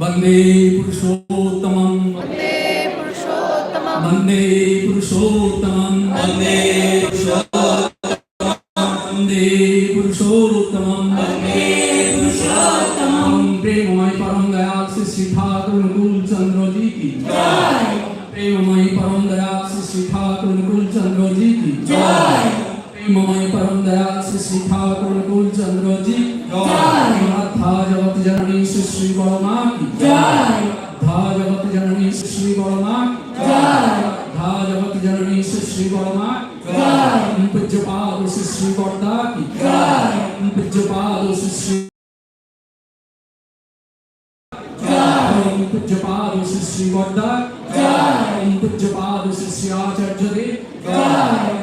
Speaker 13: वंदे पुरुषोत्तमं वंदे पुरुषोत्तमं वंदे पुरुषोत्तमं वंदे पुरुषोत्तमं वंदे पुरुषोत्तमं प्रेममय परम दयाल श्री ठाकुर अनुकूल चंद्र जी की जय। प्रेममय परम दयाल श्री ठाकुर अनुकूल चंद्र जी की जय। प्रेममय परम दयाल श्री ठाकुर अनुकूल चंद्र जी था जगत जननी श्री बलमा की जय। था जगत जननी श्री बलमा की जय। था जगत जननी श्री बलमा की जय। पूज्य पाद श्री वर्दा की जय। पूज्य पाद श्री पूज्य पाद श्री वर्दा जय। पूज्य पाद श्री आचार्य देव जय।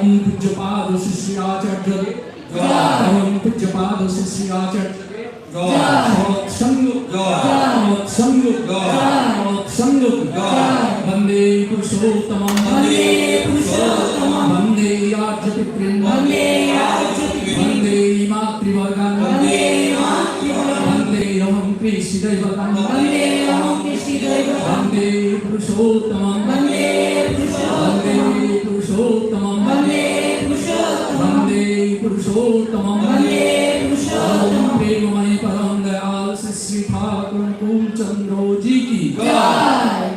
Speaker 13: पूज्य पाद श्री आचार्य देव जय। पूज्य पाद श्री आचार्य वंदे पुरुषोत्तमं वंदे पुरुषोत्तमं वंदे याज्ञपितॄन् वंदे वंदे मातृवर्गान् वंदे वंदे अहं कृष्णदैवतान् वंदे वंदे पुरुषोत्तमं वंदे पुरुषोत्तमं वंदे पुरुषोत्तमं प्रेममय परम दयाल श्री ठाकुर अनुकूल चंद्र
Speaker 14: जी की जय।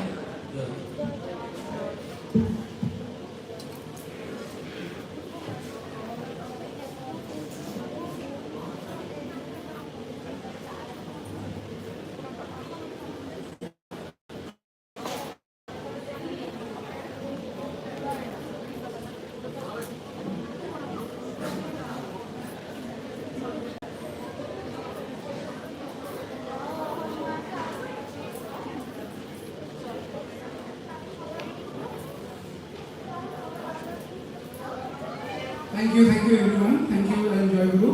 Speaker 14: Thank you everyone. Thank you Joy Guru.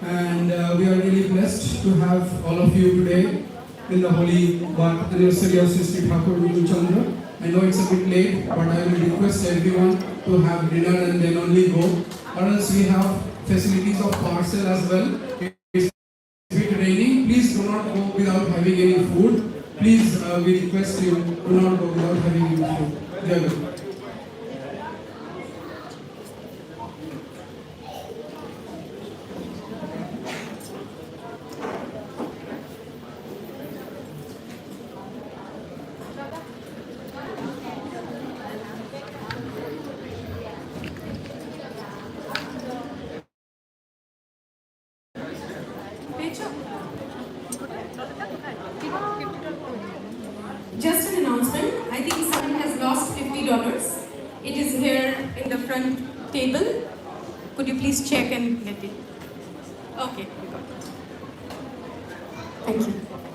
Speaker 14: And we are really blessed to have all of you today in the holy birth anniversary of Sri Thakur Guru Chandra. I know it's a bit late, but I will request everyone to have dinner and then only go. Or else we have facilities of parcel as well. If it's raining, please do not go without having any food. Please, we request you, do not go without having any food. Jai Guru.
Speaker 1: Just an announcement. I think someone has lost $50. It is here in the front table. Could you please check and get it? Okay, we got it. Thank you.